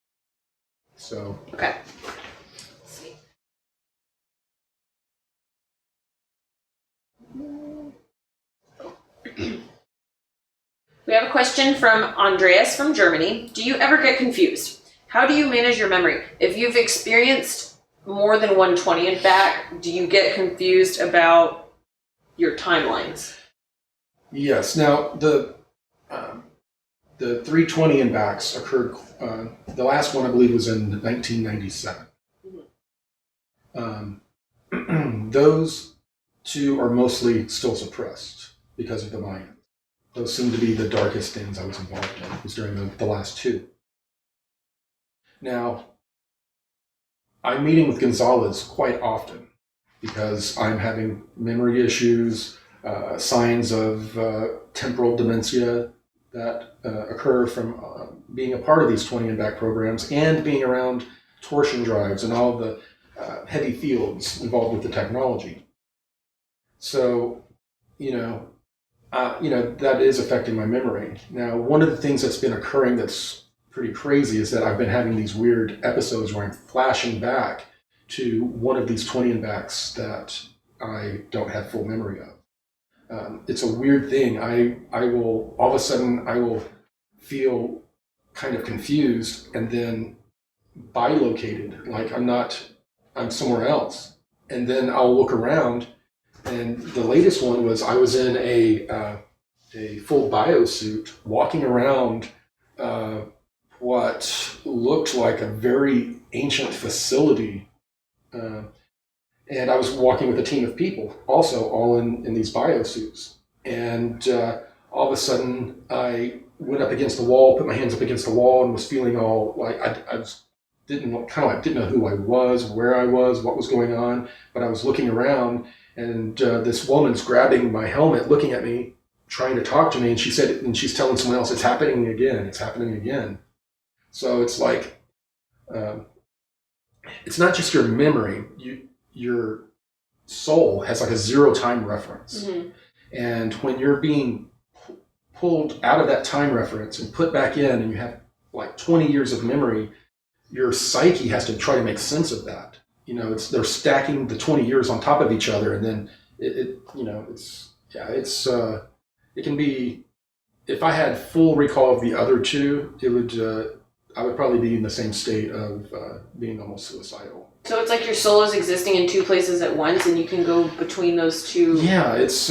So. Okay. We have a question from Andreas from Germany. Do you ever get confused? How do you manage your memory? If you've experienced more than 120 and back, do you get confused about your timelines? Yes. Now, the 320 and backs occurred, the last one I believe was in 1997. Those two are mostly still suppressed because of the Mayans. Those seem to be the darkest things I was involved in. It was during the last two. Now, I'm meeting with Gonzalez quite often because I'm having memory issues, signs of temporal dementia that occur from being a part of these 20 and back programs and being around torsion drives and all the heavy fields involved with the technology. So, that is affecting my memory. Now, one of the things that's been occurring that's pretty crazy is that I've been having these weird episodes where I'm flashing back to one of these 20 and backs that I don't have full memory of. It's a weird thing. I will, all of a sudden, I will feel kind of confused and then bilocated, like I'm somewhere else. And then I'll look around, and the latest one was I was in a full biosuit walking around what looked like a very ancient facility. And I was walking with a team of people, also all in these biosuits. And all of a sudden, I went up against the wall, put my hands up against the wall, and was feeling all like didn't know who I was, where I was, what was going on. But I was looking around, and this woman's grabbing my helmet, looking at me, trying to talk to me, and she's telling someone else, "It's happening again. It's happening again." So it's like, it's not just your memory. Your soul has like a zero time reference. Mm-hmm. And when you're being pulled out of that time reference and put back in, and you have like 20 years of memory, your psyche has to try to make sense of that. They're stacking the 20 years on top of each other, and then it can be, if I had full recall of the other two, I would probably be in the same state of being almost suicidal. So it's like your soul is existing in two places at once, and you can go between those two. Yeah, it's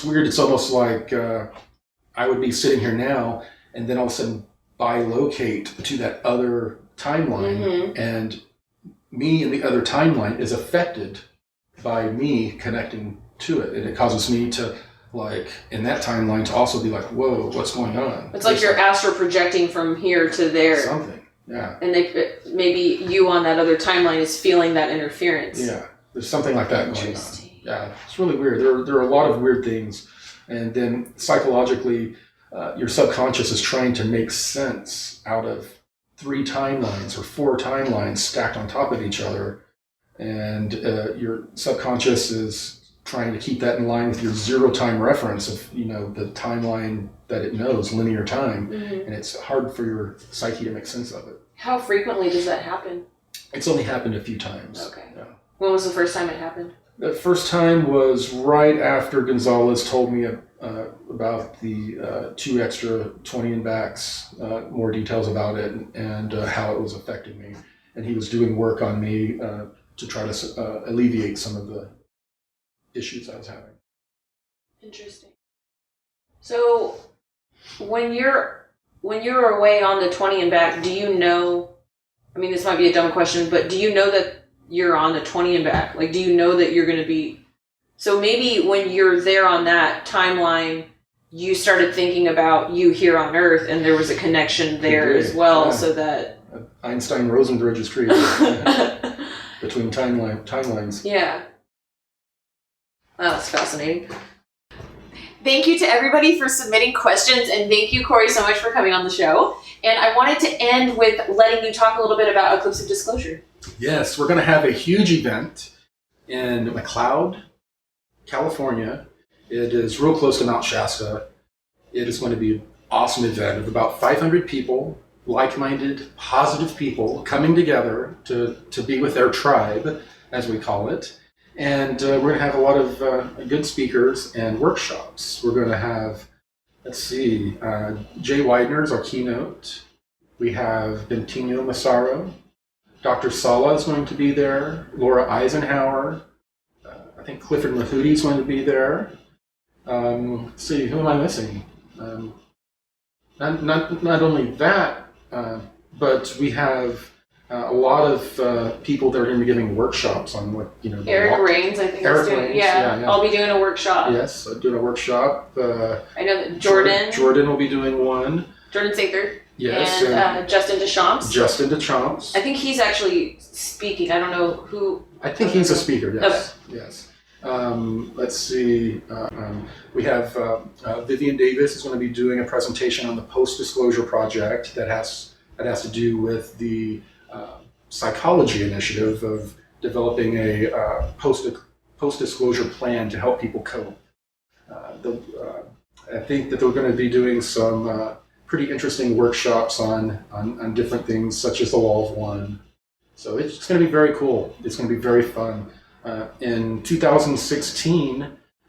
weird. It's almost like I would be sitting here now, and then all of a sudden bilocate to that other timeline, mm-hmm. and me in the other timeline is affected by me connecting to it, and it causes me to, like, in that timeline, to also be like, whoa, what's going on? It's like you're astral projecting from here to there. Something, yeah. And maybe you on that other timeline is feeling that interference. Yeah, there's something like that going on. Yeah, it's really weird. There are a lot of weird things. And then psychologically, your subconscious is trying to make sense out of 3 timelines or 4 timelines stacked on top of each other. And your subconscious is trying to keep that in line with your zero time reference of, the timeline that it knows, linear time. Mm-hmm. And it's hard for your psyche to make sense of it. How frequently does that happen? It's only happened a few times. Okay. Yeah. When was the first time it happened? The first time was right after Gonzalez told me about the 2 extra 20 and backs, more details about it and how it was affecting me. And he was doing work on me to try to alleviate some of the issues I was having. Interesting. So when you're away on the 20 and back, do you know, I mean, this might be a dumb question, but do you know that you're on the 20 and back? Like, do you know that you're going to be, so maybe when you're there on that timeline, you started thinking about you here on Earth and there was a connection there as well, so that Einstein-Rosen bridge is created between timelines. Yeah. Wow, that's fascinating. Thank you to everybody for submitting questions, and thank you, Corey, so much for coming on the show. And I wanted to end with letting you talk a little bit about Eclipse of Disclosure. Yes, we're going to have a huge event in McLeod, California. It is real close to Mount Shasta. It is going to be an awesome event of about 500 people, like-minded, positive people coming together to be with their tribe, as we call it. And we're going to have a lot of good speakers and workshops. We're going to have, Jay Widener is our keynote. We have Bentinho Massaro. Dr. Sala is going to be there. Laura Eisenhower. I think Clifford Mahudi is going to be there. Let's see, who am I missing? Not only that, but we have a lot of people that are going to be giving workshops on what, Eric Rains, I think, is doing. Rains, yeah, I'll be doing a workshop. Yes, doing a workshop. I know that Jordan will be doing one. Jordan Sather. Yes. And Justin Deschamps. Justin Deschamps. I think he's actually speaking. I don't know who. I think he's a speaker, yes. Okay. Yes. Let's see. We have Vivian Davis is going to be doing a presentation on the post-disclosure project that has to do with the psychology initiative of developing a post-disclosure plan to help people cope. I think that they're going to be doing some pretty interesting workshops on different things, such as the Law of One. So it's going to be very cool. It's going to be very fun. In 2016,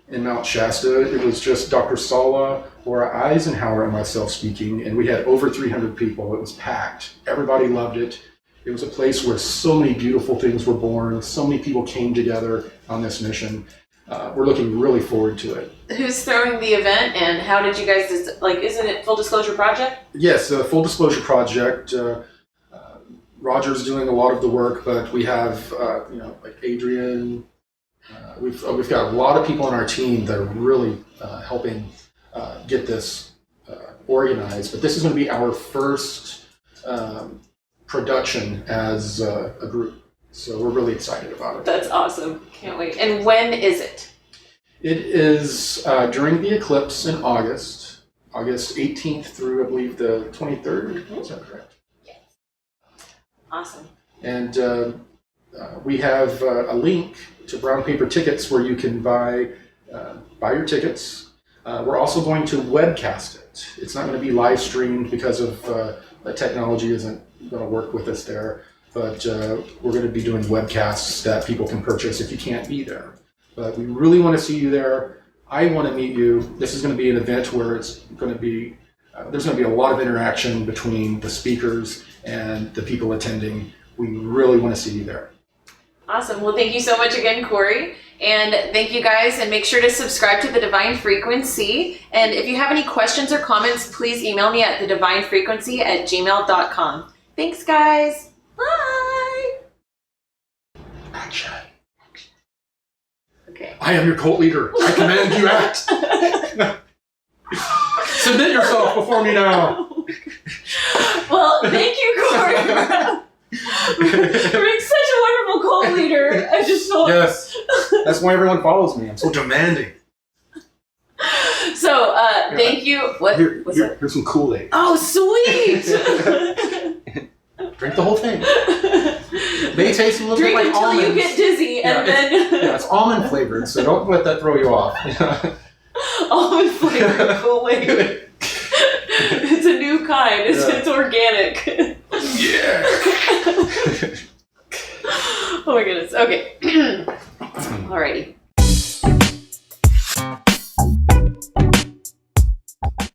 in Mount Shasta, it was just Dr. Sala, Laura Eisenhower, and myself speaking, and we had over 300 people. It was packed. Everybody loved it. It was a place where so many beautiful things were born. So many people came together on this mission. We're looking really forward to it. Who's throwing the event, and how did you guys, isn't it Full Disclosure Project? Yes, the Full Disclosure Project. Roger's doing a lot of the work, but we have, like Adrian. We've got a lot of people on our team that are really helping get this organized. But this is going to be our first production as a group. So we're really excited about it. That's awesome. Can't wait. And when is it? It is during the eclipse in August 18th through, I believe, the 23rd. Mm-hmm. Is that correct? Yes. Awesome. And we have a link to brown paper tickets where you can buy your tickets. We're also going to webcast it. It's not going to be live streamed because of the technology isn't going to work with us there. But we're going to be doing webcasts that people can purchase if you can't be there. But we really want to see you there. I want to meet you. This is going to be an event where it's going to be, there's going to be a lot of interaction between the speakers and the people attending. We really want to see you there. Awesome. Well, thank you so much again, Corey. And thank you guys. And make sure to subscribe to The Divine Frequency. And if you have any questions or comments, please email me at thedivinefrequency@gmail.com. Thanks, guys. Bye. Action. Okay. I am your cult leader. I command you act. Submit yourself before me now. Well, thank you, Corey, for being such a wonderful cult leader. I just felt... Yes. That's why everyone follows me. I'm so demanding. So, thank you. Here's some Kool-Aid. Oh, sweet. Drink the whole thing. They taste a little Drink bit like until almonds. you get dizzy, and then It's almond flavored, so don't let that throw you off. almond flavored Kool-Aid. It's a new kind. It's organic. Yeah. Oh my goodness. Okay. Alrighty.